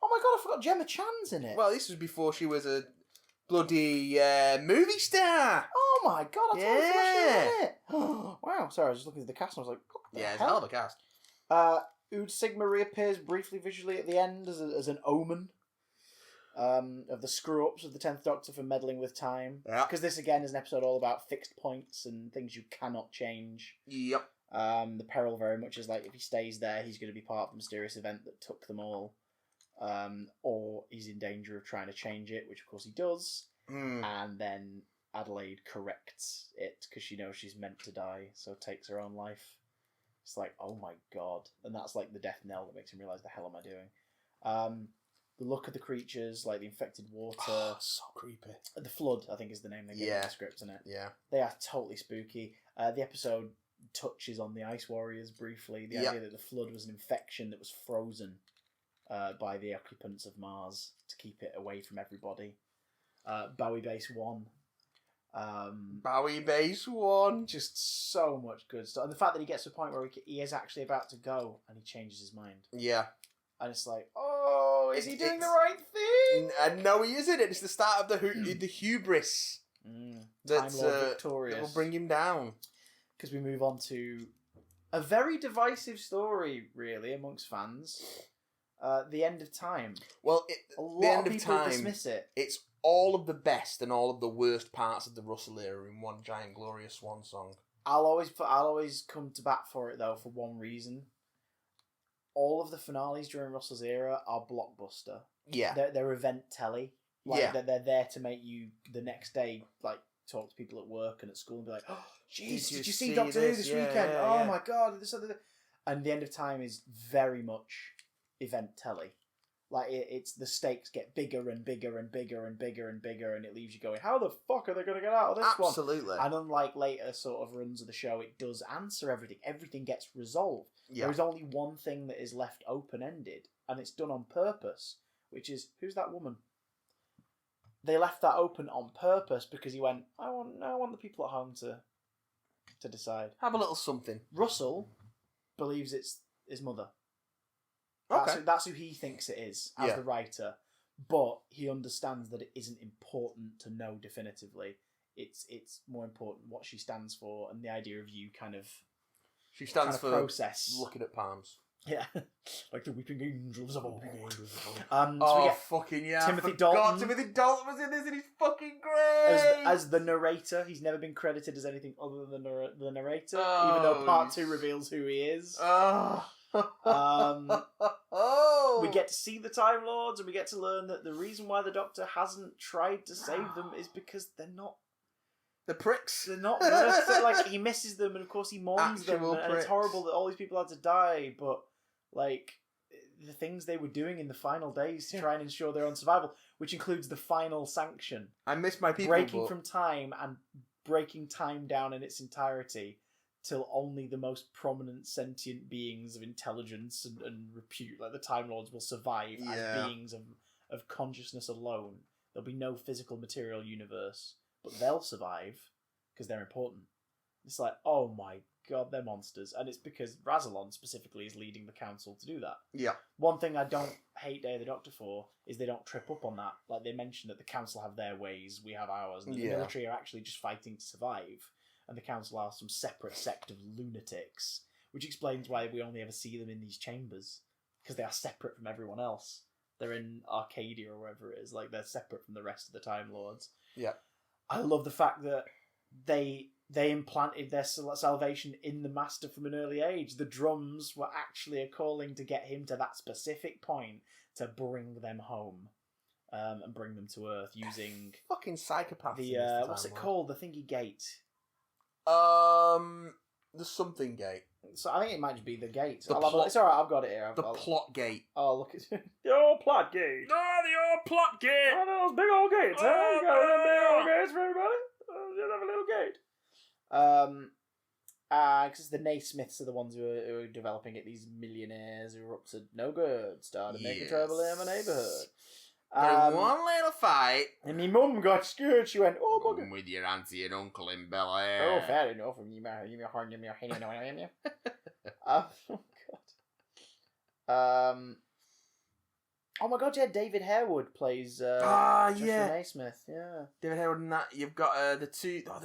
Oh my god, I forgot Gemma Chan's in it. Well, this was before she was a bloody movie star. Oh my god, I totally forgot she was in it. Wow, sorry, I was just looking at the cast and I was like, it's a hell of a cast. Ood Sigma reappears briefly visually at the end as an omen of the screw-ups of the 10th Doctor for meddling with time. Because this, again, is an episode all about fixed points and things you cannot change. Yep. The peril very much is like, if he stays there, he's going to be part of the mysterious event that took them all. Or he's in danger of trying to change it, which of course he does. And then Adelaide corrects it because she knows she's meant to die, so takes her own life. It's like, oh my god. And that's like the death knell that makes him realise, the hell am I doing? The look of the creatures, like the infected water. Oh, so creepy. The Flood, I think, is the name they give in the script, isn't it? Yeah. They are totally spooky. The episode touches on the Ice Warriors briefly. The idea that the Flood was an infection that was frozen by the occupants of Mars to keep it away from everybody. Bowie Base 1. Bowie Base 1. Just so much good stuff. And the fact that he gets to a point where he is actually about to go and he changes his mind. Yeah. And it's like, oh, is he doing the right thing? And no, he isn't. It's the start of the hubris. Time Lord Victorious. That will bring him down. Because we move on to a very divisive story, really, amongst fans. The End of Time. Well, a lot of people dismiss it. It's all of the best and all of the worst parts of the Russell era in one giant glorious swan song. I'll always come to bat for it though for one reason. All of the finales during Russell's era are blockbuster. Yeah, they're event telly. Like, they're there to make you the next day like talk to people at work and at school and be like, oh, jeez, did you see Doctor Who this weekend? Oh my god, this other. And The End of Time is very much event telly. Like, it's the stakes get bigger and bigger and bigger and bigger and bigger, and it leaves you going, how the fuck are they going to get out of this one? Absolutely. And unlike later sort of runs of the show, it does answer everything. Everything gets resolved. Yeah. There is only one thing that is left open-ended, and it's done on purpose, which is, who's that woman? They left that open on purpose because he went, I want the people at home to decide. Have a little something. Russell believes it's his mother. Okay. That's who he thinks it is as the writer, but he understands that it isn't important to know definitively. It's more important what she stands for and the idea of you kind of. She stands for process. Looking at palms. Yeah, like the weeping angels of old. Fucking yeah! Timothy Dalton. Timothy Dalton was in this, and he's fucking great. As the narrator, he's never been credited as anything other than the narrator, even though Part 2 reveals who he is. We get to see the Time Lords, and we get to learn that the reason why the Doctor hasn't tried to save them is because they're not. The pricks. They're not worth it. Like, he misses them, and of course he mourns them, and it's horrible that all these people had to die, but, like, the things they were doing in the final days to try and ensure their own survival, which includes the final sanction. I miss my people, breaking from time and breaking time down in its entirety till only the most prominent sentient beings of intelligence and repute, like the Time Lords, will survive as beings of consciousness alone. There'll be no physical material universe. But they'll survive because they're important. It's like, oh my god, they're monsters. And it's because Razalon specifically is leading the council to do that. Yeah. One thing I don't hate Day of the Doctor for is they don't trip up on that. Like, they mention that the council have their ways, we have ours. And the military are actually just fighting to survive. And the council are some separate sect of lunatics. Which explains why we only ever see them in these chambers. Because they are separate from everyone else. They're in Arcadia or wherever it is. Like, they're separate from the rest of the Time Lords. Yeah. I love the fact that they implanted their salvation in the Master from an early age. The drums were actually a calling to get him to that specific point to bring them home, and bring them to Earth using fucking psychopaths. The what's it called? The thingy gate. The something gate. So I think it might just be the gate. It's alright, I've got it here. The plot gate. Oh, look at the old plot gate. Oh, the old plot gate. Oh, those big old gates. You got them big old gates for everybody. Just have a little gate. Because it's the Naismiths are the ones who are developing it. These millionaires who are up to no good, started making trouble in my neighbourhood. One little fight. And my mum got scared. She went, "Oh, bugger." With your auntie and uncle in Bel Air. Oh, fair enough. Oh my god, yeah, David Harewood plays Jeffrey Naismith, yeah. David Harewood and that. You've got the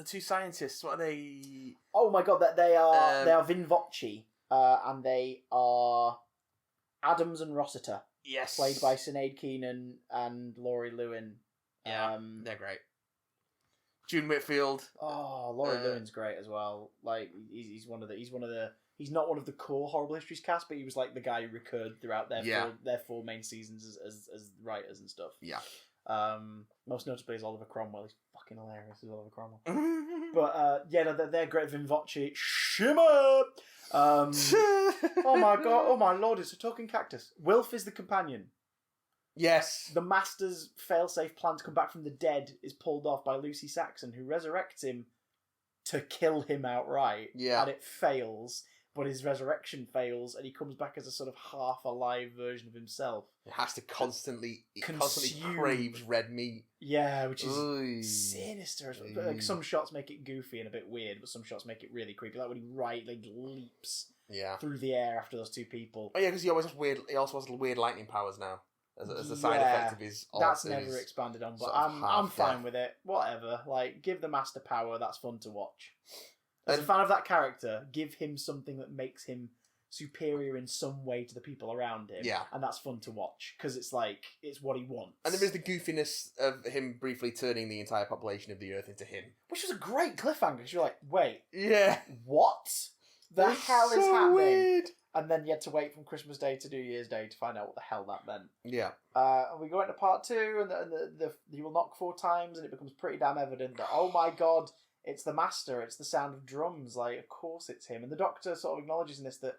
two scientists. What are they? Oh my god, they are Vin Voce, and they are Adams and Rossiter. Yes. Played by Sinead Keenan and Laurie Lewin. Yeah, they're great. June Whitfield. Oh, Laurie Lewin's great as well. Like, he's not one of the core Horrible Histories cast, but he was like the guy who recurred throughout their four main seasons as writers and stuff. Yeah. Most notably is Oliver Cromwell. He's fucking hilarious as Oliver Cromwell. But they're great. Vin Voce, shimmer. Oh my god! Oh my lord! It's a talking cactus. Wilf is the companion. Yes. The Master's failsafe plan to come back from the dead is pulled off by Lucy Saxon, who resurrects him to kill him outright. Yeah. And it fails. but his resurrection fails, and he comes back as a sort of half-alive version of himself. It has to constantly Consume. craves red meat. Yeah, which is Oy. sinister. But, like, some shots make it goofy and a bit weird, but some shots make it really creepy. Like when he leaps through the air after those two people. Oh yeah, because he always has weird. He also has weird lightning powers now as a side effect of his. That's never expanded on, but I'm fine with it. Whatever. Like, give the Master power. That's fun to watch. As a fan of that character, give him something that makes him superior in some way to the people around him. Yeah. And that's fun to watch, because it's what he wants. And there is the goofiness of him briefly turning the entire population of the Earth into him. Which was a great cliffhanger, because you're like, wait. Yeah. What? The hell is happening? Weird. And then you had to wait from Christmas Day to New Year's Day to find out what the hell that meant. Yeah. And we go into part 2, and he will knock 4 times, and it becomes pretty damn evident that, oh my god, it's the Master, it's the sound of drums, like, of course it's him. And the Doctor sort of acknowledges in this that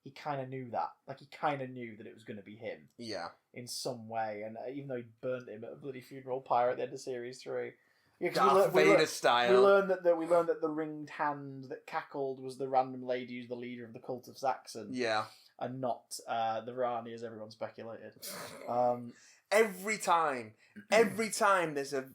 he kind of knew that. Like, he kind of knew that it was going to be him. Yeah. In some way. And even though he burnt him at a bloody funeral pyre at the end of Series 3. Yeah, Darth Vader style. We learned that the ringed hand that cackled was the random lady who's the leader of the cult of Saxon. Yeah. And not the Rani, as everyone speculated. Every time there's a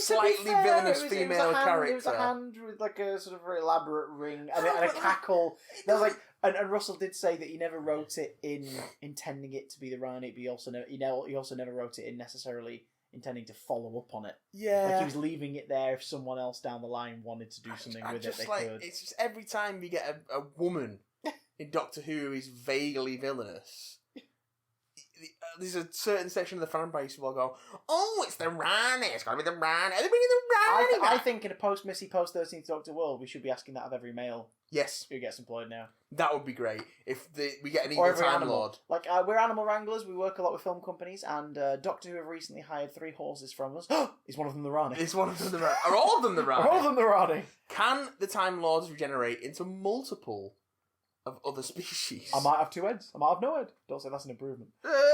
slightly to be fair, villainous female character. It was a hand with like a sort of very elaborate ring and a cackle. There was like, and Russell did say that he never wrote it in intending it to be the Rani, but he also never wrote it in necessarily intending to follow up on it. Yeah. Like he was leaving it there if someone else down the line wanted to do something with it, they could. It's just every time you get a woman in Doctor Who who is vaguely villainous, there's a certain section of the fan base who will go, oh, it's the Rani, it's got to be the Rani, everybody the Rani. I think in a post-Missy, post-13th Doctor world, we should be asking that of every male who gets employed now. That would be great. If we get an evil Time Lord. Like, we're animal wranglers, we work a lot with film companies, and Doctor Who have recently hired 3 horses from us. Is one of them the Rani? Is one of them the Rani? Are all of them the Rani? Are all of them the Rani? Can the Time Lords regenerate into multiple of other species? I might have 2 heads. I might have no head. Don't say that's an improvement.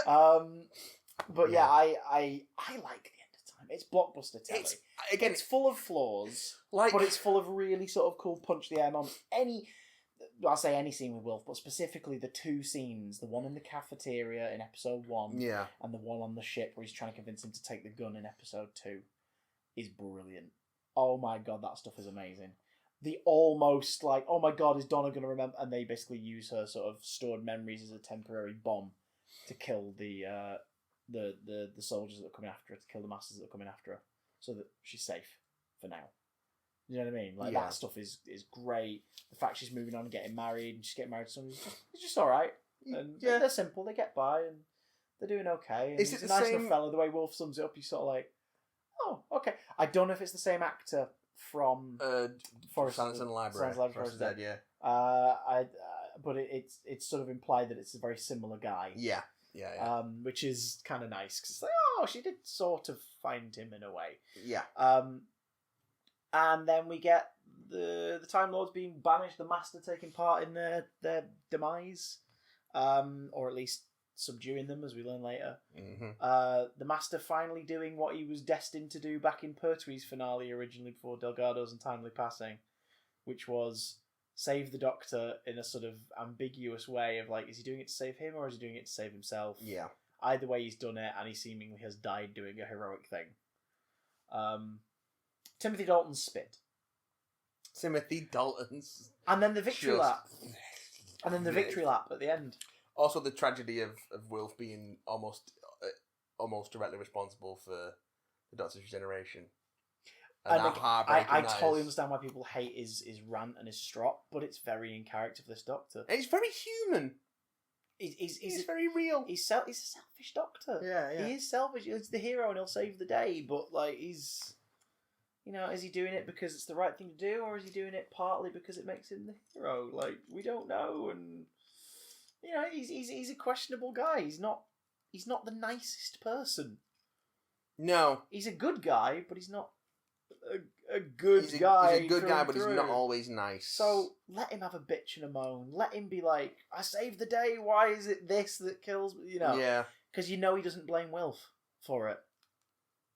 But yeah, I like the end of time. It's blockbuster telly. It's full of flaws, but it's full of really sort of cool punch the air moments. I'll say any scene with Wilf, but specifically the 2 scenes, the one in the cafeteria in episode 1, and the one on the ship where he's trying to convince him to take the gun in episode 2, is brilliant. Oh my god, that stuff is amazing. The almost like, oh my god, is Donna going to remember? And they basically use her sort of stored memories as a temporary bomb to kill the soldiers that are coming after her, to kill the masters that are coming after her, so that she's safe for now. You know what I mean? Like, that stuff is great. The fact she's moving on and getting married, and she's getting married to someone it's just alright. And they're simple, they get by, and they're doing okay. And he's a nice enough fella. The way Wolf sums it up, he's sort of like, oh, okay. I don't know if it's the same actor from Forest Silence in the Library. Forest Dead, yeah. But it's sort of implied that it's a very similar guy. Yeah. Which is kind of nice, because it's like, oh, she did sort of find him in a way. Yeah. And then we get the Time Lords being banished, the Master taking part in their demise, or at least subduing them, as we learn later. Mm-hmm. The Master finally doing what he was destined to do back in Pertwee's finale originally before Delgado's untimely passing, which was save the Doctor in a sort of ambiguous way of like, is he doing it to save him or is he doing it to save himself? Yeah. Either way, he's done it, and he seemingly has died doing a heroic thing. Timothy Dalton's spit. Timothy Dalton's. And then the victory lap. And then the victory lap at the end. Also, the tragedy of Wilf being almost directly responsible for the Doctor's regeneration. And like, heartbreaking I totally understand why people hate his rant and his strop, but it's very in character for this Doctor. And he's very human. He's very real. He's a selfish Doctor. Yeah. He is selfish. He's the hero and he'll save the day, but like he's... You know, is he doing it because it's the right thing to do, or is he doing it partly because it makes him the hero? Like, we don't know, and you know, he's a questionable guy. He's not the nicest person. No, he's a good guy, but he's not a good guy. He's a good guy, but he's not always nice. So let him have a bitch and a moan. Let him be like, I saved the day. Why is it this that kills me? You know, because you know he doesn't blame Wilf for it.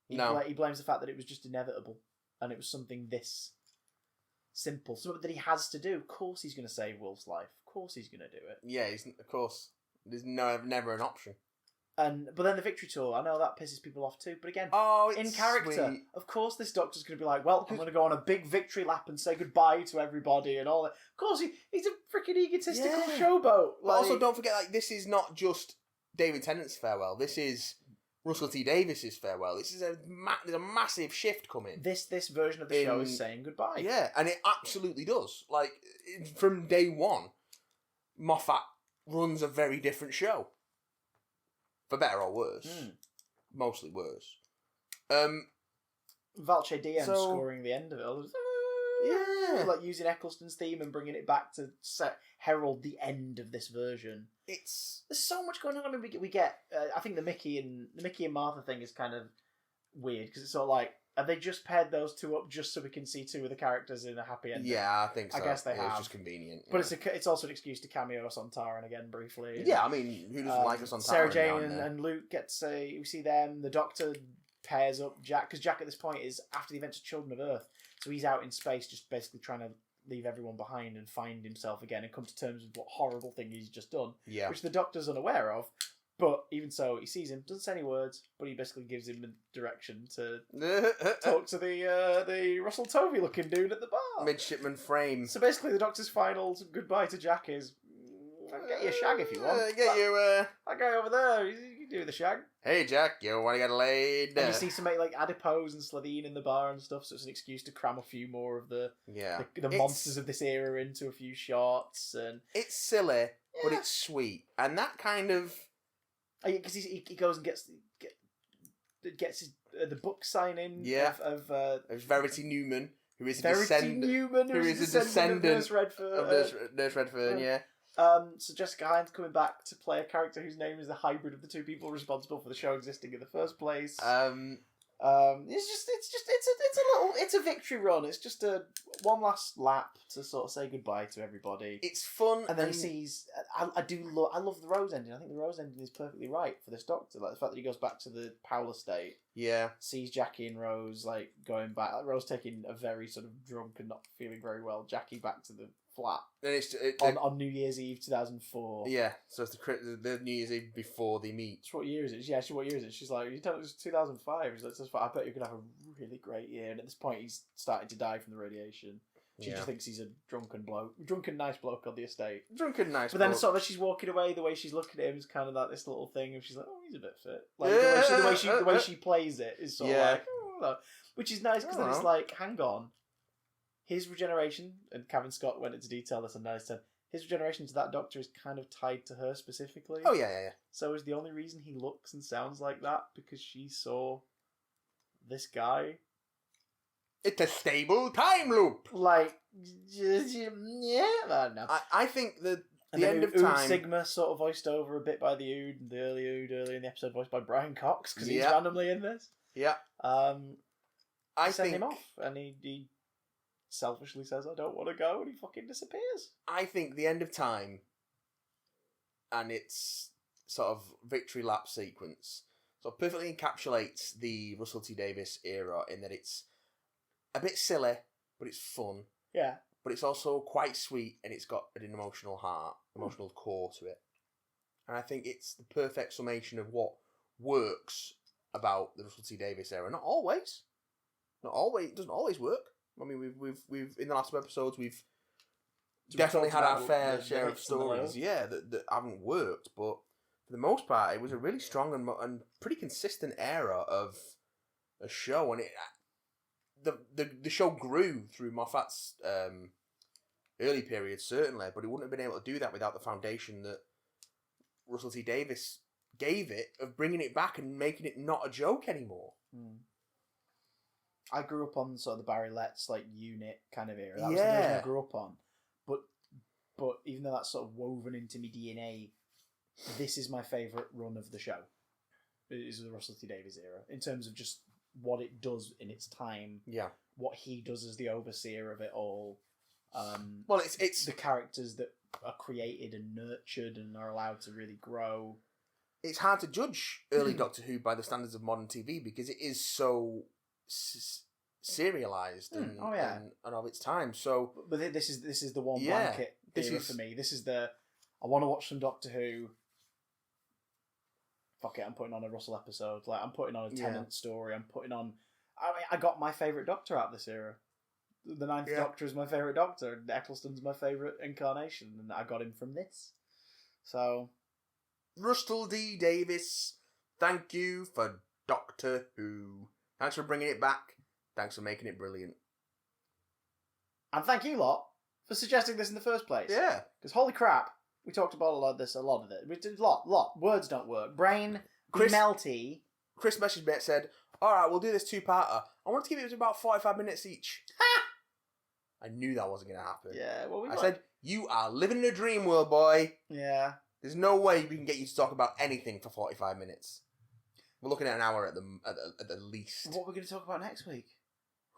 He blames the fact that it was just inevitable. And it was something this simple. Something that he has to do. Of course he's going to save Wilf's life. Of course he's going to do it. Yeah, of course. There's never an option. But then the victory tour, I know that pisses people off too. But again, it's in character, sweet. of course, this Doctor's going to be like, well, I'm going to go on a big victory lap and say goodbye to everybody and all that. Of course, he's a freaking egotistical showboat. But also, don't forget, this is not just David Tennant's farewell. This is Russell T Davies's farewell. This is there's a massive shift coming. This version of the show is saying goodbye. Yeah, and it absolutely does. From day one, Moffat runs a very different show. For better or worse. Mostly worse. Valche DM scoring the end of it. Like using Eccleston's theme and bringing it back to herald the end of this version. There's so much going on. I mean, we get. I think the Mickey and Martha thing is kind of weird because it's sort of like, have they just paired those two up just so we can see two of the characters in a happy ending? Yeah, I think so. I guess they have. It's just convenient. But it's also an excuse to cameo Sontaran again briefly. Yeah, I mean, who doesn't like Sontaran? Sarah Jane and Luke get to say, we see them. The Doctor pairs up Jack, because Jack at this point is after the events of Children of Earth, so he's out in space just basically trying to leave everyone behind and find himself again and come to terms with what horrible thing he's just done, which the Doctor's unaware of. But even so, he sees him, doesn't say any words, but he basically gives him a direction to talk to the Russell Tovey looking dude at the bar. Midshipman Frame. So basically the Doctor's final goodbye to Jack is, I'll get you a shag if you want. That guy over there, you can do the shag. Hey Jack, you want to get laid? And you see somebody like Adipose and Slitheen in the bar and stuff, so it's an excuse to cram a few more of the monsters of this era into a few shots. And it's silly, but it's sweet. And that kind of... Because he goes and gets the book signing of Verity Newman, who is a descendant of Nurse Redfern. So Jessica Hines coming back to play a character whose name is the hybrid of the two people responsible for the show existing in the first place. It's a victory run. It's just a one last lap to sort of say goodbye to everybody. It's fun, and then he sees. I love the Rose ending. I think the Rose ending is perfectly right for this Doctor. Like the fact that he goes back to the Powell estate. Yeah. Sees Jackie and Rose like going back. Like, Rose taking a very sort of drunk and not feeling very well. Jackie back to the flat. And on New Year's Eve 2004. Yeah, so it's the New Year's Eve before they meet. So what year is it? Yeah, what year is it? She's like, you tell me it was 2005. She's like, I bet you're going to have a really great year. And at this point, he's starting to die from the radiation. She just thinks he's a drunken nice bloke on the estate. Drunken nice bloke. But then sort of as she's walking away, the way she's looking at him is kind of like this little thing, and she's like, oh, he's a bit fit. Like the way she plays it is sort of like, oh, which is nice, because then it's like, hang on. His regeneration, and Kevin Scott went into detail this on Nice 10, his regeneration to that Doctor is kind of tied to her specifically. Oh, yeah. So is the only reason he looks and sounds like that because she saw this guy? It's a stable time loop. Like, yeah, I don't know. I think the end of time... Sigma sort of voiced over a bit by the Ood, the early Ood, earlier in the episode, voiced by Brian Cox, because he's randomly in this. Yeah. I send him off, and he selfishly says, I don't want to go, and he fucking disappears. I think the end of time and its sort of victory lap sequence sort of perfectly encapsulates the Russell T Davies era in that it's a bit silly, but it's fun. Yeah. But it's also quite sweet, and it's got an emotional core to it. And I think it's the perfect summation of what works about the Russell T Davies era. Not always. It doesn't always work. I mean, we've in the last two episodes, we've definitely had our fair share of stories, that haven't worked. But for the most part, it was a really strong and pretty consistent era of a show, and the show grew through Moffat's early period, certainly, but it wouldn't have been able to do that without the foundation that Russell T Davies gave it of bringing it back and making it not a joke anymore. I grew up on sort of the Barry Letts like unit kind of era. That was the version I grew up on. But even though that's sort of woven into my DNA, this is my favourite run of the show. It is the Russell T Davies era in terms of just what it does in its time. Yeah. What he does as the overseer of it all. Well, it's the characters that are created and nurtured and are allowed to really grow. It's hard to judge early Doctor Who by the standards of modern TV because it is so serialized and of its time. So, but this is the one blanket. era for me. This is the... I want to watch some Doctor Who. Fuck it, I'm putting on a Russell episode. Like, I'm putting on a Tennant story. I'm putting on... I mean, I got my favourite Doctor out of this era. The Ninth Doctor is my favourite Doctor. Eccleston's my favourite incarnation. And I got him from this. So... Russell D. Davies, thank you for Doctor Who. Thanks for bringing it back. Thanks for making it brilliant. And thank you lot for suggesting this in the first place. Yeah. Because holy crap, we talked about a lot of it. We did a lot. Words don't work. Brain, melty. Chris messaged me and said, alright, we'll do this two-parter. I want to keep it to about 45 minutes each. I knew that wasn't going to happen. Yeah, well, I said, you are living in a dream world, boy. Yeah. There's no way we can get you to talk about anything for 45 minutes. We're looking at an hour at the least. What are we going to talk about next week?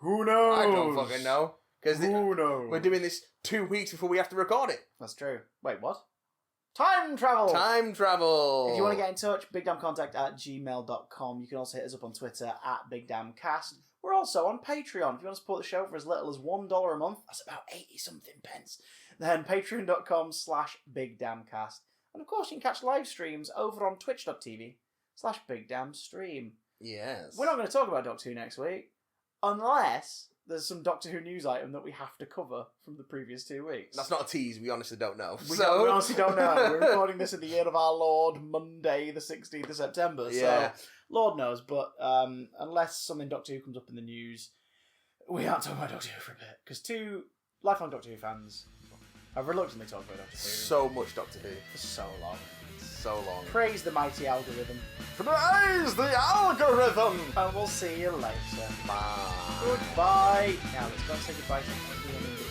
Who knows? I don't fucking know. Who knows? We're doing this 2 weeks before we have to record it. That's true. Wait, what? Time travel! Time travel! If you want to get in touch, bigdamcontact@gmail.com. You can also hit us up on Twitter @BigDamCast. We're also on Patreon. If you want to support the show for as little as $1 a month, that's about 80-something pence, then patreon.com/BigDamCast. And of course, you can catch live streams over on twitch.tv/BigDamStream. Yes. We're not going to talk about Doctor Who next week, unless there's some Doctor Who news item that we have to cover from the previous 2 weeks. That's not a tease, we honestly don't know. We honestly don't know. We're recording this in the year of our Lord, Monday, the 16th of September. Yeah. So, Lord knows, but unless something Doctor Who comes up in the news, we aren't talking about Doctor Who for a bit. Because 2 lifelong Doctor Who fans have reluctantly talked about Doctor Who. So much Doctor Who. For so long. So long. Praise the mighty algorithm. Praise the algorithm! And we'll see you later. Bye. Goodbye. Now let's go and say goodbye to everyone.